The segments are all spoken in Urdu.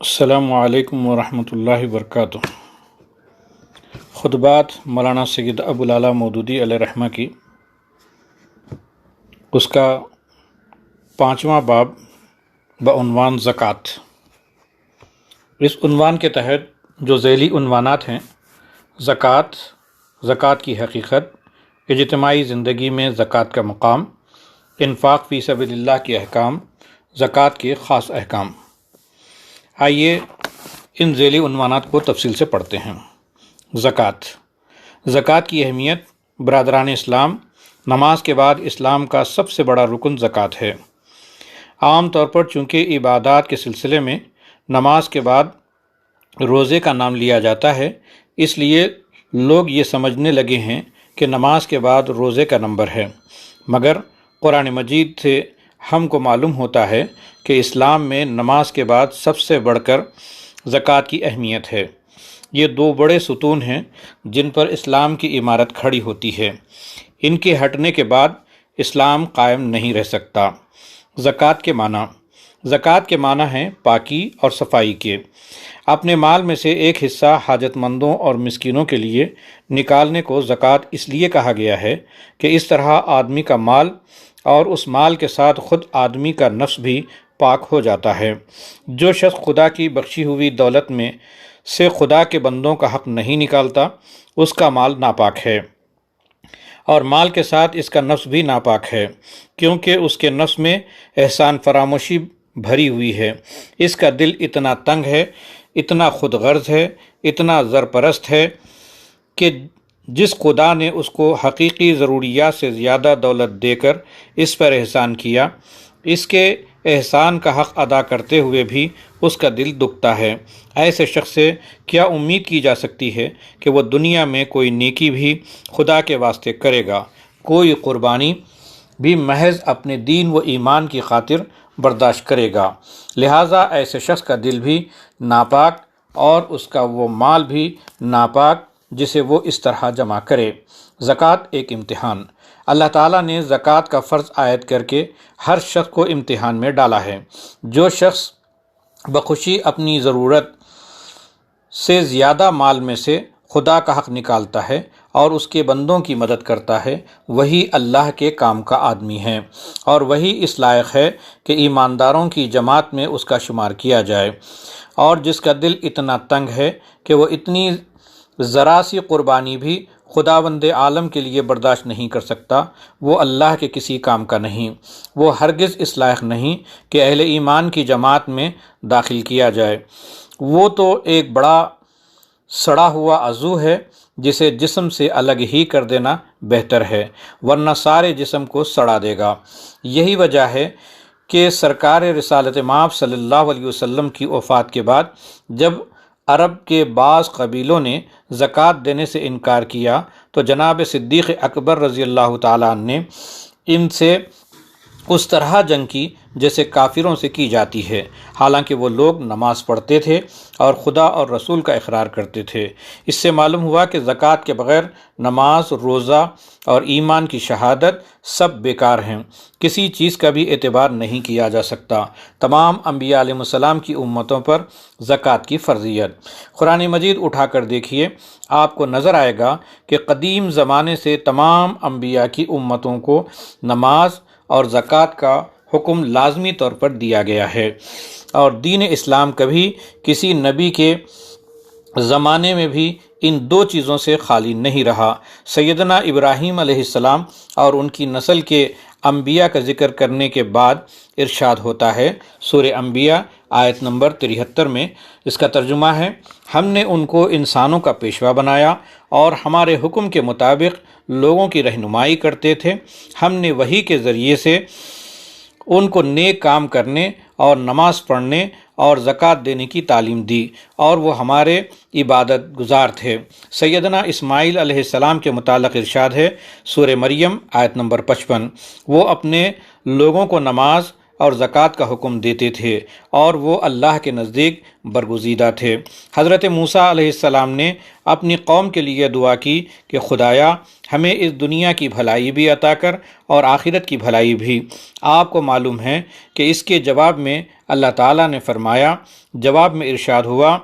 السلام علیکم ورحمۃ اللہ وبرکاتہ۔ خطبات مولانا سید ابوالعلا مودودی علیہ رحمہ کی، اس کا 5واں باب بعنوان زکوٰۃ۔ اس عنوان کے تحت جو ذیلی عنوانات ہیں: زکوٰۃ، زکوٰۃ کی حقیقت، اجتماعی زندگی میں زکوٰۃ کا مقام، انفاق فی سبیل اللہ کے احکام، زکوٰۃ کے خاص احکام۔ آئیے ان ذیلی عنوانات کو تفصیل سے پڑھتے ہیں۔ زکوٰۃ۔ زکوٰۃ کی اہمیت۔ برادران اسلام، نماز کے بعد اسلام کا سب سے بڑا رکن زکوٰۃ ہے۔ عام طور پر چونکہ عبادات کے سلسلے میں نماز کے بعد روزے کا نام لیا جاتا ہے، اس لیے لوگ یہ سمجھنے لگے ہیں کہ نماز کے بعد روزے کا نمبر ہے، مگر قرآن مجید سے ہم کو معلوم ہوتا ہے کہ اسلام میں نماز کے بعد سب سے بڑھ کر زکوٰۃ کی اہمیت ہے۔ یہ دو بڑے ستون ہیں جن پر اسلام کی عمارت کھڑی ہوتی ہے، ان کے ہٹنے کے بعد اسلام قائم نہیں رہ سکتا۔ زکوٰۃ کے معنی۔ زکوٰۃ کے معنی ہیں پاکی اور صفائی کے۔ اپنے مال میں سے ایک حصہ حاجت مندوں اور مسکینوں کے لیے نکالنے کو زکوٰۃ اس لیے کہا گیا ہے کہ اس طرح آدمی کا مال اور اس مال کے ساتھ خود آدمی کا نفس بھی پاک ہو جاتا ہے۔ جو شخص خدا کی بخشی ہوئی دولت میں سے خدا کے بندوں کا حق نہیں نکالتا، اس کا مال ناپاک ہے، اور مال کے ساتھ اس کا نفس بھی ناپاک ہے، کیونکہ اس کے نفس میں احسان فراموشی بھری ہوئی ہے۔ اس کا دل اتنا تنگ ہے، اتنا خود غرض ہے، اتنا زرپرست ہے کہ جس خدا نے اس کو حقیقی ضروریات سے زیادہ دولت دے کر اس پر احسان کیا، اس کے احسان کا حق ادا کرتے ہوئے بھی اس کا دل دکھتا ہے۔ ایسے شخص سے کیا امید کی جا سکتی ہے کہ وہ دنیا میں کوئی نیکی بھی خدا کے واسطے کرے گا، کوئی قربانی بھی محض اپنے دین و ایمان کی خاطر برداشت کرے گا؟ لہٰذا ایسے شخص کا دل بھی ناپاک اور اس کا وہ مال بھی ناپاک جسے وہ اس طرح جمع کرے۔ زکوٰۃ ایک امتحان۔ اللہ تعالیٰ نے زکوٰۃ کا فرض عائد کر کے ہر شخص کو امتحان میں ڈالا ہے۔ جو شخص بخوشی اپنی ضرورت سے زیادہ مال میں سے خدا کا حق نکالتا ہے اور اس کے بندوں کی مدد کرتا ہے، وہی اللہ کے کام کا آدمی ہے، اور وہی اس لائق ہے کہ ایمانداروں کی جماعت میں اس کا شمار کیا جائے۔ اور جس کا دل اتنا تنگ ہے کہ وہ اتنی ذرا سی قربانی بھی خداوند عالم کے لیے برداشت نہیں کر سکتا، وہ اللہ کے کسی کام کا نہیں، وہ ہرگز اس لائق نہیں کہ اہل ایمان کی جماعت میں داخل کیا جائے۔ وہ تو ایک بڑا سڑا ہوا عضو ہے جسے جسم سے الگ ہی کر دینا بہتر ہے، ورنہ سارے جسم کو سڑا دے گا۔ یہی وجہ ہے کہ سرکار رسالت مآب صلی اللہ علیہ وسلم کی وفات کے بعد جب عرب کے بعض قبیلوں نے زکوٰۃ دینے سے انکار کیا تو جناب صدیق اکبر رضی اللہ تعالیٰ عنہ نے ان سے اس طرح جنگ کی جیسے کافروں سے کی جاتی ہے، حالانکہ وہ لوگ نماز پڑھتے تھے اور خدا اور رسول کا اقرار کرتے تھے۔ اس سے معلوم ہوا کہ زکوٰۃ کے بغیر نماز، روزہ اور ایمان کی شہادت سب بیکار ہیں، کسی چیز کا بھی اعتبار نہیں کیا جا سکتا۔ تمام انبیاء علیہ السلام کی امتوں پر زکوٰۃ کی فرضیت۔ قرآن مجید اٹھا کر دیکھیے، آپ کو نظر آئے گا کہ قدیم زمانے سے تمام انبیاء کی امتوں کو نماز اور زکوٰۃ کا حکم لازمی طور پر دیا گیا ہے، اور دین اسلام کبھی کسی نبی کے زمانے میں بھی ان دو چیزوں سے خالی نہیں رہا۔ سیدنا ابراہیم علیہ السلام اور ان کی نسل کے انبیاء کا ذکر کرنے کے بعد ارشاد ہوتا ہے سورہ انبیاء آیت نمبر 73 میں، اس کا ترجمہ ہے: ہم نے ان کو انسانوں کا پیشوا بنایا اور ہمارے حکم کے مطابق لوگوں کی رہنمائی کرتے تھے۔ ہم نے وحی کے ذریعے سے ان کو نیک کام کرنے اور نماز پڑھنے اور زکوٰۃ دینے کی تعلیم دی، اور وہ ہمارے عبادت گزار تھے۔ سیدنا اسماعیل علیہ السلام کے متعلق ارشاد ہے سورہ مریم آیت نمبر 55: وہ اپنے لوگوں کو نماز، اور زکوٰۃ کا حکم دیتے تھے، اور وہ اللہ کے نزدیک برگزیدہ تھے۔ حضرت موسیٰ علیہ السلام نے اپنی قوم کے لیے دعا کی کہ خدایا ہمیں اس دنیا کی بھلائی بھی عطا کر اور آخرت کی بھلائی بھی۔ آپ کو معلوم ہے کہ اس کے جواب میں اللہ تعالیٰ نے فرمایا، جواب میں ارشاد ہوا،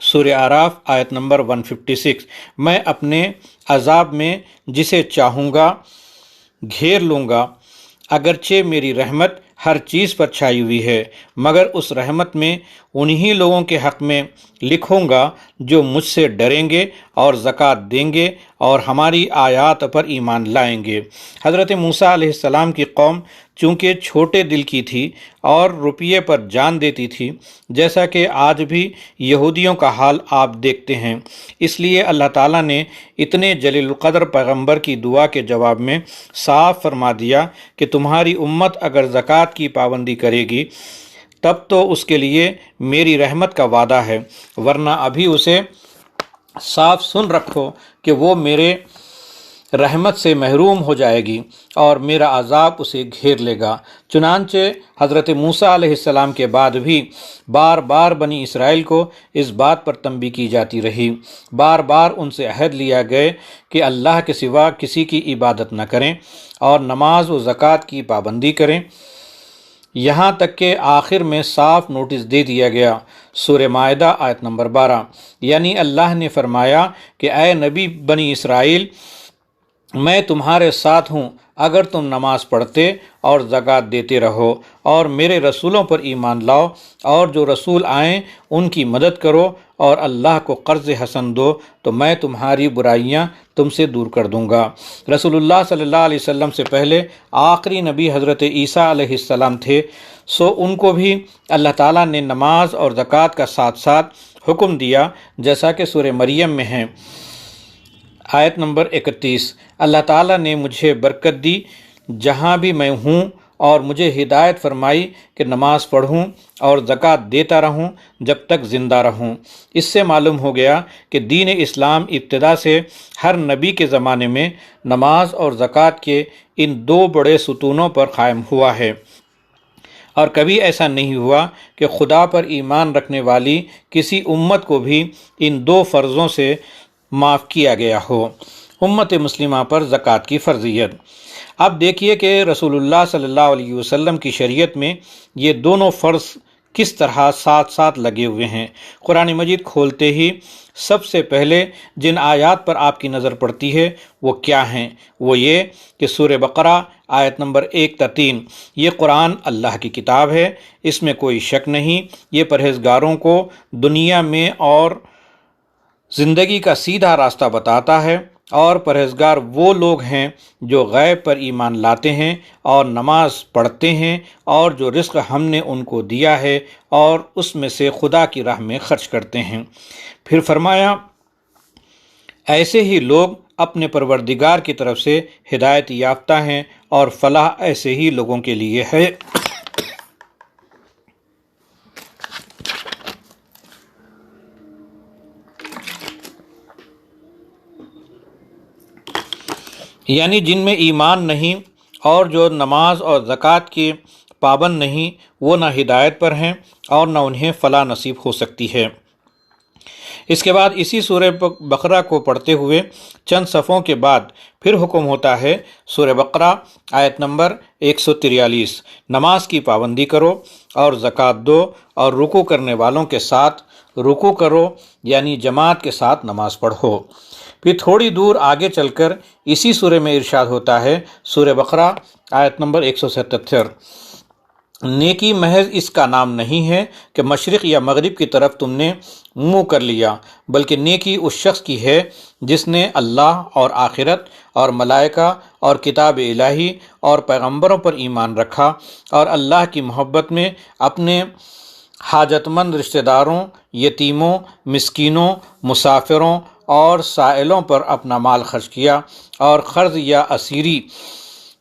سورہ اعراف آیت نمبر 156، میں اپنے عذاب میں جسے چاہوں گا گھیر لوں گا، اگرچہ میری رحمت ہر چیز پر چھائی ہوئی ہے، مگر اس رحمت میں انہی لوگوں کے حق میں لکھوں گا جو مجھ سے ڈریں گے اور زکوٰۃ دیں گے اور ہماری آیات پر ایمان لائیں گے۔ حضرت موسیٰ علیہ السلام کی قوم چونکہ چھوٹے دل کی تھی اور روپیے پر جان دیتی تھی، جیسا کہ آج بھی یہودیوں کا حال آپ دیکھتے ہیں، اس لیے اللہ تعالیٰ نے اتنے جلیل القدر پیغمبر کی دعا کے جواب میں صاف فرما دیا کہ تمہاری امت اگر زکوٰۃ کی پابندی کرے گی تب تو اس کے لیے میری رحمت کا وعدہ ہے، ورنہ ابھی اسے صاف سن رکھو کہ وہ میرے رحمت سے محروم ہو جائے گی اور میرا عذاب اسے گھیر لے گا۔ چنانچہ حضرت موسیٰ علیہ السلام کے بعد بھی بار بار بنی اسرائیل کو اس بات پر تنبیہ کی جاتی رہی، بار بار ان سے عہد لیا گئے کہ اللہ کے سوا کسی کی عبادت نہ کریں اور نماز و زکوٰۃ کی پابندی کریں، یہاں تک کہ آخر میں صاف نوٹس دے دیا گیا۔ سورہ مائدہ آیت نمبر 12، یعنی اللہ نے فرمایا کہ اے نبی بنی اسرائیل، میں تمہارے ساتھ ہوں اگر تم نماز پڑھتے اور زکوٰۃ دیتے رہو اور میرے رسولوں پر ایمان لاؤ اور جو رسول آئیں ان کی مدد کرو اور اللہ کو قرض حسن دو تو میں تمہاری برائیاں تم سے دور کر دوں گا۔ رسول اللہ صلی اللہ علیہ وسلم سے پہلے آخری نبی حضرت عیسیٰ علیہ السلام تھے، سو ان کو بھی اللہ تعالیٰ نے نماز اور زکوٰۃ کا ساتھ ساتھ حکم دیا، جیسا کہ سورہ مریم میں ہے، آیت نمبر 31، اللہ تعالیٰ نے مجھے برکت دی جہاں بھی میں ہوں اور مجھے ہدایت فرمائی کہ نماز پڑھوں اور زکوٰۃ دیتا رہوں جب تک زندہ رہوں۔ اس سے معلوم ہو گیا کہ دین اسلام ابتدا سے ہر نبی کے زمانے میں نماز اور زکوٰۃ کے ان دو بڑے ستونوں پر قائم ہوا ہے، اور کبھی ایسا نہیں ہوا کہ خدا پر ایمان رکھنے والی کسی امت کو بھی ان دو فرضوں سے معاف کیا گیا ہو۔ امت مسلمہ پر زکوٰۃ کی فرضیت۔ اب دیکھیے کہ رسول اللہ صلی اللہ علیہ وسلم کی شریعت میں یہ دونوں فرض کس طرح ساتھ ساتھ لگے ہوئے ہیں۔ قرآن مجید کھولتے ہی سب سے پہلے جن آیات پر آپ کی نظر پڑتی ہے وہ کیا ہیں؟ وہ یہ کہ سورہ بقرہ آیت نمبر 1 تا 3، یہ قرآن اللہ کی کتاب ہے، اس میں کوئی شک نہیں، یہ پرہیزگاروں کو دنیا میں اور زندگی کا سیدھا راستہ بتاتا ہے، اور پرہیزگار وہ لوگ ہیں جو غیب پر ایمان لاتے ہیں اور نماز پڑھتے ہیں اور جو رزق ہم نے ان کو دیا ہے اور اس میں سے خدا کی راہ میں خرچ کرتے ہیں۔ پھر فرمایا ایسے ہی لوگ اپنے پروردگار کی طرف سے ہدایت یافتہ ہیں اور فلاح ایسے ہی لوگوں کے لیے ہے۔ یعنی جن میں ایمان نہیں اور جو نماز اور زکوٰۃ کے پابند نہیں، وہ نہ ہدایت پر ہیں اور نہ انہیں فلاح نصیب ہو سکتی ہے۔ اس کے بعد اسی سورہ بقرہ کو پڑھتے ہوئے چند صفوں کے بعد پھر حکم ہوتا ہے، سورہ بقرہ آیت نمبر 143، نماز کی پابندی کرو اور زکوٰۃ دو اور رکوع کرنے والوں کے ساتھ رکوع کرو، یعنی جماعت کے ساتھ نماز پڑھو۔ پھر تھوڑی دور آگے چل کر اسی سورہ میں ارشاد ہوتا ہے، سورہ بقرہ آیت نمبر 177، نیکی محض اس کا نام نہیں ہے کہ مشرق یا مغرب کی طرف تم نے منہ کر لیا، بلکہ نیکی اس شخص کی ہے جس نے اللہ اور آخرت اور ملائکہ اور کتاب الہی اور پیغمبروں پر ایمان رکھا اور اللہ کی محبت میں اپنے حاجت مند رشتہ داروں، یتیموں، مسکینوں، مسافروں اور سائلوں پر اپنا مال خرچ کیا اور قرض یا اسیری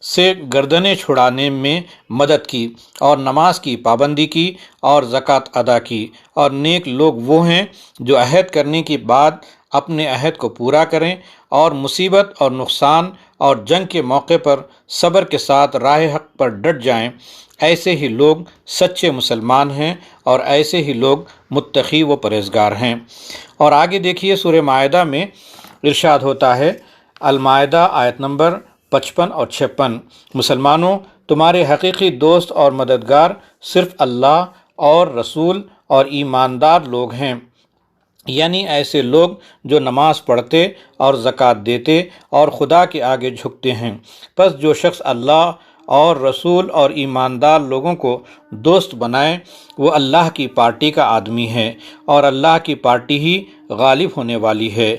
سے گردنیں چھڑانے میں مدد کی اور نماز کی پابندی کی اور زکوٰۃ ادا کی، اور نیک لوگ وہ ہیں جو عہد کرنے کے بعد اپنے عہد کو پورا کریں اور مصیبت اور نقصان اور جنگ کے موقع پر صبر کے ساتھ راہ حق پر ڈٹ جائیں۔ ایسے ہی لوگ سچے مسلمان ہیں اور ایسے ہی لوگ متقی و پرہیزگار ہیں۔ اور آگے دیکھیے سورہ مائدہ میں ارشاد ہوتا ہے، المائدہ آیت نمبر 55 اور 56، مسلمانوں تمہارے حقیقی دوست اور مددگار صرف اللہ اور رسول اور ایماندار لوگ ہیں، یعنی ایسے لوگ جو نماز پڑھتے اور زکوٰۃ دیتے اور خدا کے آگے جھکتے ہیں۔ پس جو شخص اللہ اور رسول اور ایماندار لوگوں کو دوست بنائے وہ اللہ کی پارٹی کا آدمی ہے، اور اللہ کی پارٹی ہی غالب ہونے والی ہے۔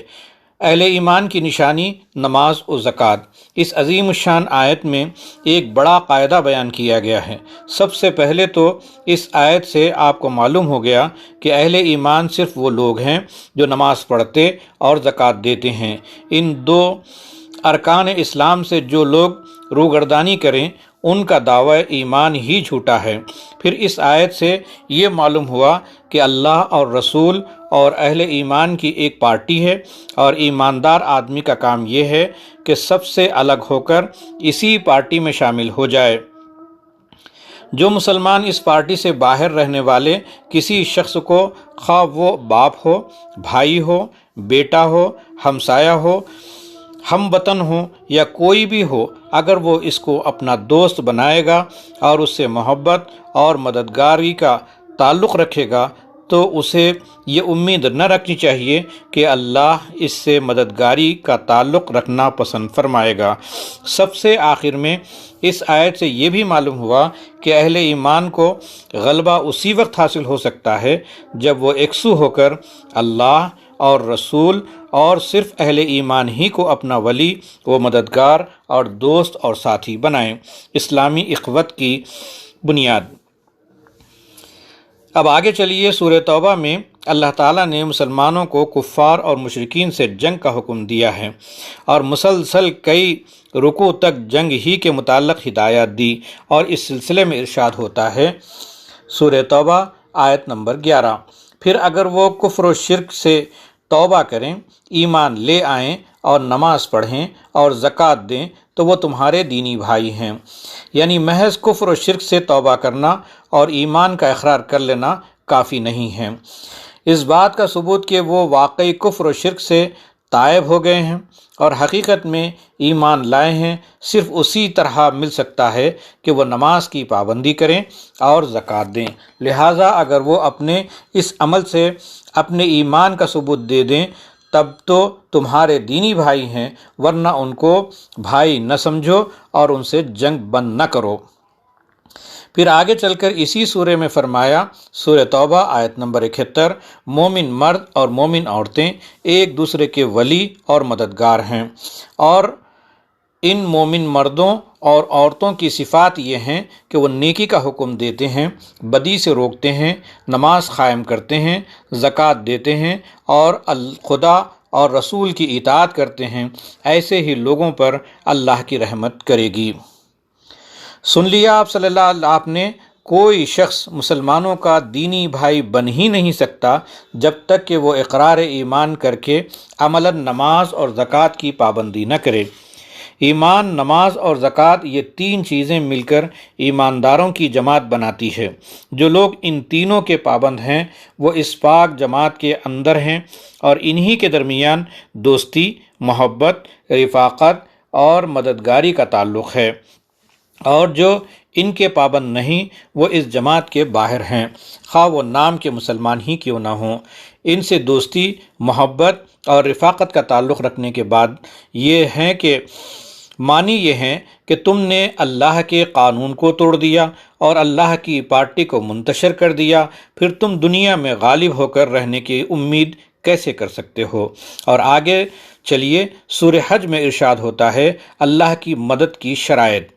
اہل ایمان کی نشانی نماز و زکوٰۃ۔ اس عظیم الشان آیت میں ایک بڑا قاعدہ بیان کیا گیا ہے۔ سب سے پہلے تو اس آیت سے آپ کو معلوم ہو گیا کہ اہل ایمان صرف وہ لوگ ہیں جو نماز پڑھتے اور زکوٰۃ دیتے ہیں۔ ان دو ارکان اسلام سے جو لوگ روگردانی کریں ان کا دعوی ایمان ہی جھوٹا ہے۔ پھر اس آیت سے یہ معلوم ہوا کہ اللہ اور رسول اور اہل ایمان کی ایک پارٹی ہے، اور ایماندار آدمی کا کام یہ ہے کہ سب سے الگ ہو کر اسی پارٹی میں شامل ہو جائے۔ جو مسلمان اس پارٹی سے باہر رہنے والے کسی شخص کو، خواہ وہ باپ ہو، بھائی ہو، بیٹا ہو، ہمسایہ ہو، ہم وطن ہو یا کوئی بھی ہو، اگر وہ اس کو اپنا دوست بنائے گا اور اس سے محبت اور مددگاری کا تعلق رکھے گا تو اسے یہ امید نہ رکھنی چاہیے کہ اللہ اس سے مددگاری کا تعلق رکھنا پسند فرمائے گا۔ سب سے آخر میں اس آیت سے یہ بھی معلوم ہوا کہ اہل ایمان کو غلبہ اسی وقت حاصل ہو سکتا ہے جب وہ یکسو ہو کر اللہ اور رسول اور صرف اہل ایمان ہی کو اپنا ولی و مددگار اور دوست اور ساتھی بنائیں۔ اسلامی اخوت کی بنیاد۔ اب آگے چلیے، سورہ توبہ میں اللہ تعالیٰ نے مسلمانوں کو کفار اور مشرکین سے جنگ کا حکم دیا ہے، اور مسلسل کئی رکوع تک جنگ ہی کے متعلق ہدایات دی، اور اس سلسلے میں ارشاد ہوتا ہے سورہ توبہ آیت نمبر 11، پھر اگر وہ کفر و شرک سے توبہ کریں، ایمان لے آئیں اور نماز پڑھیں اور زکوٰۃ دیں تو وہ تمہارے دینی بھائی ہیں۔ یعنی محض کفر و شرک سے توبہ کرنا اور ایمان کا اقرار کر لینا کافی نہیں ہے۔ اس بات کا ثبوت کہ وہ واقعی کفر و شرک سے تائب ہو گئے ہیں اور حقیقت میں ایمان لائے ہیں صرف اسی طرح مل سکتا ہے کہ وہ نماز کی پابندی کریں اور زکوٰۃ دیں۔ لہٰذا اگر وہ اپنے اس عمل سے اپنے ایمان کا ثبوت دے دیں تب تو تمہارے دینی بھائی ہیں، ورنہ ان کو بھائی نہ سمجھو اور ان سے جنگ بند نہ کرو۔ پھر آگے چل کر اسی سورہ میں فرمایا، سورہ توبہ آیت نمبر 71، مومن مرد اور مومن عورتیں ایک دوسرے کے ولی اور مددگار ہیں، اور ان مومن مردوں اور عورتوں کی صفات یہ ہیں کہ وہ نیکی کا حکم دیتے ہیں، بدی سے روکتے ہیں، نماز قائم کرتے ہیں، زکوٰۃ دیتے ہیں اور خدا اور رسول کی اطاعت کرتے ہیں۔ ایسے ہی لوگوں پر اللہ کی رحمت کرے گی۔ سن لیا آپ نے، کوئی شخص مسلمانوں کا دینی بھائی بن ہی نہیں سکتا جب تک کہ وہ اقرار ایمان کر کے عملاً نماز اور زکوٰۃ کی پابندی نہ کرے۔ ایمان، نماز اور زکوٰۃ یہ تین چیزیں مل کر ایمانداروں کی جماعت بناتی ہے۔ جو لوگ ان تینوں کے پابند ہیں وہ اس پاک جماعت کے اندر ہیں، اور انہی کے درمیان دوستی، محبت، رفاقت اور مددگاری کا تعلق ہے، اور جو ان کے پابند نہیں وہ اس جماعت کے باہر ہیں، خواہ وہ نام کے مسلمان ہی کیوں نہ ہوں۔ ان سے دوستی، محبت اور رفاقت کا تعلق رکھنے کے بعد یہ ہیں کہ معنی یہ ہے کہ تم نے اللہ کے قانون کو توڑ دیا اور اللہ کی پارٹی کو منتشر کر دیا، پھر تم دنیا میں غالب ہو کر رہنے کی امید کیسے کر سکتے ہو؟ اور آگے چلیے، سورہ حج میں ارشاد ہوتا ہے اللہ کی مدد کی شرائط۔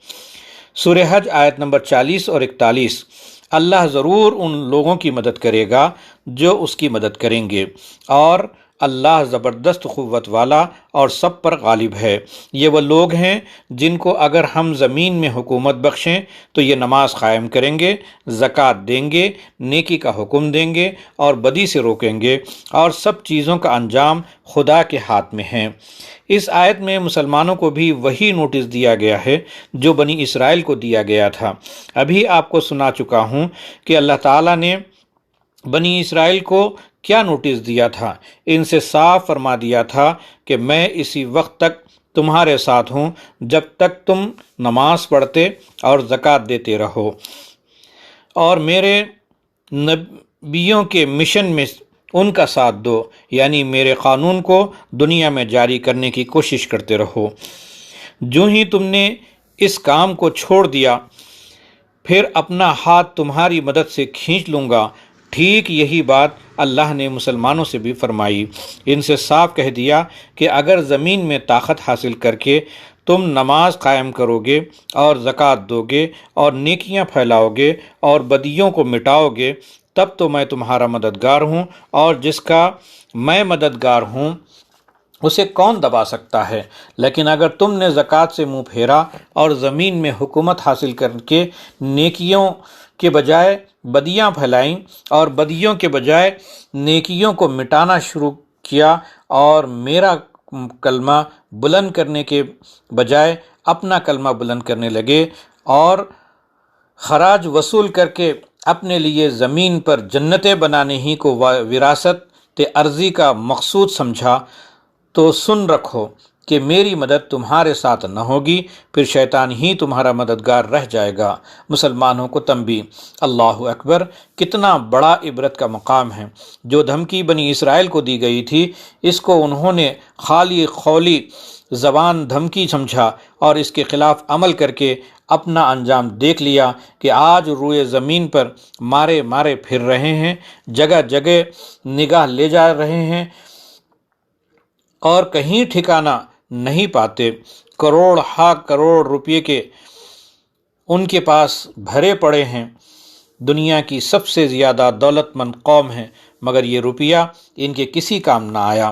سورہ حج آیت نمبر 40 اور 41، اللہ ضرور ان لوگوں کی مدد کرے گا جو اس کی مدد کریں گے، اور اللہ زبردست قوت والا اور سب پر غالب ہے۔ یہ وہ لوگ ہیں جن کو اگر ہم زمین میں حکومت بخشیں تو یہ نماز قائم کریں گے، زکوٰۃ دیں گے، نیکی کا حکم دیں گے اور بدی سے روکیں گے، اور سب چیزوں کا انجام خدا کے ہاتھ میں ہے۔ اس آیت میں مسلمانوں کو بھی وہی نوٹس دیا گیا ہے جو بنی اسرائیل کو دیا گیا تھا۔ ابھی آپ کو سنا چکا ہوں کہ اللہ تعالیٰ نے بنی اسرائیل کو کیا نوٹس دیا تھا۔ ان سے صاف فرما دیا تھا کہ میں اسی وقت تک تمہارے ساتھ ہوں جب تک تم نماز پڑھتے اور زکوٰۃ دیتے رہو، اور میرے نبیوں کے مشن میں ان کا ساتھ دو، یعنی میرے قانون کو دنیا میں جاری کرنے کی کوشش کرتے رہو۔ جو ہی تم نے اس کام کو چھوڑ دیا، پھر اپنا ہاتھ تمہاری مدد سے کھینچ لوں گا۔ ٹھیک یہی بات اللہ نے مسلمانوں سے بھی فرمائی۔ ان سے صاف کہہ دیا کہ اگر زمین میں طاقت حاصل کر کے تم نماز قائم کرو گے اور زکوٰۃ دو گے اور نیکیاں پھیلاؤ گے اور بدیوں کو مٹاؤ گے، تب تو میں تمہارا مددگار ہوں، اور جس کا میں مددگار ہوں اسے کون دبا سکتا ہے؟ لیکن اگر تم نے زکوٰۃ سے منہ پھیرا اور زمین میں حکومت حاصل کر کے نیکیوں کے بجائے بدیاں پھیلائیں اور بدیوں کے بجائے نیکیوں کو مٹانا شروع کیا، اور میرا کلمہ بلند کرنے کے بجائے اپنا کلمہ بلند کرنے لگے اور خراج وصول کر کے اپنے لیے زمین پر جنتیں بنانے ہی کو وراثت ارضی کا مقصود سمجھا، تو سن رکھو کہ میری مدد تمہارے ساتھ نہ ہوگی، پھر شیطان ہی تمہارا مددگار رہ جائے گا۔ مسلمانوں کو تنبیہ۔ اللہ اکبر! کتنا بڑا عبرت کا مقام ہے۔ جو دھمکی بنی اسرائیل کو دی گئی تھی، اس کو انہوں نے خالی قولی زبان دھمکی سمجھا اور اس کے خلاف عمل کر کے اپنا انجام دیکھ لیا کہ آج روئے زمین پر مارے مارے پھر رہے ہیں، جگہ جگہ نگاہ لے جا رہے ہیں اور کہیں ٹھکانہ نہیں پاتے۔ کروڑ ہا کروڑ روپے کے ان کے پاس بھرے پڑے ہیں، دنیا کی سب سے زیادہ دولت مند قوم ہے، مگر یہ روپیہ ان کے کسی کام نہ آیا۔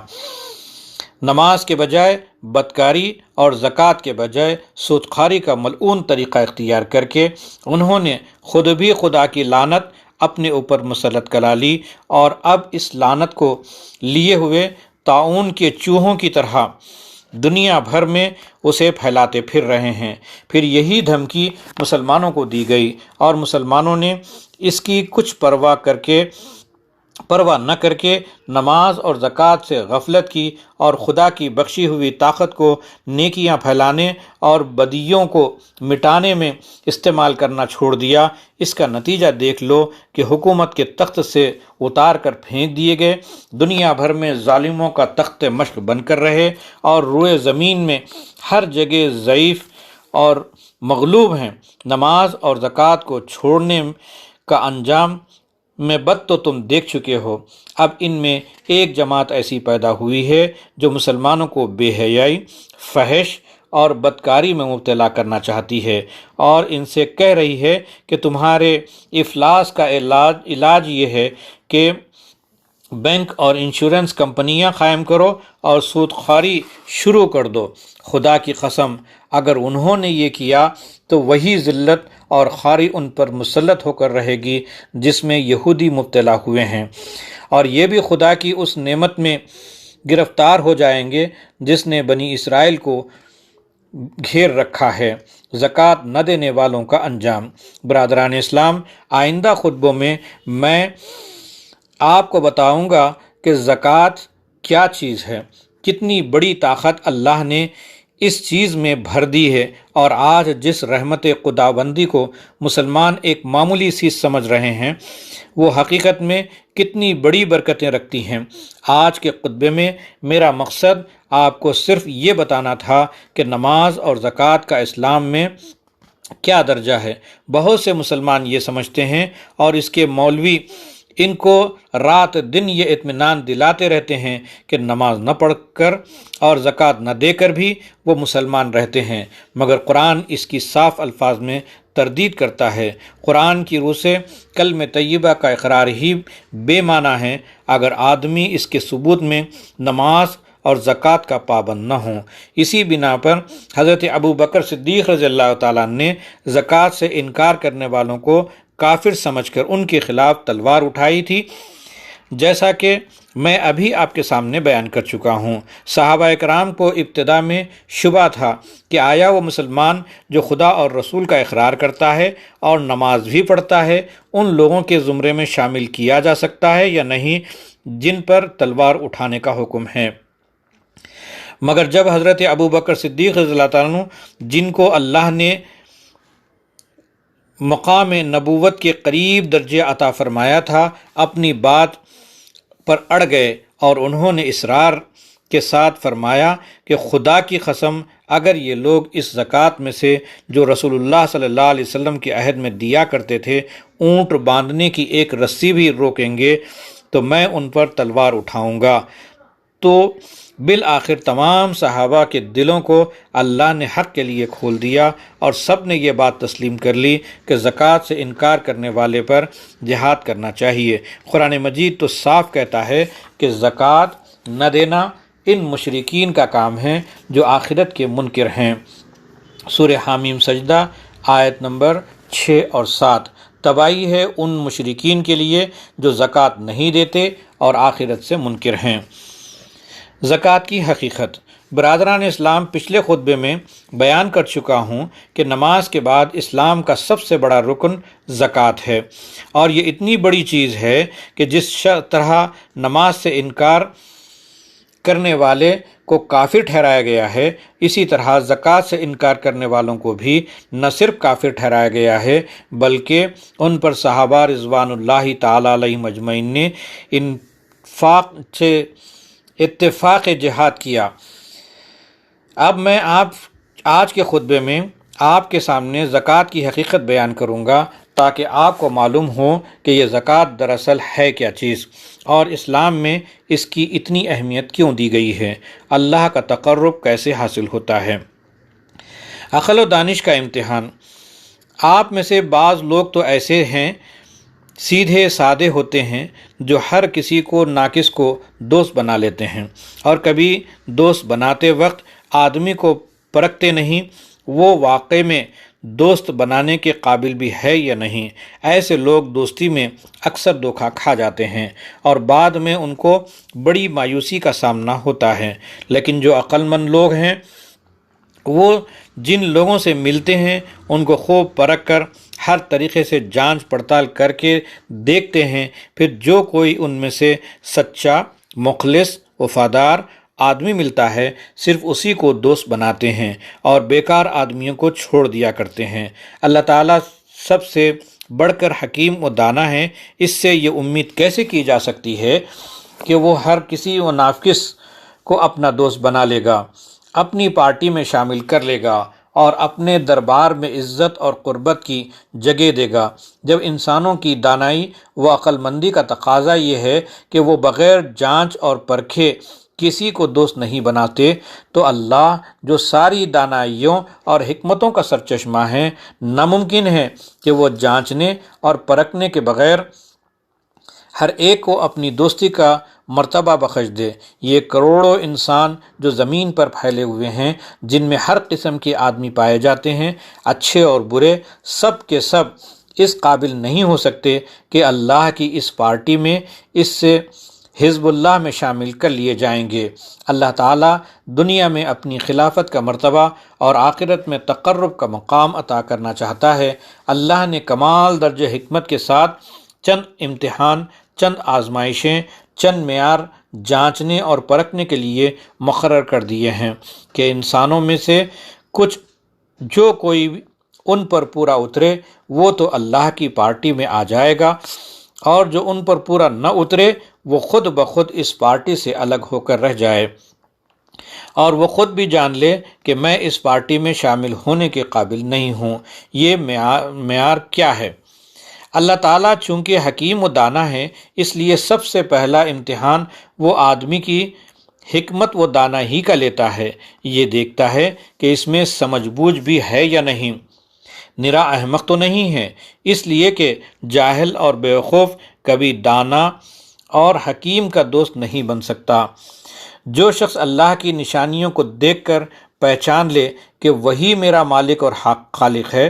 نماز کے بجائے بدکاری اور زکوٰۃ کے بجائے سودخواری کا ملعون طریقہ اختیار کر کے انہوں نے خود بھی خدا کی لعنت اپنے اوپر مسلط کرا لی، اور اب اس لعنت کو لیے ہوئے طاعون کے چوہوں کی طرح دنیا بھر میں اسے پھیلاتے پھر رہے ہیں۔ پھر یہی دھمکی مسلمانوں کو دی گئی اور مسلمانوں نے اس کی کچھ پرواہ نہ کر کے نماز اور زکوٰۃ سے غفلت کی اور خدا کی بخشی ہوئی طاقت کو نیکیاں پھیلانے اور بدیوں کو مٹانے میں استعمال کرنا چھوڑ دیا۔ اس کا نتیجہ دیکھ لو کہ حکومت کے تخت سے اتار کر پھینک دیے گئے، دنیا بھر میں ظالموں کا تخت مشق بن کر رہے، اور روئے زمین میں ہر جگہ ضعیف اور مغلوب ہیں۔ نماز اور زکوٰۃ کو چھوڑنے کا انجام میں بد تو تم دیکھ چکے ہو، اب ان میں ایک جماعت ایسی پیدا ہوئی ہے جو مسلمانوں کو بے حیائی، فحش اور بدکاری میں مبتلا کرنا چاہتی ہے، اور ان سے کہہ رہی ہے کہ تمہارے افلاس کا علاج یہ ہے کہ بینک اور انشورنس کمپنیاں قائم کرو اور سود خواری شروع کر دو۔ خدا کی قسم، اگر انہوں نے یہ کیا تو وہی ذلت اور خواری ان پر مسلط ہو کر رہے گی جس میں یہودی مبتلا ہوئے ہیں، اور یہ بھی خدا کی اس نعمت میں گرفتار ہو جائیں گے جس نے بنی اسرائیل کو گھیر رکھا ہے۔ زکوٰۃ نہ دینے والوں کا انجام۔ برادران اسلام، آئندہ خطبوں میں آپ کو بتاؤں گا کہ زکوٰۃ کیا چیز ہے، کتنی بڑی طاقت اللہ نے اس چیز میں بھر دی ہے، اور آج جس رحمت خداوندی کو مسلمان ایک معمولی سی سمجھ رہے ہیں، وہ حقیقت میں کتنی بڑی برکتیں رکھتی ہیں۔ آج کے خطبے میں میرا مقصد آپ کو صرف یہ بتانا تھا کہ نماز اور زکوٰۃ کا اسلام میں کیا درجہ ہے۔ بہت سے مسلمان یہ سمجھتے ہیں، اور اس کے مولوی ان کو رات دن یہ اطمینان دلاتے رہتے ہیں کہ نماز نہ پڑھ کر اور زکوٰۃ نہ دے کر بھی وہ مسلمان رہتے ہیں، مگر قرآن اس کی صاف الفاظ میں تردید کرتا ہے۔ قرآن کی روح سے کلمہ طیبہ کا اقرار ہی بے معنی ہے اگر آدمی اس کے ثبوت میں نماز اور زکوٰۃ کا پابند نہ ہوں۔ اسی بنا پر حضرت ابو بکر صدیق رضی اللہ تعالیٰ عنہ نے زکوٰۃ سے انکار کرنے والوں کو کافر سمجھ کر ان کے خلاف تلوار اٹھائی تھی، جیسا کہ میں ابھی آپ کے سامنے بیان کر چکا ہوں۔ صحابہ کرام کو ابتدا میں شبہ تھا کہ آیا وہ مسلمان جو خدا اور رسول کا اقرار کرتا ہے اور نماز بھی پڑھتا ہے ان لوگوں کے زمرے میں شامل کیا جا سکتا ہے یا نہیں جن پر تلوار اٹھانے کا حکم ہے۔ مگر جب حضرت ابو بکر صدیق رضی اللہ تعالیٰ عنہ جن کو اللہ نے مقام نبوت کے قریب درجے عطا فرمایا تھا اپنی بات پر اڑ گئے اور انہوں نے اصرار کے ساتھ فرمایا کہ خدا کی قسم اگر یہ لوگ اس زکوٰۃ میں سے جو رسول اللہ صلی اللہ علیہ وسلم کے عہد میں دیا کرتے تھے اونٹ باندھنے کی ایک رسی بھی روکیں گے تو میں ان پر تلوار اٹھاؤں گا۔ تو بالآخر تمام صحابہ کے دلوں کو اللہ نے حق کے لیے کھول دیا اور سب نے یہ بات تسلیم کر لی کہ زکوٰۃ سے انکار کرنے والے پر جہاد کرنا چاہیے۔ قرآن مجید تو صاف کہتا ہے کہ زکوٰۃ نہ دینا ان مشرکین کا کام ہے جو آخرت کے منکر ہیں۔ سورہ حامیم سجدہ آیت نمبر 6 اور 7۔ تباہی ہے ان مشرکین کے لیے جو زکوٰۃ نہیں دیتے اور آخرت سے منکر ہیں۔ زکوٰۃ کی حقیقت۔ برادران اسلام، پچھلے خطبے میں بیان کر چکا ہوں کہ نماز کے بعد اسلام کا سب سے بڑا رکن زکوٰۃ ہے، اور یہ اتنی بڑی چیز ہے کہ جس طرح نماز سے انکار کرنے والے کو کافر ٹھہرایا گیا ہے، اسی طرح زکوٰۃ سے انکار کرنے والوں کو بھی نہ صرف کافر ٹھہرایا گیا ہے بلکہ ان پر صحابہ رضوان اللہ تعالی علیہم اجمعین نے اتفاق جہاد کیا۔ اب میں آج کے خطبے میں آپ کے سامنے زکوٰۃ کی حقیقت بیان کروں گا تاکہ آپ کو معلوم ہو کہ یہ زکوٰۃ دراصل ہے کیا چیز اور اسلام میں اس کی اتنی اہمیت کیوں دی گئی ہے، اللہ کا تقرب کیسے حاصل ہوتا ہے۔ عقل و دانش کا امتحان۔ آپ میں سے بعض لوگ تو ایسے ہیں، سیدھے سادے ہوتے ہیں جو ہر کسی کو ناقص کو دوست بنا لیتے ہیں، اور کبھی دوست بناتے وقت آدمی کو پرکھتے نہیں وہ واقعے میں دوست بنانے کے قابل بھی ہے یا نہیں۔ ایسے لوگ دوستی میں اکثر دھوکہ کھا جاتے ہیں اور بعد میں ان کو بڑی مایوسی کا سامنا ہوتا ہے۔ لیکن جو عقل مند لوگ ہیں وہ جن لوگوں سے ملتے ہیں ان کو خوب پرکھ کر ہر طریقے سے جانچ پڑتال کر کے دیکھتے ہیں، پھر جو کوئی ان میں سے سچا، مخلص، وفادار آدمی ملتا ہے صرف اسی کو دوست بناتے ہیں اور بیکار آدمیوں کو چھوڑ دیا کرتے ہیں۔ اللہ تعالیٰ سب سے بڑھ کر حکیم و دانا ہے، اس سے یہ امید کیسے کی جا سکتی ہے کہ وہ ہر کسی و ناقص کو اپنا دوست بنا لے گا، اپنی پارٹی میں شامل کر لے گا اور اپنے دربار میں عزت اور قربت کی جگہ دے گا۔ جب انسانوں کی دانائی و عقل مندی کا تقاضا یہ ہے کہ وہ بغیر جانچ اور پرکھے کسی کو دوست نہیں بناتے، تو اللہ جو ساری دانائیوں اور حکمتوں کا سرچشمہ ہے ناممکن ہے کہ وہ جانچنے اور پرکھنے کے بغیر ہر ایک کو اپنی دوستی کا مرتبہ بخش دے۔ یہ کروڑوں انسان جو زمین پر پھیلے ہوئے ہیں، جن میں ہر قسم کے آدمی پائے جاتے ہیں، اچھے اور برے، سب کے سب اس قابل نہیں ہو سکتے کہ اللہ کی اس پارٹی میں، اس سے حزب اللہ میں شامل کر لیے جائیں گے۔ اللہ تعالیٰ دنیا میں اپنی خلافت کا مرتبہ اور آخرت میں تقرب کا مقام عطا کرنا چاہتا ہے۔ اللہ نے کمال درجہ حکمت کے ساتھ چند امتحان، چند آزمائشیں، چند معیار جانچنے اور پرکھنے کے لیے مقرر کر دیے ہیں کہ انسانوں میں سے کچھ جو کوئی ان پر پورا اترے وہ تو اللہ کی پارٹی میں آ جائے گا، اور جو ان پر پورا نہ اترے وہ خود بخود اس پارٹی سے الگ ہو کر رہ جائے، اور وہ خود بھی جان لے کہ میں اس پارٹی میں شامل ہونے کے قابل نہیں ہوں۔ یہ معیار کیا ہے؟ اللہ تعالیٰ چونکہ حکیم و دانا ہے، اس لیے سب سے پہلا امتحان وہ آدمی کی حکمت و دانا ہی کا لیتا ہے، یہ دیکھتا ہے کہ اس میں سمجھ بوجھ بھی ہے یا نہیں۔ نرا احمق تو نہیں ہے، اس لیے کہ جاہل اور بیوقوف کبھی دانا اور حکیم کا دوست نہیں بن سکتا۔ جو شخص اللہ کی نشانیوں کو دیکھ کر پہچان لے کہ وہی میرا مالک اور خالق ہے،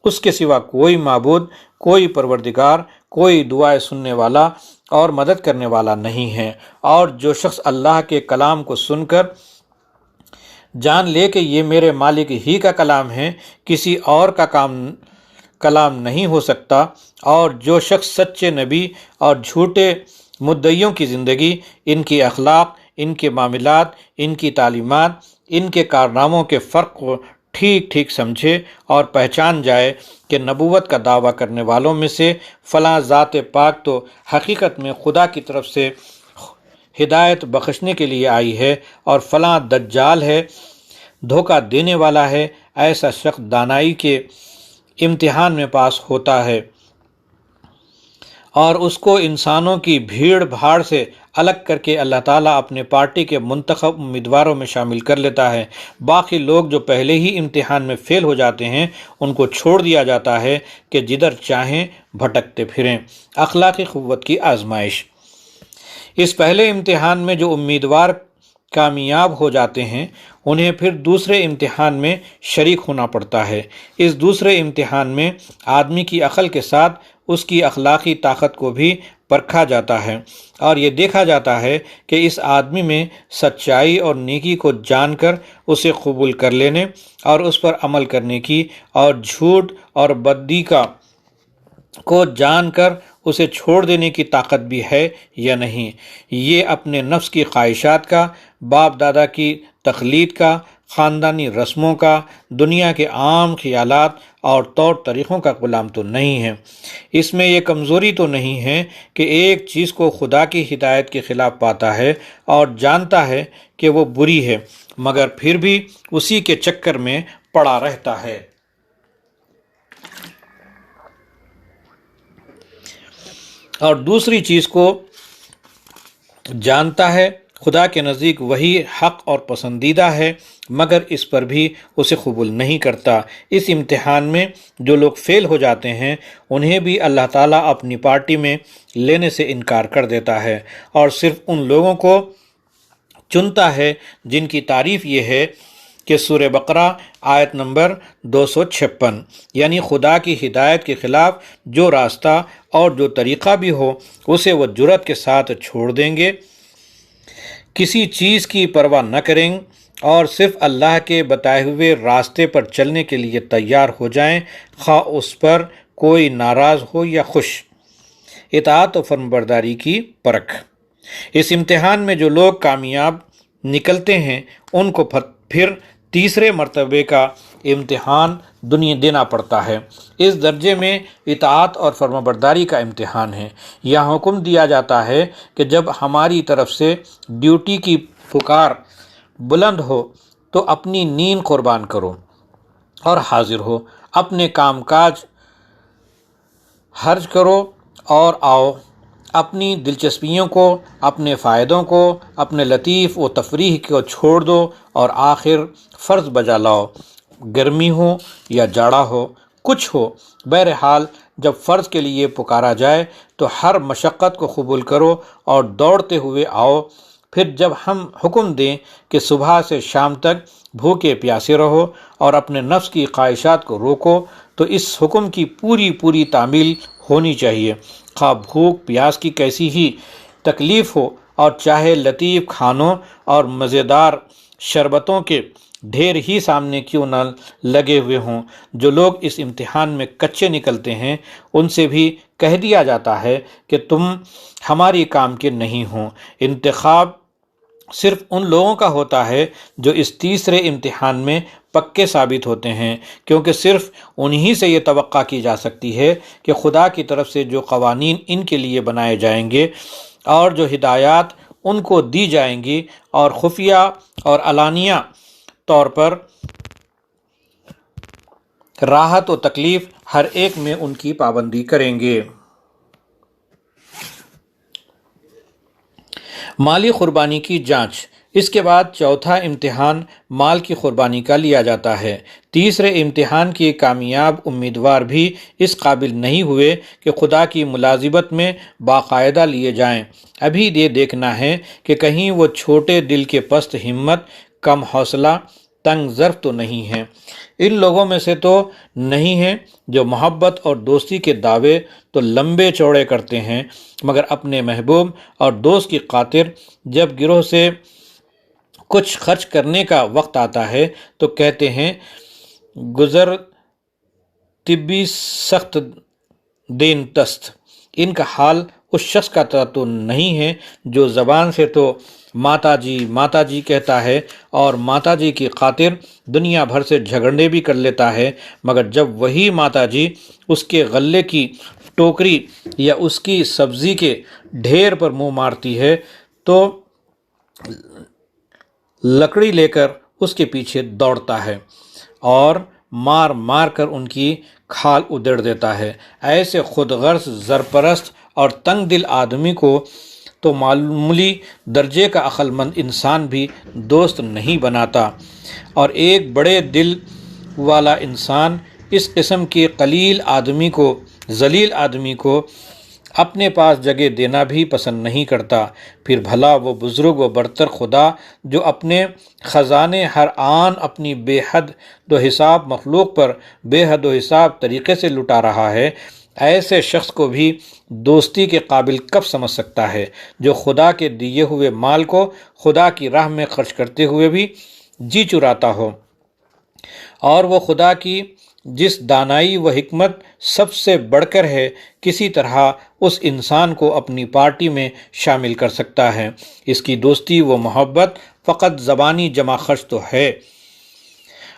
اس کے سوا کوئی معبود، کوئی پروردگار، کوئی دعائیں سننے والا اور مدد کرنے والا نہیں ہے، اور جو شخص اللہ کے کلام کو سن کر جان لے کہ یہ میرے مالک ہی کا کلام ہے، کسی اور کا کلام نہیں ہو سکتا، اور جو شخص سچے نبی اور جھوٹے مدعیوں کی زندگی، ان کی اخلاق، ان کے معاملات، ان کی تعلیمات، ان کے کارناموں کے فرق کو ٹھیک ٹھیک سمجھے اور پہچان جائے کہ نبوت کا دعویٰ کرنے والوں میں سے فلاں ذات پاک تو حقیقت میں خدا کی طرف سے ہدایت بخشنے کے لیے آئی ہے، اور فلاں دجال ہے، دھوکہ دینے والا ہے، ایسا شخص دانائی کے امتحان میں پاس ہوتا ہے اور اس کو انسانوں کی بھیڑ بھاڑ سے الگ کر کے اللہ تعالیٰ اپنے پارٹی کے منتخب امیدواروں میں شامل کر لیتا ہے۔ باقی لوگ جو پہلے ہی امتحان میں فیل ہو جاتے ہیں، ان کو چھوڑ دیا جاتا ہے کہ جدھر چاہیں بھٹکتے پھریں۔ اخلاقی قوت کی آزمائش۔ اس پہلے امتحان میں جو امیدوار کامیاب ہو جاتے ہیں، انہیں پھر دوسرے امتحان میں شریک ہونا پڑتا ہے۔ اس دوسرے امتحان میں آدمی کی عقل کے ساتھ اس کی اخلاقی طاقت کو بھی پرکھا جاتا ہے، اور یہ دیکھا جاتا ہے کہ اس آدمی میں سچائی اور نیکی کو جان کر اسے قبول کر لینے اور اس پر عمل کرنے کی، اور جھوٹ اور بدی کو جان کر اسے چھوڑ دینے کی طاقت بھی ہے یا نہیں۔ یہ اپنے نفس کی خواہشات کا، باپ دادا کی تقلید کا، خاندانی رسموں کا، دنیا کے عام خیالات اور طور طریقوں کا غلام تو نہیں ہے۔ اس میں یہ کمزوری تو نہیں ہے کہ ایک چیز کو خدا کی ہدایت کے خلاف پاتا ہے اور جانتا ہے کہ وہ بری ہے، مگر پھر بھی اسی کے چکر میں پڑا رہتا ہے۔ اور دوسری چیز کو جانتا ہے خدا کے نزدیک وہی حق اور پسندیدہ ہے، مگر اس پر بھی اسے قبول نہیں کرتا۔ اس امتحان میں جو لوگ فیل ہو جاتے ہیں، انہیں بھی اللہ تعالیٰ اپنی پارٹی میں لینے سے انکار کر دیتا ہے، اور صرف ان لوگوں کو چنتا ہے جن کی تعریف یہ ہے کہ سورہ بقرہ آیت نمبر 256، یعنی خدا کی ہدایت کے خلاف جو راستہ اور جو طریقہ بھی ہو، اسے وہ جرأت کے ساتھ چھوڑ دیں گے، کسی چیز کی پرواہ نہ کریں، اور صرف اللہ کے بتائے ہوئے راستے پر چلنے کے لیے تیار ہو جائیں، خواہ اس پر کوئی ناراض ہو یا خوش۔ اطاعت و فرمانبرداری کی پرکھ۔ اس امتحان میں جو لوگ کامیاب نکلتے ہیں، ان کو پھر تیسرے مرتبے کا امتحان دینا پڑتا ہے۔ اس درجے میں اطاعت اور فرمانبرداری کا امتحان ہے۔ یہاں حکم دیا جاتا ہے کہ جب ہماری طرف سے ڈیوٹی کی پکار بلند ہو تو اپنی نیند قربان کرو اور حاضر ہو، اپنے کام کاج حرج کرو اور آؤ، اپنی دلچسپیوں کو، اپنے فائدوں کو، اپنے لطیف و تفریح کو چھوڑ دو اور آخر فرض بجا لاؤ، گرمی ہو یا جاڑا ہو، کچھ ہو، بہرحال جب فرض کے لیے پکارا جائے تو ہر مشقت کو قبول کرو اور دوڑتے ہوئے آؤ۔ پھر جب ہم حکم دیں کہ صبح سے شام تک بھوکے پیاسے رہو اور اپنے نفس کی خواہشات کو روکو، تو اس حکم کی پوری تعمیل ہونی چاہیے، خواہ بھوک پیاس کی کیسی ہی تکلیف ہو، اور چاہے لطیف کھانوں اور مزیدار شربتوں کے ڈھیر ہی سامنے کیوں نہ لگے ہوئے ہوں۔ جو لوگ اس امتحان میں کچے نکلتے ہیں، ان سے بھی کہہ دیا جاتا ہے کہ تم ہماری کام کے نہیں ہو۔ انتخاب صرف ان لوگوں کا ہوتا ہے جو اس تیسرے امتحان میں پکے ثابت ہوتے ہیں، کیونکہ صرف انہی سے یہ توقع کی جا سکتی ہے کہ خدا کی طرف سے جو قوانین ان کے لیے بنائے جائیں گے اور جو ہدایات ان کو دی جائیں گی، اور خفیہ اور علانیہ طور پر راحت و تکلیف، ہر ایک میں ان کی پابندی کریں گے۔ مالی قربانی کی جانچ۔ اس کے بعد چوتھا امتحان مال کی قربانی کا لیا جاتا ہے۔ تیسرے امتحان کے کامیاب امیدوار بھی اس قابل نہیں ہوئے کہ خدا کی ملازمت میں باقاعدہ لیے جائیں۔ ابھی یہ دیکھنا ہے کہ کہیں وہ چھوٹے دل کے پست ہمت، کم حوصلہ، تنگ ظرف تو نہیں ہیں۔ ان لوگوں میں سے تو نہیں ہیں جو محبت اور دوستی کے دعوے تو لمبے چوڑے کرتے ہیں، مگر اپنے محبوب اور دوست کی خاطر جب گروہ سے کچھ خرچ کرنے کا وقت آتا ہے تو کہتے ہیں گزر طبی سخت دین تست۔ ان کا حال اس شخص کا تو نہیں ہے جو زبان سے تو ماتا جی کہتا ہے اور ماتا جی کی خاطر دنیا بھر سے جھگڑنے بھی کر لیتا ہے، مگر جب وہی ماتا جی اس کے غلے کی ٹوکری یا اس کی سبزی کے ڈھیر پر منہ مارتی ہے تو لکڑی لے کر اس کے پیچھے دوڑتا ہے اور مار مار کر ان کی کھال ادھیڑ دیتا ہے۔ ایسے خود غرض، زرپرست اور تنگ دل آدمی کو تو معمولی درجے کا عقل مند انسان بھی دوست نہیں بناتا، اور ایک بڑے دل والا انسان اس قسم کے ذلیل آدمی کو اپنے پاس جگہ دینا بھی پسند نہیں کرتا۔ پھر بھلا وہ بزرگ و برتر خدا جو اپنے خزانے ہر آن اپنی بے حد و حساب مخلوق پر بے حد و حساب طریقے سے لٹا رہا ہے، ایسے شخص کو بھی دوستی کے قابل کب سمجھ سکتا ہے جو خدا کے دیے ہوئے مال کو خدا کی راہ میں خرچ کرتے ہوئے بھی جی چراتا ہو، اور وہ خدا کی جس دانائی و حکمت سب سے بڑھ کر ہے کسی طرح اس انسان کو اپنی پارٹی میں شامل کر سکتا ہے۔ اس کی دوستی و محبت فقط زبانی جمع خرچ تو ہے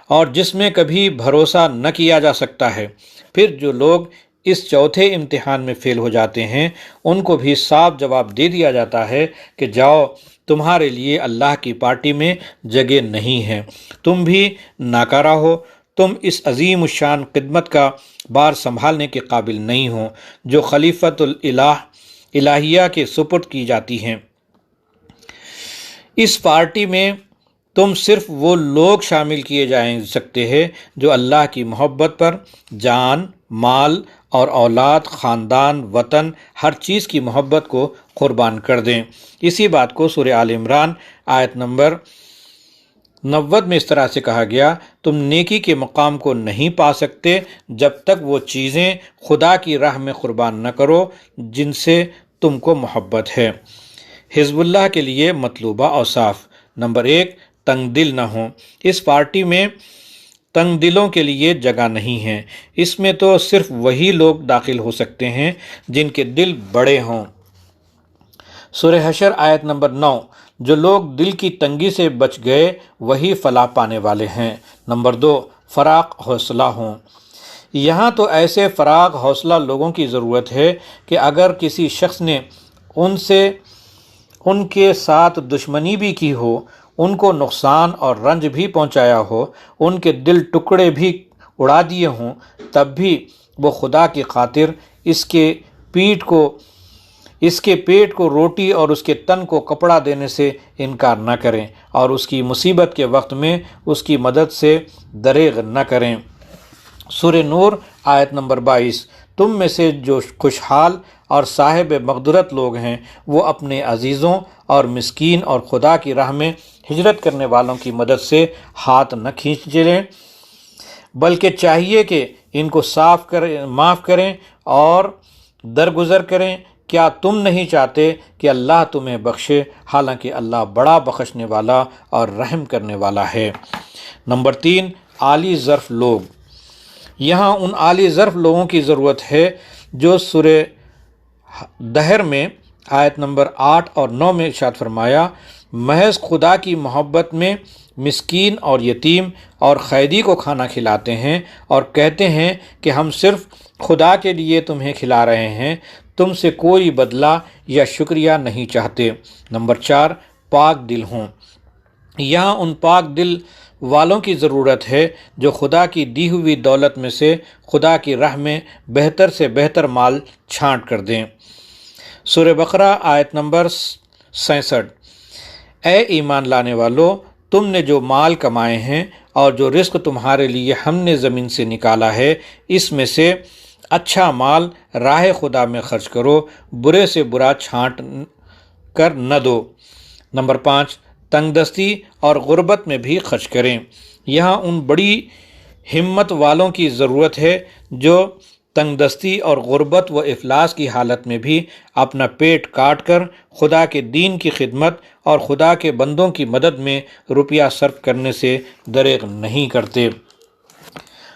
اور جس میں کبھی بھروسہ نہ کیا جا سکتا ہے۔ پھر جو لوگ اس چوتھے امتحان میں فیل ہو جاتے ہیں ان کو بھی صاف جواب دے دیا جاتا ہے کہ جاؤ، تمہارے لیے اللہ کی پارٹی میں جگہ نہیں ہے، تم بھی ناکارہ ہو، تم اس عظیم الشان خدمت کا بار سنبھالنے کے قابل نہیں ہو جو خلیفۃ الہیہ کے سپرد کی جاتی ہیں۔ اس پارٹی میں تم صرف وہ لوگ شامل کیے جا سکتے ہیں جو اللہ کی محبت پر جان، مال اور اولاد، خاندان، وطن، ہر چیز کی محبت کو قربان کر دیں۔ اسی بات کو سورہ آل عمران آیت نمبر 90 میں اس طرح سے کہا گیا، تم نیکی کے مقام کو نہیں پا سکتے جب تک وہ چیزیں خدا کی راہ میں قربان نہ کرو جن سے تم کو محبت ہے۔ حزب اللہ کے لیے مطلوبہ اوصاف۔ نمبر 1، تنگ دل نہ ہوں۔ اس پارٹی میں تنگ دلوں کے لیے جگہ نہیں ہے۔ اس میں تو صرف وہی لوگ داخل ہو سکتے ہیں جن کے دل بڑے ہوں۔ سورہ حشر آیت نمبر 9، جو لوگ دل کی تنگی سے بچ گئے وہی فلاح پانے والے ہیں۔ نمبر 2، فراق حوصلہ ہوں۔ یہاں تو ایسے فراق حوصلہ لوگوں کی ضرورت ہے کہ اگر کسی شخص نے ان کے ساتھ دشمنی بھی کی ہو، ان کو نقصان اور رنج بھی پہنچایا ہو، ان کے دل ٹکڑے بھی اڑا دیے ہوں، تب بھی وہ خدا کی خاطر اس کے پیٹ کو روٹی اور اس کے تن کو کپڑا دینے سے انکار نہ کریں اور اس کی مصیبت کے وقت میں اس کی مدد سے دریغ نہ کریں۔ سورہ نور آیت نمبر 22، تم میں سے جو خوشحال اور صاحب مقدرت لوگ ہیں وہ اپنے عزیزوں اور مسکین اور خدا کی راہ میں ہجرت کرنے والوں کی مدد سے ہاتھ نہ کھینچ لیں، بلکہ چاہیے کہ ان کو معاف کریں اور درگزر کریں۔ کیا تم نہیں چاہتے کہ اللہ تمہیں بخشے، حالانکہ اللہ بڑا بخشنے والا اور رحم کرنے والا ہے۔ نمبر 3، عالی ظرف لوگ۔ یہاں ان عالی ظرف لوگوں کی ضرورت ہے جو سورہ دہر میں آیت نمبر 8 اور 9 میں ارشاد فرمایا، محض خدا کی محبت میں مسکین اور یتیم اور قیدی کو کھانا کھلاتے ہیں اور کہتے ہیں کہ ہم صرف خدا کے لیے تمہیں کھلا رہے ہیں، تم سے کوئی بدلہ یا شکریہ نہیں چاہتے۔ نمبر 4، پاک دل ہوں۔ یہاں ان پاک دل والوں کی ضرورت ہے جو خدا کی دی ہوئی دولت میں سے خدا کی راہ میں بہتر سے بہتر مال چھانٹ کر دیں۔ سورہ بقرہ آیت نمبر 67، اے ایمان لانے والو، تم نے جو مال کمائے ہیں اور جو رزق تمہارے لیے ہم نے زمین سے نکالا ہے، اس میں سے اچھا مال راہ خدا میں خرچ کرو، برے سے برا چھانٹ کر نہ دو۔ نمبر 5، تنگ دستی اور غربت میں بھی خرچ کریں۔ یہاں ان بڑی ہمت والوں کی ضرورت ہے جو تنگ دستی اور غربت و افلاس کی حالت میں بھی اپنا پیٹ کاٹ کر خدا کے دین کی خدمت اور خدا کے بندوں کی مدد میں روپیہ صرف کرنے سے دریغ نہیں کرتے۔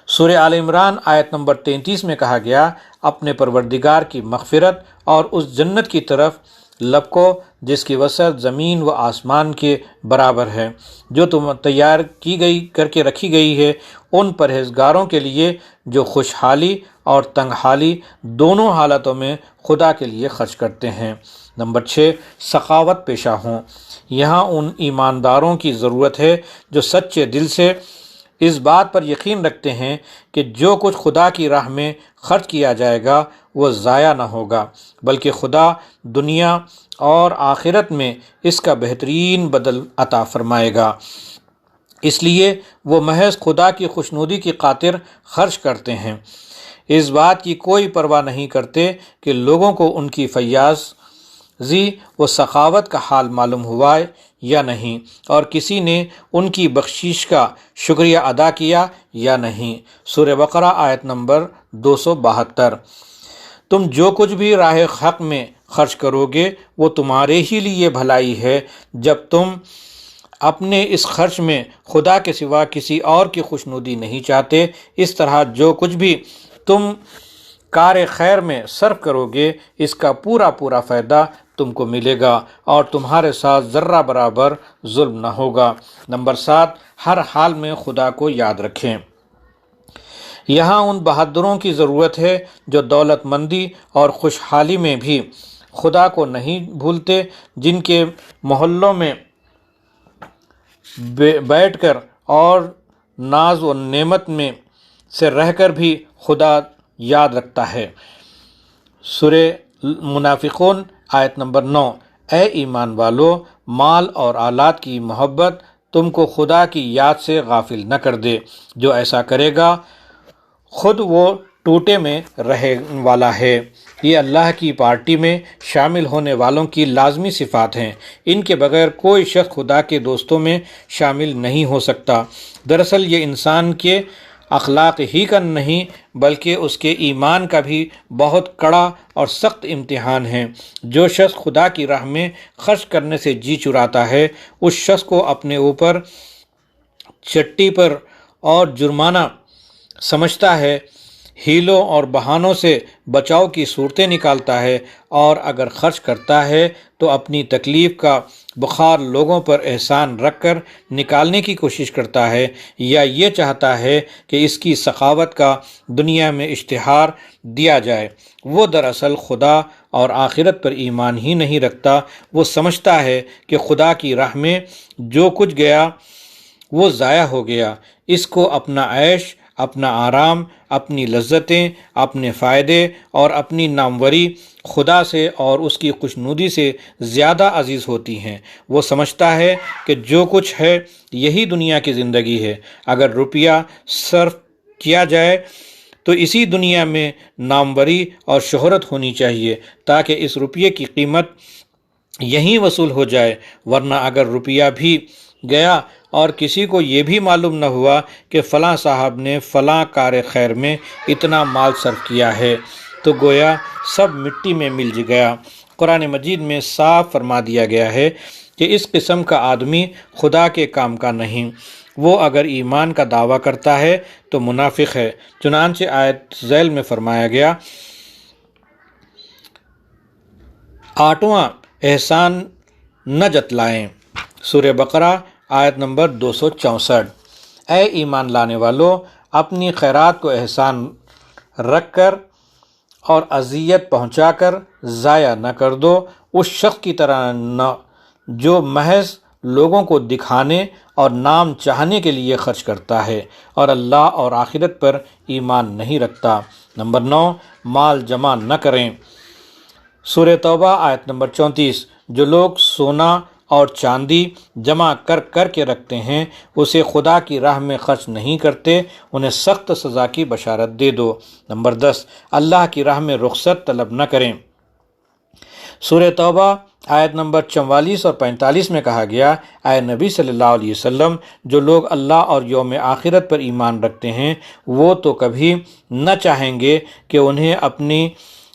سورہ آل عمران آیت نمبر 33 میں کہا گیا، اپنے پروردگار کی مغفرت اور اس جنت کی طرف لپکو جس کی وسعت زمین و آسمان کے برابر ہے، جو تم تیار کی گئی کر کے رکھی گئی ہے ان پرہیزگاروں کے لیے جو خوشحالی اور تنگ حالی دونوں حالتوں میں خدا کے لیے خرچ کرتے ہیں۔ نمبر 6، سخاوت پیشہ ہوں۔ یہاں ان ایمانداروں کی ضرورت ہے جو سچے دل سے اس بات پر یقین رکھتے ہیں کہ جو کچھ خدا کی راہ میں خرچ کیا جائے گا وہ ضائع نہ ہوگا، بلکہ خدا دنیا اور آخرت میں اس کا بہترین بدل عطا فرمائے گا۔ اس لیے وہ محض خدا کی خوشنودی کی خاطر خرچ کرتے ہیں، اس بات کی کوئی پرواہ نہیں کرتے کہ لوگوں کو ان کی فیاضی و سخاوت کا حال معلوم ہوا یا نہیں، اور کسی نے ان کی بخشش کا شکریہ ادا کیا یا نہیں۔ سورہ بقرہ آیت نمبر 272۔ تم جو کچھ بھی راہ حق میں خرچ کرو گے وہ تمہارے ہی لیے بھلائی ہے، جب تم اپنے اس خرچ میں خدا کے سوا کسی اور کی خوشنودی نہیں چاہتے۔ اس طرح جو کچھ بھی تم کار خیر میں صرف کرو گے اس کا پورا پورا فائدہ تم کو ملے گا اور تمہارے ساتھ ذرہ برابر ظلم نہ ہوگا۔ نمبر 7، ہر حال میں خدا کو یاد رکھیں۔ یہاں ان بہادروں کی ضرورت ہے جو دولت مندی اور خوشحالی میں بھی خدا کو نہیں بھولتے، جن کے محلوں میں بیٹھ کر اور ناز و نعمت میں سے رہ کر بھی خدا یاد رکھتا ہے۔ سورہ منافقون آیت نمبر 9۔ اے ایمان والو، مال اور اولاد کی محبت تم کو خدا کی یاد سے غافل نہ کر دے۔ جو ایسا کرے گا خود وہ ٹوٹے میں رہے والا ہے۔ یہ اللہ کی پارٹی میں شامل ہونے والوں کی لازمی صفات ہیں۔ ان کے بغیر کوئی شخص خدا کے دوستوں میں شامل نہیں ہو سکتا۔ دراصل یہ انسان کے اخلاق ہی کا نہیں بلکہ اس کے ایمان کا بھی بہت کڑا اور سخت امتحان ہے۔ جو شخص خدا کی راہ میں خرچ کرنے سے جی چراتا ہے اس شخص کو اپنے اوپر چٹی پر اور جرمانہ سمجھتا ہے، ہیلوں اور بہانوں سے بچاؤ کی صورتیں نکالتا ہے، اور اگر خرچ کرتا ہے تو اپنی تکلیف کا بخار لوگوں پر احسان رکھ کر نکالنے کی کوشش کرتا ہے، یا یہ چاہتا ہے کہ اس کی سخاوت کا دنیا میں اشتہار دیا جائے۔ وہ دراصل خدا اور آخرت پر ایمان ہی نہیں رکھتا۔ وہ سمجھتا ہے کہ خدا کی راہ میں جو کچھ گیا وہ ضائع ہو گیا۔ اس کو اپنا عیش، اپنا آرام، اپنی لذتیں، اپنے فائدے اور اپنی ناموری خدا سے اور اس کی خوشنودی سے زیادہ عزیز ہوتی ہیں۔ وہ سمجھتا ہے کہ جو کچھ ہے یہی دنیا کی زندگی ہے۔ اگر روپیہ صرف کیا جائے تو اسی دنیا میں ناموری اور شہرت ہونی چاہیے تاکہ اس روپیے کی قیمت یہیں وصول ہو جائے، ورنہ اگر روپیہ بھی گیا اور کسی کو یہ بھی معلوم نہ ہوا کہ فلاں صاحب نے فلاں کار خیر میں اتنا مال صرف کیا ہے تو گویا سب مٹی میں مل گیا۔ قرآن مجید میں صاف فرما دیا گیا ہے کہ اس قسم کا آدمی خدا کے کام کا نہیں۔ وہ اگر ایمان کا دعویٰ کرتا ہے تو منافق ہے۔ چنانچہ آیت ذیل میں فرمایا گیا، 8واں احسان نہ جتلائیں۔ سورہ بقرہ آیت نمبر 264۔ اے ایمان لانے والو، اپنی خیرات کو احسان رکھ کر اور اذیت پہنچا کر ضائع نہ کر دو، اس شخص کی طرح نہ جو محض لوگوں کو دکھانے اور نام چاہنے کے لیے خرچ کرتا ہے اور اللہ اور آخرت پر ایمان نہیں رکھتا۔ نمبر 9، مال جمع نہ کریں۔ سورہ توبہ آیت نمبر 34۔ جو لوگ سونا اور چاندی جمع کر کر کے رکھتے ہیں، اسے خدا کی راہ میں خرچ نہیں کرتے، انہیں سخت سزا کی بشارت دے دو۔ نمبر 10، اللہ کی راہ میں رخصت طلب نہ کریں۔ سورہ توبہ آیت نمبر 44 اور 45 میں کہا گیا، اے نبی صلی اللہ علیہ وسلم، جو لوگ اللہ اور یوم آخرت پر ایمان رکھتے ہیں وہ تو کبھی نہ چاہیں گے کہ انہیں اپنی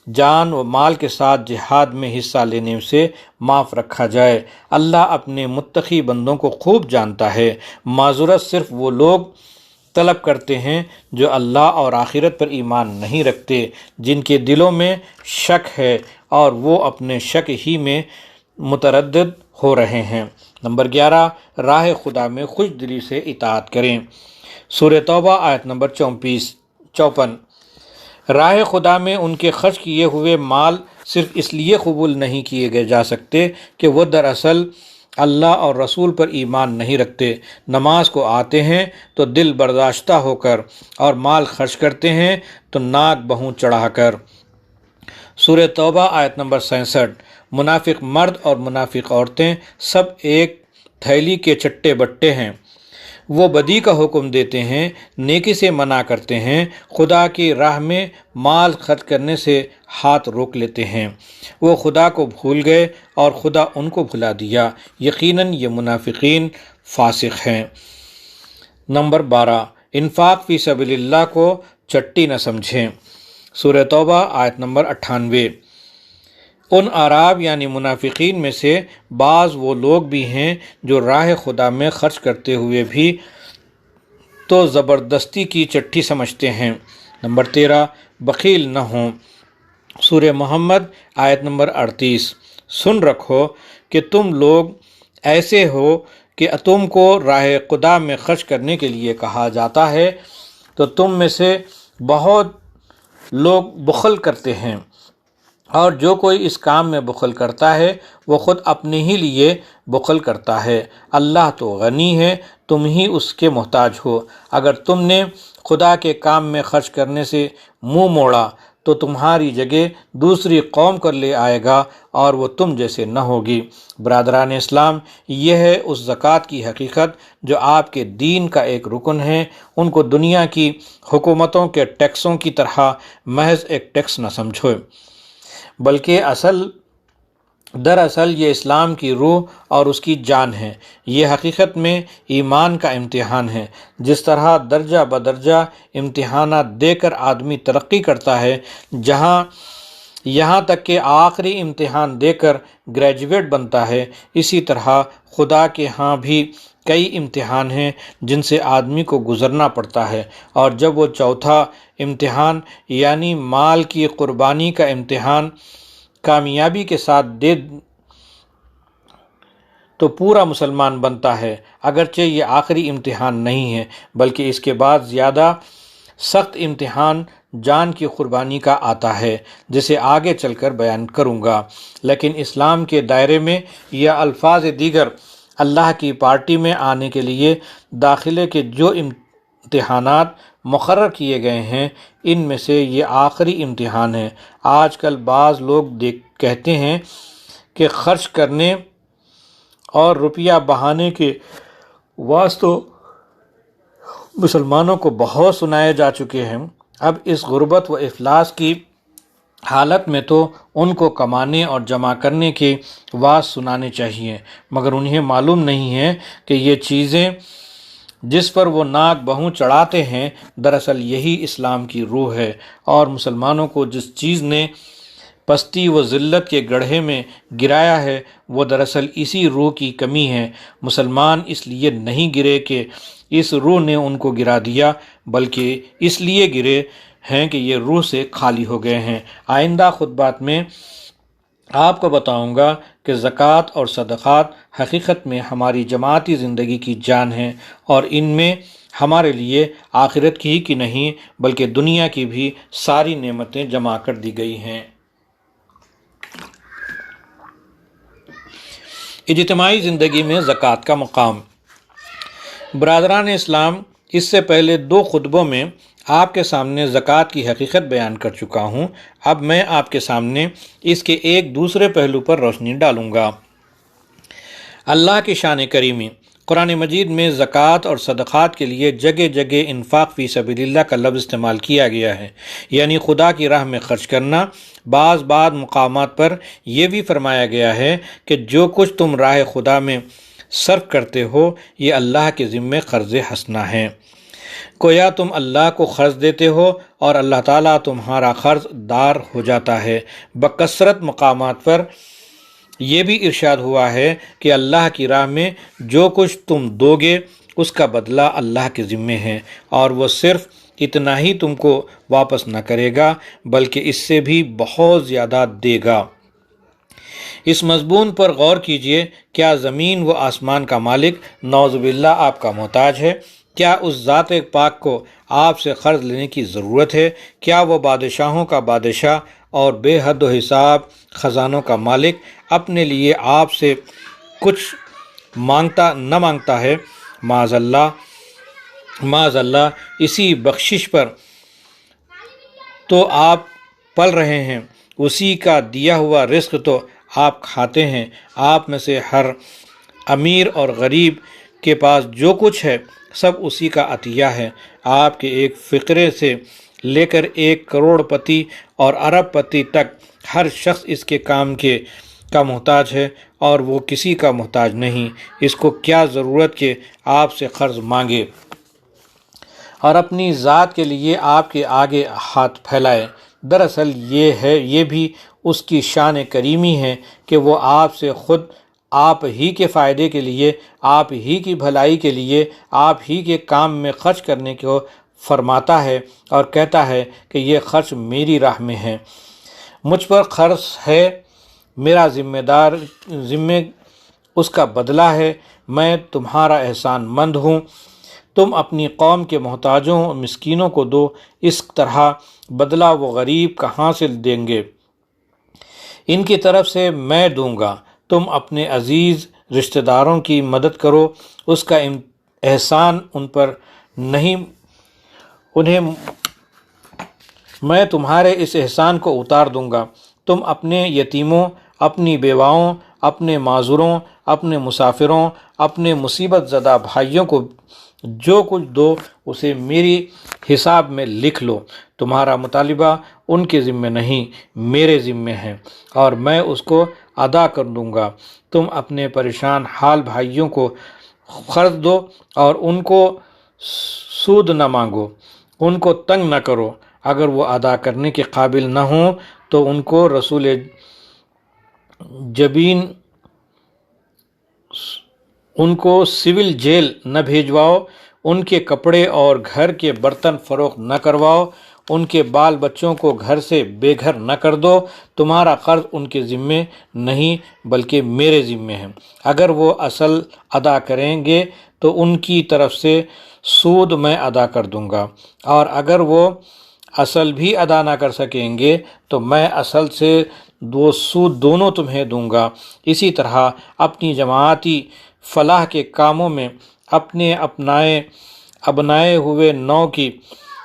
جان و مال کے ساتھ جہاد میں حصہ لینے سے معاف رکھا جائے۔ اللہ اپنے متقی بندوں کو خوب جانتا ہے۔ معذرت صرف وہ لوگ طلب کرتے ہیں جو اللہ اور آخرت پر ایمان نہیں رکھتے، جن کے دلوں میں شک ہے اور وہ اپنے شک ہی میں متردد ہو رہے ہیں۔ نمبر 11، راہ خدا میں خوش دلی سے اطاعت کریں۔ سورہ توبہ آیت نمبر 54۔ راہ خدا میں ان کے خرچ کیے ہوئے مال صرف اس لیے قبول نہیں کیے جا سکتے کہ وہ دراصل اللہ اور رسول پر ایمان نہیں رکھتے۔ نماز کو آتے ہیں تو دل برداشتہ ہو کر، اور مال خرچ کرتے ہیں تو ناک بہوں چڑھا کر۔ سورہ توبہ آیت نمبر 66۔ منافق مرد اور منافق عورتیں سب ایک تھیلی کے چٹے بٹے ہیں، وہ بدی کا حکم دیتے ہیں، نیکی سے منع کرتے ہیں، خدا کی راہ میں مال خرچ کرنے سے ہاتھ روک لیتے ہیں۔ وہ خدا کو بھول گئے اور خدا ان کو بھلا دیا، یقیناً یہ منافقین فاسق ہیں۔ نمبر 12، انفاق فی سبیل اللہ کو چٹی نہ سمجھیں۔ سورہ توبہ آیت نمبر 98۔ ان اعراب یعنی منافقین میں سے بعض وہ لوگ بھی ہیں جو راہ خدا میں خرچ کرتے ہوئے بھی تو زبردستی کی چٹھی سمجھتے ہیں۔ نمبر 13، بخیل نہ ہوں۔ سورہ محمد آیت نمبر 38۔ سن رکھو کہ تم لوگ ایسے ہو کہ تم کو راہ خدا میں خرچ کرنے کے لیے کہا جاتا ہے تو تم میں سے بہت لوگ بخل کرتے ہیں، اور جو کوئی اس کام میں بخل کرتا ہے وہ خود اپنے ہی لیے بخل کرتا ہے۔ اللہ تو غنی ہے، تم ہی اس کے محتاج ہو۔ اگر تم نے خدا کے کام میں خرچ کرنے سے منہ موڑا تو تمہاری جگہ دوسری قوم کر لے آئے گا اور وہ تم جیسے نہ ہوگی۔ برادران اسلام، یہ ہے اس زکوٰۃ کی حقیقت جو آپ کے دین کا ایک رکن ہے۔ ان کو دنیا کی حکومتوں کے ٹیکسوں کی طرح محض ایک ٹیکس نہ سمجھو، بلکہ دراصل یہ اسلام کی روح اور اس کی جان ہے۔ یہ حقیقت میں ایمان کا امتحان ہے۔ جس طرح درجہ بدرجہ امتحانات دے کر آدمی ترقی کرتا ہے، یہاں تک کہ آخری امتحان دے کر گریجویٹ بنتا ہے، اسی طرح خدا کے ہاں بھی کئی امتحان ہیں جن سے آدمی کو گزرنا پڑتا ہے، اور جب وہ چوتھا امتحان یعنی مال کی قربانی کا امتحان کامیابی کے ساتھ دے تو پورا مسلمان بنتا ہے۔ اگرچہ یہ آخری امتحان نہیں ہے، بلکہ اس کے بعد زیادہ سخت امتحان جان کی قربانی کا آتا ہے، جسے آگے چل کر بیان کروں گا۔ لیکن اسلام کے دائرے میں یا الفاظ دیگر اللہ کی پارٹی میں آنے کے لیے داخلے کے جو امتحانات مقرر کیے گئے ہیں، ان میں سے یہ آخری امتحان ہے۔ آج کل بعض لوگ کہتے ہیں کہ خرچ کرنے اور روپیہ بہانے کے واسطوں مسلمانوں کو بہت سنائے جا چکے ہیں۔ اب اس غربت و افلاس کی حالت میں تو ان کو کمانے اور جمع کرنے کے واعظ سنانے چاہیے، مگر انہیں معلوم نہیں ہے کہ یہ چیزیں جس پر وہ ناک بہوں چڑھاتے ہیں دراصل یہی اسلام کی روح ہے، اور مسلمانوں کو جس چیز نے پستی و ذلت کے گڑھے میں گرایا ہے وہ دراصل اسی روح کی کمی ہے۔ مسلمان اس لیے نہیں گرے کہ اس روح نے ان کو گرا دیا، بلکہ اس لیے گرے ہیں کہ یہ روح سے خالی ہو گئے ہیں۔ آئندہ خطبات میں آپ کو بتاؤں گا کہ زکوٰۃ اور صدقات حقیقت میں ہماری جماعتی زندگی کی جان ہیں، اور ان میں ہمارے لیے آخرت کی ہی کی نہیں بلکہ دنیا کی بھی ساری نعمتیں جمع کر دی گئی ہیں۔ اجتماعی زندگی میں زکوٰۃ کا مقام۔ برادران اسلام، اس سے پہلے 2 خطبوں میں آپ کے سامنے زکوٰۃ کی حقیقت بیان کر چکا ہوں۔ اب میں آپ کے سامنے اس کے ایک دوسرے پہلو پر روشنی ڈالوں گا۔ اللہ کی شان کریمی۔ قرآن مجید میں زکوٰۃ اور صدقات کے لیے جگہ جگہ انفاق فی سبیل اللہ کا لفظ استعمال کیا گیا ہے، یعنی خدا کی راہ میں خرچ کرنا۔ بعض مقامات پر یہ بھی فرمایا گیا ہے کہ جو کچھ تم راہ خدا میں صرف کرتے ہو یہ اللہ کے ذمے قرض حسنہ ہے۔ گویا تم اللہ کو قرض دیتے ہو اور اللہ تعالیٰ تمہارا قرض دار ہو جاتا ہے۔ بکثرت مقامات پر یہ بھی ارشاد ہوا ہے کہ اللہ کی راہ میں جو کچھ تم دو گے اس کا بدلہ اللہ کے ذمے ہے، اور وہ صرف اتنا ہی تم کو واپس نہ کرے گا بلکہ اس سے بھی بہت زیادہ دے گا۔ اس مضمون پر غور کیجئے، کیا زمین و آسمان کا مالک نعوذ باللہ آپ کا محتاج ہے؟ کیا اس ذات پاک کو آپ سے قرض لینے کی ضرورت ہے؟ کیا وہ بادشاہوں کا بادشاہ اور بے حد و حساب خزانوں کا مالک اپنے لیے آپ سے کچھ نہ مانگتا ہے؟ معاذ اللہ، اسی بخشش پر تو آپ پل رہے ہیں، اسی کا دیا ہوا رزق تو آپ کھاتے ہیں۔ آپ میں سے ہر امیر اور غریب کے پاس جو کچھ ہے سب اسی کا عطیہ ہے۔ آپ کے ایک فقرے سے لے کر 1 کروڑ پتی اور ارب پتی تک ہر شخص اس کے کام کا محتاج ہے، اور وہ کسی کا محتاج نہیں۔ اس کو کیا ضرورت کہ آپ سے قرض مانگے اور اپنی ذات کے لیے آپ کے آگے ہاتھ پھیلائے؟ دراصل یہ بھی اس کی شان کریمی ہے کہ وہ آپ سے خود آپ ہی کے فائدے کے لیے، آپ ہی کی بھلائی کے لیے، آپ ہی کے کام میں خرچ کرنے کو فرماتا ہے اور کہتا ہے کہ یہ خرچ میری راہ میں ہے، مجھ پر خرچ ہے، میرا ذمہ اس کا بدلہ ہے، میں تمہارا احسان مند ہوں، تم اپنی قوم کے محتاجوں اور مسکینوں کو دو، اس طرح بدلہ وہ غریب کہاں سے دیں گے؟ ان کی طرف سے میں دوں گا۔ تم اپنے عزیز رشتہ داروں کی مدد کرو، اس کا احسان ان پر نہیں، میں تمہارے اس احسان کو اتار دوں گا۔ تم اپنے یتیموں، اپنی بیواؤں، اپنے معذوروں، اپنے مسافروں، اپنے مصیبت زدہ بھائیوں کو جو کچھ دو اسے میری حساب میں لکھ لو۔ تمہارا مطالبہ ان کے ذمے نہیں، میرے ذمے ہے، اور میں اس کو ادا کر دوں گا۔ تم اپنے پریشان حال بھائیوں کو قرض دو اور ان کو سود نہ مانگو، ان کو تنگ نہ کرو۔ اگر وہ ادا کرنے کے قابل نہ ہوں تو ان کو رسول جبین، ان کو سول جیل نہ بھیجواؤ، ان کے کپڑے اور گھر کے برتن فروخت نہ کرواؤ، ان کے بال بچوں کو گھر سے بے گھر نہ کر دو۔ تمہارا قرض ان کے ذمے نہیں بلکہ میرے ذمے ہے۔ اگر وہ اصل ادا کریں گے تو ان کی طرف سے سود میں ادا کر دوں گا، اور اگر وہ اصل بھی ادا نہ کر سکیں گے تو میں اصل سے سود دونوں تمہیں دوں گا۔ اسی طرح اپنی جماعتی فلاح کے کاموں میں اپنے اپنائے ہوئے نو کی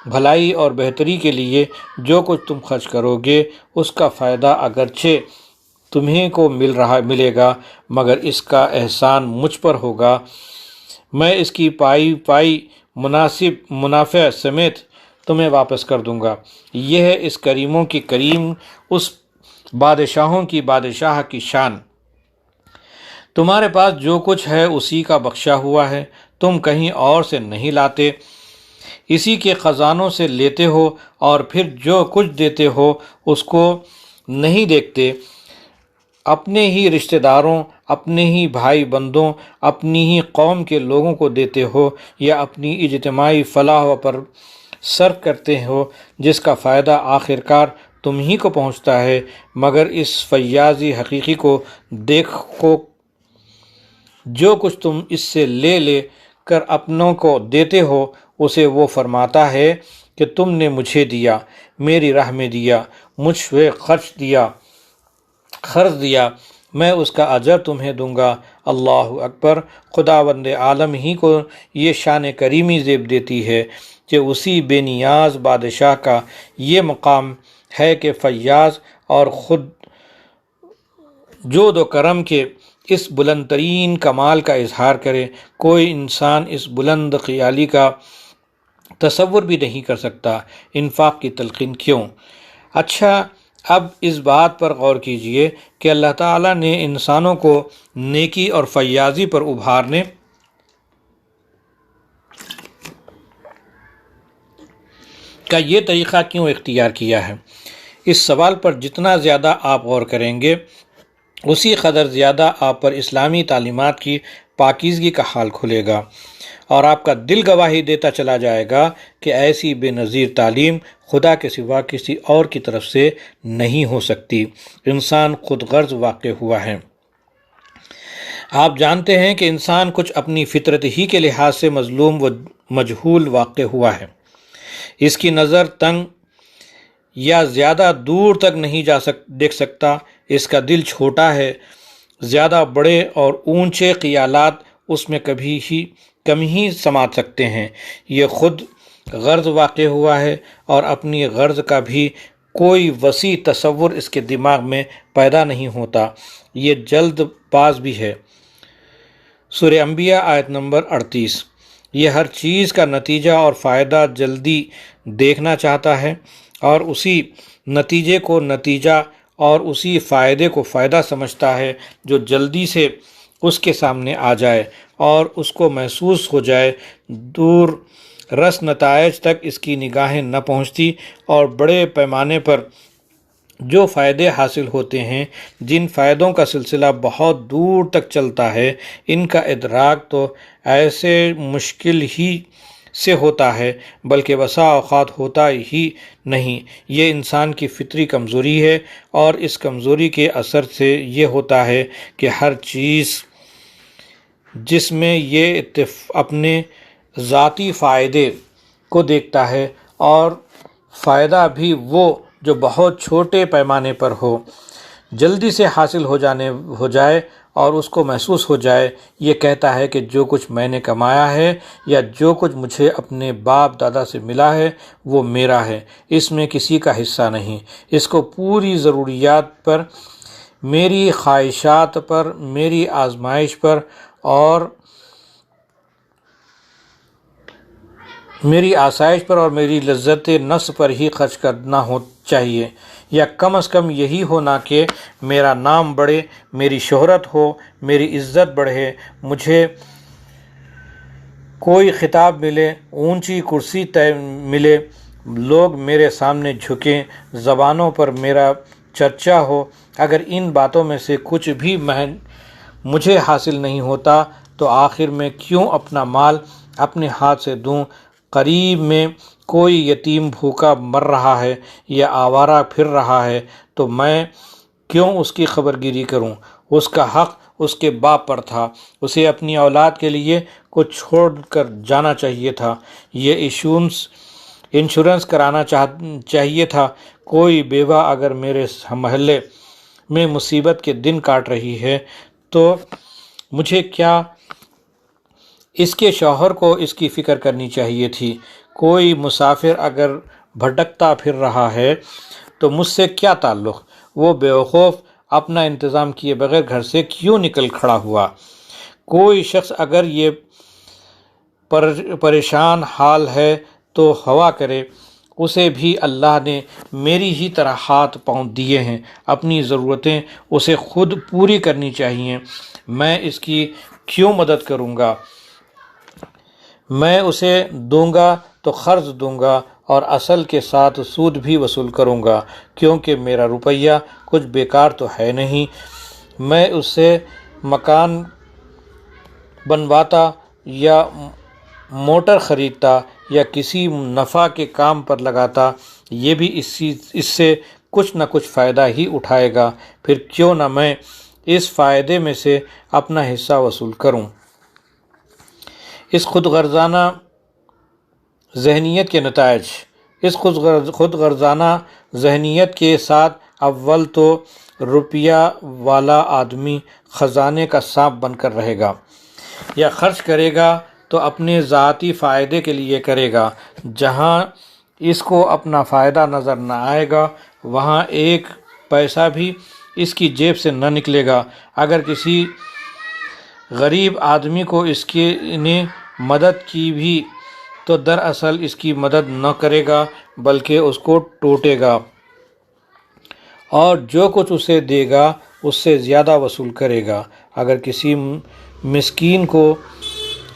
بھلائی اور بہتری کے لیے جو کچھ تم خرچ کرو گے اس کا فائدہ اگرچہ تمہیں کو ملے گا، مگر اس کا احسان مجھ پر ہوگا، میں اس کی پائی مناسب منافع سمیت تمہیں واپس کر دوں گا۔ یہ ہے اس کریموں کی کریم، اس بادشاہوں کی بادشاہ کی شان۔ تمہارے پاس جو کچھ ہے اسی کا بخشا ہوا ہے، تم کہیں اور سے نہیں لاتے، اسی کے خزانوں سے لیتے ہو، اور پھر جو کچھ دیتے ہو اس کو نہیں دیکھتے، اپنے ہی رشتہ داروں، اپنے ہی بھائی بندوں، اپنی ہی قوم کے لوگوں کو دیتے ہو، یا اپنی اجتماعی فلاح پر صرف کرتے ہو، جس کا فائدہ آخرکار تم ہی کو پہنچتا ہے۔ مگر اس فیاضی حقیقی کو دیکھو، جو کچھ تم اس سے لے کر اپنوں کو دیتے ہو اسے وہ فرماتا ہے کہ تم نے مجھے دیا، میری راہ میں دیا، مجھ سے خرچ دیا، میں اس کا اجر تمہیں دوں گا۔ اللہ اکبر۔ خداوند عالم ہی کو یہ شان کریمی زیب دیتی ہے کہ اسی بے نیاز بادشاہ کا یہ مقام ہے کہ فیاض اور خود جود و کرم کے اس بلند ترین کمال کا اظہار کرے۔ کوئی انسان اس بلند خیالی کا تصور بھی نہیں کر سکتا۔ انفاق کی تلقین کیوں؟ اچھا، اب اس بات پر غور کیجئے کہ اللہ تعالیٰ نے انسانوں کو نیکی اور فیاضی پر ابھارنے کا یہ طریقہ کیوں اختیار کیا ہے؟ اس سوال پر جتنا زیادہ آپ غور کریں گے اسی قدر زیادہ آپ پر اسلامی تعلیمات کی پاکیزگی کا حال کھلے گا، اور آپ کا دل گواہی دیتا چلا جائے گا کہ ایسی بے نظیر تعلیم خدا کے سوا کسی اور کی طرف سے نہیں ہو سکتی۔ انسان خود غرض واقع ہوا ہے۔ آپ جانتے ہیں کہ انسان کچھ اپنی فطرت ہی کے لحاظ سے مظلوم و مجہول واقع ہوا ہے۔ اس کی نظر تنگ یا زیادہ دور تک نہیں دیکھ سکتا، اس کا دل چھوٹا ہے، زیادہ بڑے اور اونچے خیالات اس میں کم ہی سما سکتے ہیں۔ یہ خود غرض واقع ہوا ہے اور اپنی غرض کا بھی کوئی وسیع تصور اس کے دماغ میں پیدا نہیں ہوتا۔ یہ جلد باز بھی ہے۔ سورہ انبیاء آیت نمبر 38۔ یہ ہر چیز کا نتیجہ اور فائدہ جلدی دیکھنا چاہتا ہے، اور اسی نتیجے کو نتیجہ اور اسی فائدے کو فائدہ سمجھتا ہے جو جلدی سے اس کے سامنے آ جائے اور اس کو محسوس ہو جائے۔ دور رس نتائج تک اس کی نگاہیں نہ پہنچتی، اور بڑے پیمانے پر جو فائدے حاصل ہوتے ہیں، جن فائدوں کا سلسلہ بہت دور تک چلتا ہے، ان کا ادراک تو ایسے مشکل ہی سے ہوتا ہے، بلکہ بسا اوقات ہوتا ہی نہیں۔ یہ انسان کی فطری کمزوری ہے، اور اس کمزوری کے اثر سے یہ ہوتا ہے کہ ہر چیز جس میں یہ اپنے ذاتی فائدے کو دیکھتا ہے، اور فائدہ بھی وہ جو بہت چھوٹے پیمانے پر ہو، جلدی سے حاصل ہو جائے اور اس کو محسوس ہو جائے، یہ کہتا ہے کہ جو کچھ میں نے کمایا ہے یا جو کچھ مجھے اپنے باپ دادا سے ملا ہے وہ میرا ہے، اس میں کسی کا حصہ نہیں۔ اس کو پوری ضروریات پر، میری خواہشات پر، میری آزمائش پر اور میری آسائش پر اور میری لذت نفس پر ہی خرچ کرنا چاہیے، یا کم از کم یہی ہونا کہ میرا نام بڑھے، میری شہرت ہو، میری عزت بڑھے، مجھے کوئی خطاب ملے، اونچی کرسی ملے، لوگ میرے سامنے جھکیں، زبانوں پر میرا چرچا ہو۔ اگر ان باتوں میں سے کچھ بھی مجھے حاصل نہیں ہوتا تو آخر میں کیوں اپنا مال اپنے ہاتھ سے دوں؟ قریب میں کوئی یتیم بھوکا مر رہا ہے یا آوارہ پھر رہا ہے تو میں کیوں اس کی خبرگیری کروں؟ اس کا حق اس کے باپ پر تھا، اسے اپنی اولاد کے لیے کچھ چھوڑ کر جانا چاہیے تھا، یہ انشورنس کرانا چاہیے تھا۔ کوئی بیوہ اگر میرے محلے میں مصیبت کے دن کاٹ رہی ہے تو مجھے کیا اس کے شوہر کو اس کی فکر کرنی چاہیے تھی؟ کوئی مسافر اگر بھٹکتا پھر رہا ہے تو مجھ سے کیا تعلق؟ وہ بیوقوف اپنا انتظام کیے بغیر گھر سے کیوں نکل کھڑا ہوا؟ کوئی شخص اگر یہ پریشان حال ہے تو ہوا کرے، اسے بھی اللہ نے میری ہی طرح ہاتھ پاؤں دیے ہیں، اپنی ضرورتیں اسے خود پوری کرنی چاہیے، میں اس کی کیوں مدد کروں گا؟ میں اسے دوں گا تو قرض دوں گا اور اصل کے ساتھ سود بھی وصول کروں گا، کیونکہ میرا روپیہ کچھ بیکار تو ہے نہیں۔ میں اس سے مکان بنواتا یا موٹر خریدتا یا کسی نفع کے کام پر لگاتا، یہ بھی اس سے کچھ نہ کچھ فائدہ ہی اٹھائے گا، پھر کیوں نہ میں اس فائدے میں سے اپنا حصہ وصول کروں۔ اس خود غرضانہ ذہنیت کے نتائج۔ اس خود غرضانہ ذہنیت کے ساتھ اول تو روپیہ والا آدمی خزانے کا سانپ بن کر رہے گا، یا خرچ کرے گا تو اپنے ذاتی فائدے کے لیے کرے گا۔ جہاں اس کو اپنا فائدہ نظر نہ آئے گا وہاں ایک پیسہ بھی اس کی جیب سے نہ نکلے گا۔ اگر کسی غریب آدمی کو اس کی نے مدد کی بھی تو دراصل اس کی مدد نہ کرے گا بلکہ اس کو ٹوٹے گا، اور جو کچھ اسے دے گا اس سے زیادہ وصول کرے گا۔ اگر کسی مسکین کو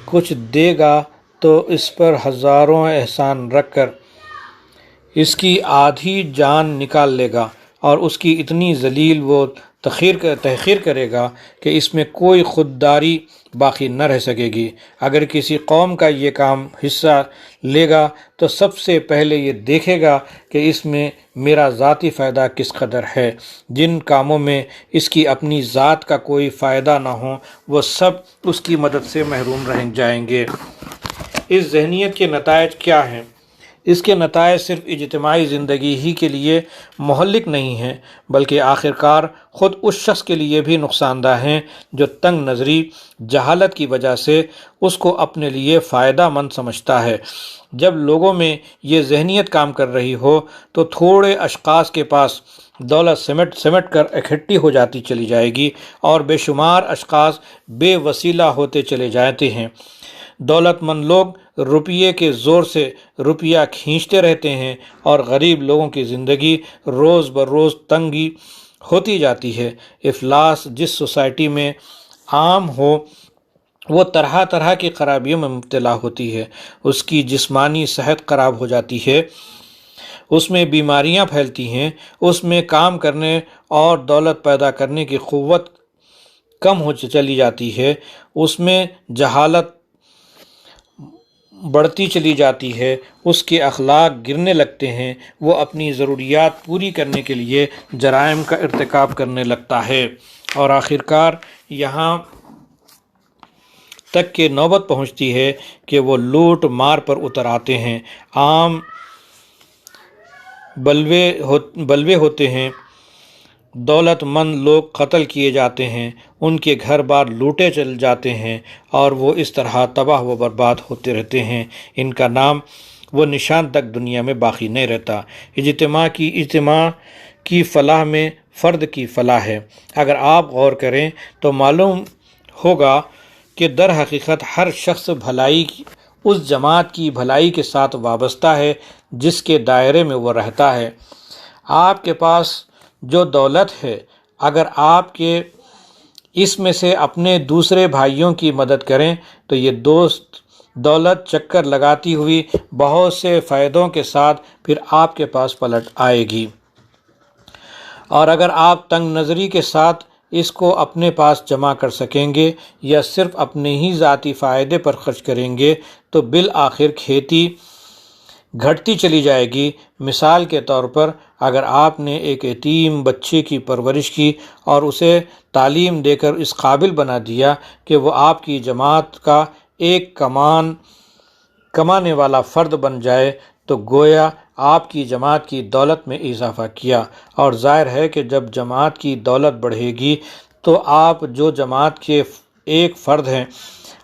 کچھ دے گا تو اس پر ہزاروں احسان رکھ کر اس کی آدھی جان نکال لے گا، اور اس کی اتنی ذلیل وہ تحقیر کرے گا کہ اس میں کوئی خودداری باقی نہ رہ سکے گی۔ اگر کسی قوم کا یہ کام حصہ لے گا تو سب سے پہلے یہ دیکھے گا کہ اس میں میرا ذاتی فائدہ کس قدر ہے۔ جن کاموں میں اس کی اپنی ذات کا کوئی فائدہ نہ ہو وہ سب اس کی مدد سے محروم رہ جائیں گے۔ اس ذہنیت کے نتائج کیا ہیں؟ اس کے نتائج صرف اجتماعی زندگی ہی کے لیے مہلک نہیں ہیں بلکہ آخرکار خود اس شخص کے لیے بھی نقصان دہ ہیں جو تنگ نظری، جہالت کی وجہ سے اس کو اپنے لیے فائدہ مند سمجھتا ہے۔ جب لوگوں میں یہ ذہنیت کام کر رہی ہو تو تھوڑے اشخاص کے پاس دولت سمٹ کر اکٹھی ہو جاتی چلی جائے گی اور بے شمار اشخاص بے وسیلہ ہوتے چلے جاتے ہیں۔ دولت مند لوگ روپیے کے زور سے روپیہ کھینچتے رہتے ہیں اور غریب لوگوں کی زندگی روز بروز تنگی ہوتی جاتی ہے۔ افلاس جس سوسائٹی میں عام ہو وہ طرح طرح کی خرابیوں میں مبتلا ہوتی ہے۔ اس کی جسمانی صحت خراب ہو جاتی ہے، اس میں بیماریاں پھیلتی ہیں، اس میں کام کرنے اور دولت پیدا کرنے کی قوت کم ہو چلی جاتی ہے، اس میں جہالت بڑھتی چلی جاتی ہے، اس کے اخلاق گرنے لگتے ہیں، وہ اپنی ضروریات پوری کرنے کے لیے جرائم کا ارتکاب کرنے لگتا ہے، اور آخرکار یہاں تک کہ نوبت پہنچتی ہے کہ وہ لوٹ مار پر اتر آتے ہیں۔ عام بلوے ہوتے ہیں، دولت مند لوگ قتل کیے جاتے ہیں، ان کے گھر بار لوٹے چل جاتے ہیں اور وہ اس طرح تباہ و برباد ہوتے رہتے ہیں، ان کا نام و نشان تک دنیا میں باقی نہیں رہتا۔ اجتماع کی فلاح میں فرد کی فلاح ہے۔ اگر آپ غور کریں تو معلوم ہوگا کہ در حقیقت ہر شخص بھلائی اس جماعت کی بھلائی کے ساتھ وابستہ ہے جس کے دائرے میں وہ رہتا ہے۔ آپ کے پاس جو دولت ہے، اگر آپ کے اس میں سے اپنے دوسرے بھائیوں کی مدد کریں تو یہ دولت چکر لگاتی ہوئی بہت سے فائدوں کے ساتھ پھر آپ کے پاس پلٹ آئے گی، اور اگر آپ تنگ نظری کے ساتھ اس کو اپنے پاس جمع کر سکیں گے یا صرف اپنے ہی ذاتی فائدے پر خرچ کریں گے تو بالآخر کھیتی گھٹتی چلی جائے گی۔ مثال کے طور پر اگر آپ نے ایک یتیم بچے کی پرورش کی اور اسے تعلیم دے کر اس قابل بنا دیا کہ وہ آپ کی جماعت کا ایک کمانے والا فرد بن جائے تو گویا آپ کی جماعت کی دولت میں اضافہ کیا، اور ظاہر ہے کہ جب جماعت کی دولت بڑھے گی تو آپ جو جماعت کے ایک فرد ہیں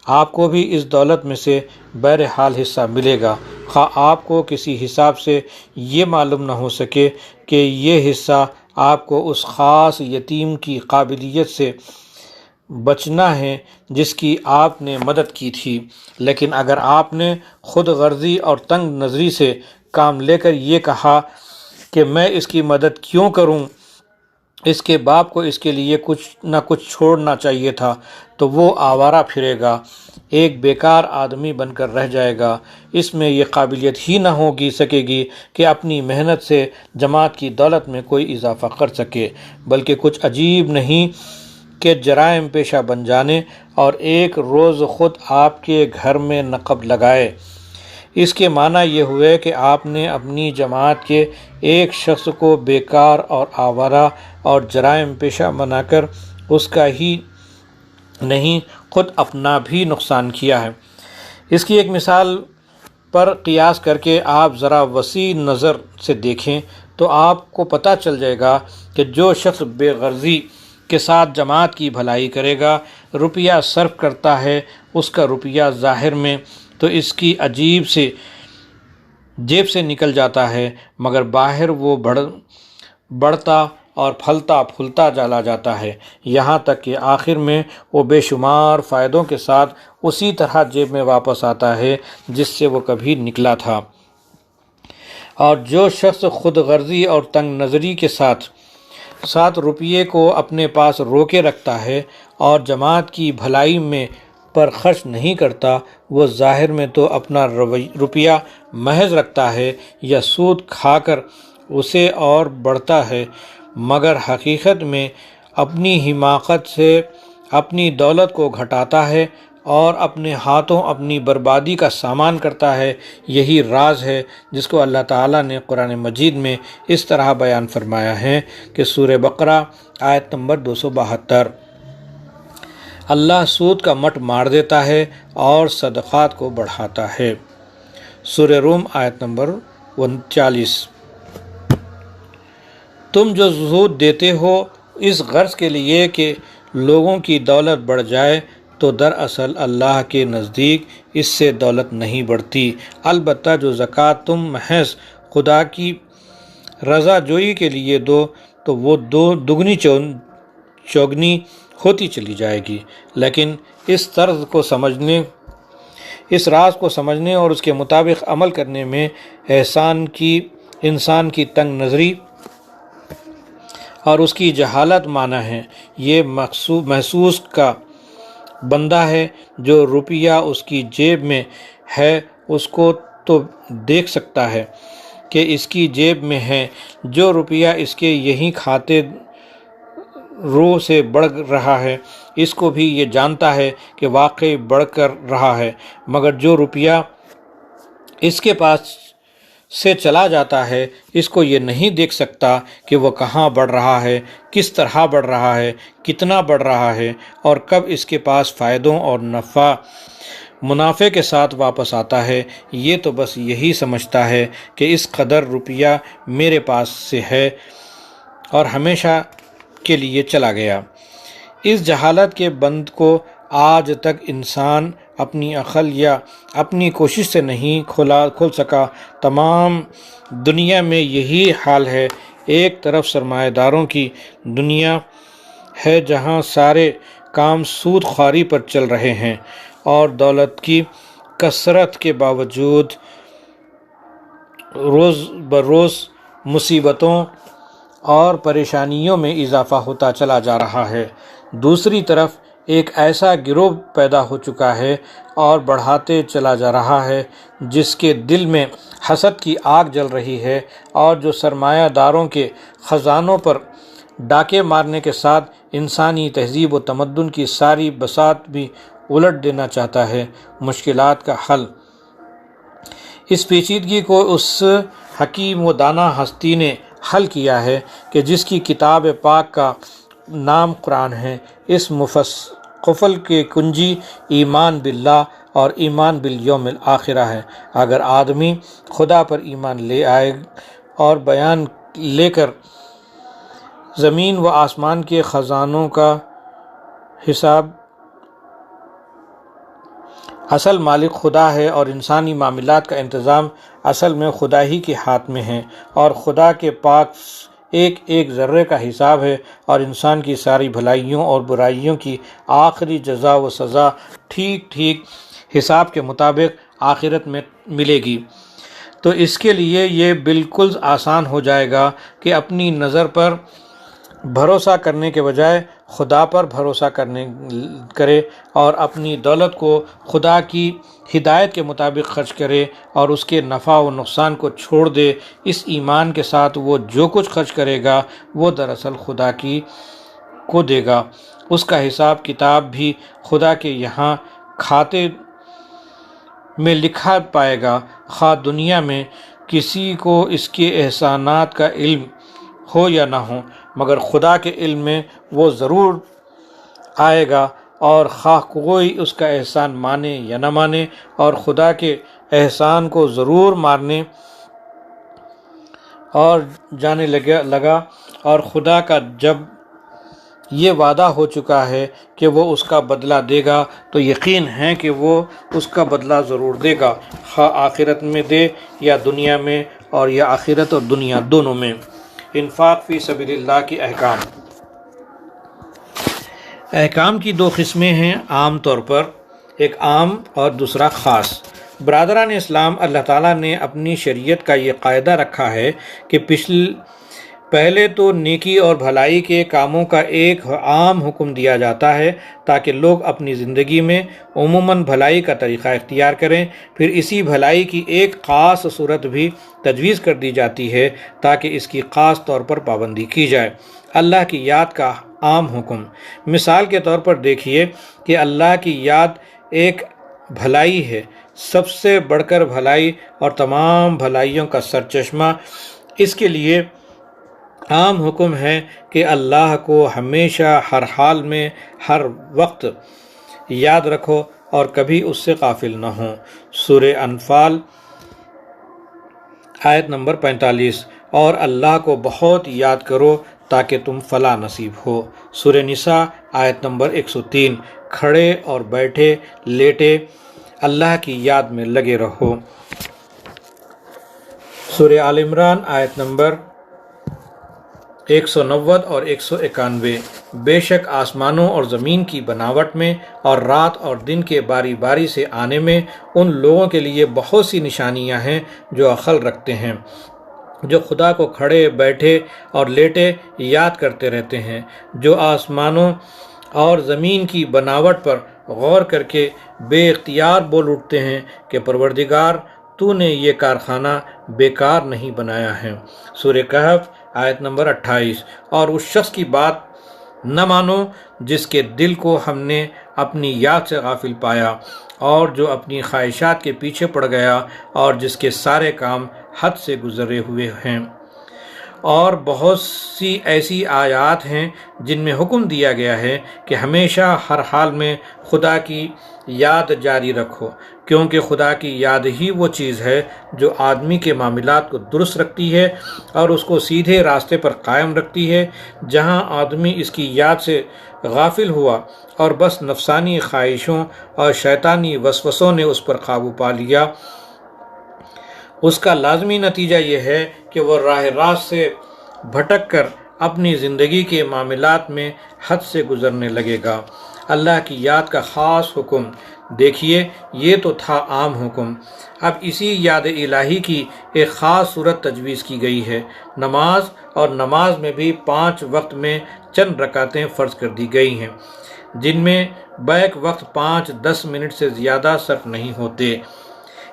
آپ کو بھی اس دولت میں سے بہرحال حصہ ملے گا، خواہ آپ کو کسی حساب سے یہ معلوم نہ ہو سکے کہ یہ حصہ آپ کو اس خاص یتیم کی قابلیت سے بچنا ہے جس کی آپ نے مدد کی تھی۔ لیکن اگر آپ نے خود غرضی اور تنگ نظری سے کام لے کر یہ کہا کہ میں اس کی مدد کیوں کروں، اس کے باپ کو اس کے لیے کچھ نہ کچھ چھوڑنا چاہیے تھا، تو وہ آوارہ پھرے گا، ایک بیکار آدمی بن کر رہ جائے گا۔ اس میں یہ قابلیت ہی نہ ہوگی سکے گی کہ اپنی محنت سے جماعت کی دولت میں کوئی اضافہ کر سکے، بلکہ کچھ عجیب نہیں کہ جرائم پیشہ بن جانے اور ایک روز خود آپ کے گھر میں نقب لگائے۔ اس کے معنی یہ ہوئے کہ آپ نے اپنی جماعت کے ایک شخص کو بیکار اور آوارہ اور جرائم پیشہ بنا کر اس کا ہی نہیں خود اپنا بھی نقصان کیا ہے۔ اس کی ایک مثال پر قیاس کر کے آپ ذرا وسیع نظر سے دیکھیں تو آپ کو پتہ چل جائے گا کہ جو شخص بے غرضی کے ساتھ جماعت کی بھلائی کرے گا، روپیہ صرف کرتا ہے، اس کا روپیہ ظاہر میں تو اس کی عجیب سے جیب سے نکل جاتا ہے، مگر باہر وہ بڑھتا اور پھلتا پھولتا چلا جاتا ہے، یہاں تک کہ آخر میں وہ بے شمار فائدوں کے ساتھ اسی طرح جیب میں واپس آتا ہے جس سے وہ کبھی نکلا تھا۔ اور جو شخص خود غرضی اور تنگ نظری کے ساتھ روپیے کو اپنے پاس روکے رکھتا ہے اور جماعت کی بھلائی میں پر خرچ نہیں کرتا، وہ ظاہر میں تو اپنا روپیہ محض رکھتا ہے یا سود کھا کر اسے اور بڑھتا ہے، مگر حقیقت میں اپنی حماقت سے اپنی دولت کو گھٹاتا ہے اور اپنے ہاتھوں اپنی بربادی کا سامان کرتا ہے۔ یہی راز ہے جس کو اللہ تعالیٰ نے قرآن مجید میں اس طرح بیان فرمایا ہے کہ سورہ بقرہ آیت نمبر 272، اللہ سود کا مٹ مار دیتا ہے اور صدقات کو بڑھاتا ہے۔ سورہ روم آیت نمبر 39، تم جو سود دیتے ہو اس غرض کے لیے کہ لوگوں کی دولت بڑھ جائے تو دراصل اللہ کے نزدیک اس سے دولت نہیں بڑھتی، البتہ جو زکوٰۃ تم محض خدا کی رضا جوئی کے لیے دو تو وہ دگنی چوگنی ہوتی چلی جائے گی۔ لیکن اس راز کو سمجھنے اور اس کے مطابق عمل کرنے میں انسان کی تنگ نظری اور اس کی جہالت مانا ہے۔ یہ محسوس کا بندہ ہے جو روپیہ اس کی جیب میں ہے اس کو تو دیکھ سکتا ہے کہ اس کی جیب میں ہے، جو روپیہ اس کے یہیں کھاتے رو سے بڑھ رہا ہے اس کو بھی یہ جانتا ہے کہ واقعی بڑھ کر رہا ہے، مگر جو روپیہ اس کے پاس سے چلا جاتا ہے اس کو یہ نہیں دیکھ سکتا کہ وہ کہاں بڑھ رہا ہے، کس طرح بڑھ رہا ہے، کتنا بڑھ رہا ہے اور کب اس کے پاس فائدوں اور منافع کے ساتھ واپس آتا ہے۔ یہ تو بس یہی سمجھتا ہے کہ اس قدر روپیہ میرے پاس سے ہے اور ہمیشہ کے لیے چلا گیا۔ اس جہالت کے بند کو آج تک انسان اپنی عقل یا اپنی کوشش سے نہیں کھول سکا۔ تمام دنیا میں یہی حال ہے۔ ایک طرف سرمایہ داروں کی دنیا ہے جہاں سارے کام سود خواری پر چل رہے ہیں اور دولت کی کثرت کے باوجود روز بروز مصیبتوں اور پریشانیوں میں اضافہ ہوتا چلا جا رہا ہے۔ دوسری طرف ایک ایسا گروہ پیدا ہو چکا ہے اور بڑھاتے چلا جا رہا ہے جس کے دل میں حسد کی آگ جل رہی ہے اور جو سرمایہ داروں کے خزانوں پر ڈاکے مارنے کے ساتھ انسانی تہذیب و تمدن کی ساری بساط بھی الٹ دینا چاہتا ہے۔ مشکلات کا حل۔ اس پیچیدگی کو اس حکیم و دانا ہستی نے حل کیا ہے کہ جس کی کتاب پاک کا نام قرآن ہے۔ اس قفل کی کنجی ایمان باللہ اور ایمان بالیوم الآخرہ ہے۔ اگر آدمی خدا پر ایمان لے آئے اور بیان لے کر زمین و آسمان کے خزانوں کا حساب اصل مالک خدا ہے اور انسانی معاملات کا انتظام اصل میں خدا ہی کے ہاتھ میں ہے اور خدا کے پاس ایک ایک ذرے کا حساب ہے اور انسان کی ساری بھلائیوں اور برائیوں کی آخری جزا و سزا ٹھیک حساب کے مطابق آخرت میں ملے گی، تو اس کے لیے یہ بالکل آسان ہو جائے گا کہ اپنی نظر پر بھروسہ کرنے کے بجائے خدا پر بھروسہ کرے اور اپنی دولت کو خدا کی ہدایت کے مطابق خرچ کرے اور اس کے نفع و نقصان کو چھوڑ دے۔ اس ایمان کے ساتھ وہ جو کچھ خرچ کرے گا وہ دراصل خدا کو دے گا، اس کا حساب کتاب بھی خدا کے یہاں کھاتے میں لکھا پائے گا، خواہ دنیا میں کسی کو اس کے احسانات کا علم ہو یا نہ ہو، مگر خدا کے علم میں وہ ضرور آئے گا، اور خواہ کوئی اس کا احسان مانے یا نہ مانے، اور خدا کے احسان کو ضرور ماننے اور جانے لگا، اور خدا کا جب یہ وعدہ ہو چکا ہے کہ وہ اس کا بدلہ دے گا تو یقین ہے کہ وہ اس کا بدلہ ضرور دے گا، خواہ آخرت میں دے یا دنیا میں، اور یا آخرت اور دنیا دونوں میں۔ انفاق فی سبیل اللہ کی احکام کی دو قسمیں ہیں عام طور پر، ایک عام اور دوسرا خاص۔ برادران اسلام، اللہ تعالیٰ نے اپنی شریعت کا یہ قاعدہ رکھا ہے کہ پہلے تو نیکی اور بھلائی کے کاموں کا ایک عام حکم دیا جاتا ہے تاکہ لوگ اپنی زندگی میں عموماً بھلائی کا طریقہ اختیار کریں، پھر اسی بھلائی کی ایک خاص صورت بھی تجویز کر دی جاتی ہے تاکہ اس کی خاص طور پر پابندی کی جائے۔ اللہ کی یاد کا عام حکم، مثال کے طور پر دیکھیے کہ اللہ کی یاد ایک بھلائی ہے، سب سے بڑھ کر بھلائی اور تمام بھلائیوں کا سرچشمہ۔ اس کے لیے عام حکم ہے کہ اللہ کو ہمیشہ ہر حال میں ہر وقت یاد رکھو اور کبھی اس سے غافل نہ ہو۔ سورہ انفال آیت نمبر 45۔ اور اللہ کو بہت یاد کرو تاکہ تم فلاح نصیب ہو۔ سورہ نساء آیت نمبر 103۔ کھڑے اور بیٹھے لیٹے اللہ کی یاد میں لگے رہو۔ سورہ آل عمران آیت نمبر 190 اور 191۔ بے شک آسمانوں اور زمین کی بناوٹ میں اور رات اور دن کے باری باری سے آنے میں ان لوگوں کے لیے بہت سی نشانیاں ہیں جو عقل رکھتے ہیں، جو خدا کو کھڑے بیٹھے اور لیٹے یاد کرتے رہتے ہیں، جو آسمانوں اور زمین کی بناوٹ پر غور کر کے بے اختیار بول اٹھتے ہیں کہ پروردگار تو نے یہ کارخانہ بیکار نہیں بنایا ہے۔ سورہ کہف آیت نمبر 28۔ اور اس شخص کی بات نہ مانو جس کے دل کو ہم نے اپنی یاد سے غافل پایا اور جو اپنی خواہشات کے پیچھے پڑ گیا اور جس کے سارے کام حد سے گزرے ہوئے ہیں۔ اور بہت سی ایسی آیات ہیں جن میں حکم دیا گیا ہے کہ ہمیشہ ہر حال میں خدا کی یاد جاری رکھو، کیونکہ خدا کی یاد ہی وہ چیز ہے جو آدمی کے معاملات کو درست رکھتی ہے اور اس کو سیدھے راستے پر قائم رکھتی ہے۔ جہاں آدمی اس کی یاد سے غافل ہوا اور بس نفسانی خواہشوں اور شیطانی وسوسوں نے اس پر قابو پا لیا، اس کا لازمی نتیجہ یہ ہے کہ وہ راہ راست سے بھٹک کر اپنی زندگی کے معاملات میں حد سے گزرنے لگے گا۔ اللہ کی یاد کا خاص حکم دیکھیے، یہ تو تھا عام حکم، اب اسی یاد الہی کی ایک خاص صورت تجویز کی گئی ہے۔ نماز، اور نماز میں بھی 5 وقت میں چند رکعتیں فرض کر دی گئی ہیں جن میں بیک وقت 5-10 منٹ سے زیادہ صرف نہیں ہوتے۔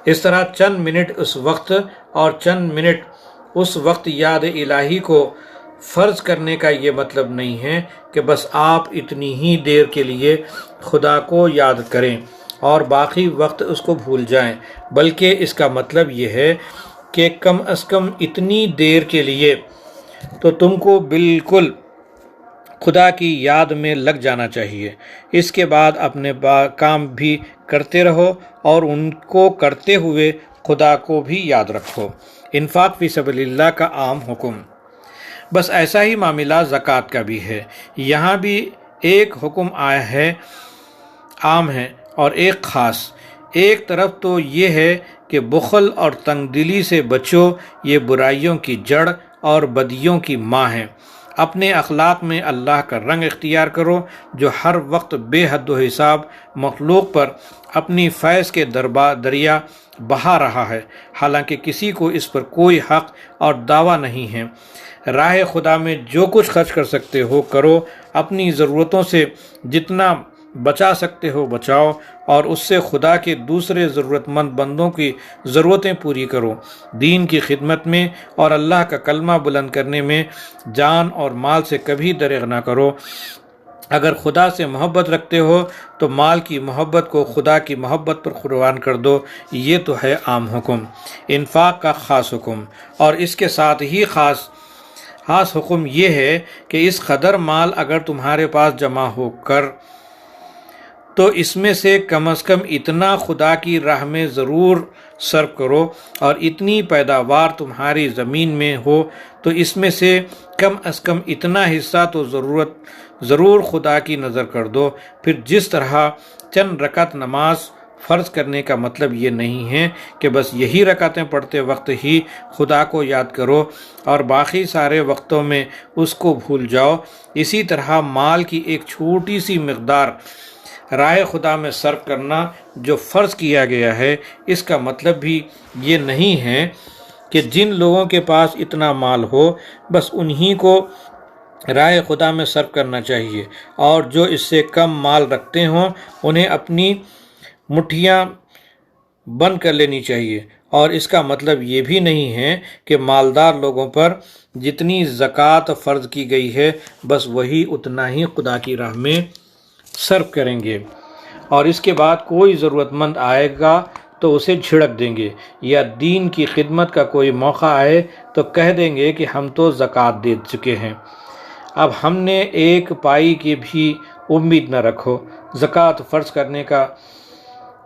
اس طرح چند منٹ اس وقت اور چند منٹ اس وقت یاد الہی کو فرض کرنے کا یہ مطلب نہیں ہے کہ بس آپ اتنی ہی دیر کے لیے خدا کو یاد کریں اور باقی وقت اس کو بھول جائیں، بلکہ اس کا مطلب یہ ہے کہ کم از کم اتنی دیر کے لیے تو تم کو بالکل خدا کی یاد میں لگ جانا چاہیے۔ اس کے بعد اپنے کام بھی کرتے رہو اور ان کو کرتے ہوئے خدا کو بھی یاد رکھو۔ انفاق فی سبیل اللہ کا عام حکم، بس ایسا ہی معاملہ زکوٰۃ کا بھی ہے۔ یہاں بھی ایک حکم آیا ہے عام ہے اور ایک خاص۔ ایک طرف تو یہ ہے کہ بخل اور تنگ دلی سے بچو، یہ برائیوں کی جڑ اور بدیوں کی ماں ہیں۔ اپنے اخلاق میں اللہ کا رنگ اختیار کرو جو ہر وقت بے حد و حساب مخلوق پر اپنی فیض کے دریا بہا رہا ہے، حالانکہ کسی کو اس پر کوئی حق اور دعویٰ نہیں ہے۔ راہ خدا میں جو کچھ خرچ کر سکتے ہو کرو، اپنی ضرورتوں سے جتنا بچا سکتے ہو بچاؤ، اور اس سے خدا کے دوسرے ضرورت مند بندوں کی ضرورتیں پوری کرو۔ دین کی خدمت میں اور اللہ کا کلمہ بلند کرنے میں جان اور مال سے کبھی دریغ نہ کرو۔ اگر خدا سے محبت رکھتے ہو تو مال کی محبت کو خدا کی محبت پر قربان کر دو، یہ تو ہے عام حکم۔ انفاق کا خاص حکم، اور اس کے ساتھ ہی خاص حکم یہ ہے کہ اس قدر مال اگر تمہارے پاس جمع ہو کر تو اس میں سے کم از کم اتنا خدا کی راہ میں ضرور صرف کرو، اور اتنی پیداوار تمہاری زمین میں ہو تو اس میں سے کم از کم اتنا حصہ تو ضرور خدا کی نظر کر دو۔ پھر جس طرح چند رکعت نماز فرض کرنے کا مطلب یہ نہیں ہے کہ بس یہی رکعتیں پڑھتے وقت ہی خدا کو یاد کرو اور باقی سارے وقتوں میں اس کو بھول جاؤ۔ اسی طرح مال کی ایک چھوٹی سی مقدار راہ خدا میں صرف کرنا جو فرض کیا گیا ہے، اس کا مطلب بھی یہ نہیں ہے کہ جن لوگوں کے پاس اتنا مال ہو بس انہی کو راہ خدا میں صرف کرنا چاہیے، اور جو اس سے کم مال رکھتے ہوں انہیں اپنی مٹھیاں بند کر لینی چاہیے۔ اور اس کا مطلب یہ بھی نہیں ہے کہ مالدار لوگوں پر جتنی زکوٰۃ فرض کی گئی ہے بس وہی اتنا ہی خدا کی راہ میں صرف کریں گے، اور اس کے بعد کوئی ضرورت مند آئے گا تو اسے جھڑک دیں گے، یا دین کی خدمت کا کوئی موقع آئے تو کہہ دیں گے کہ ہم تو زکوٰۃ دے چکے ہیں، اب ہم نے ایک پائی کی بھی امید نہ رکھو۔ زکوٰۃ فرض کرنے کا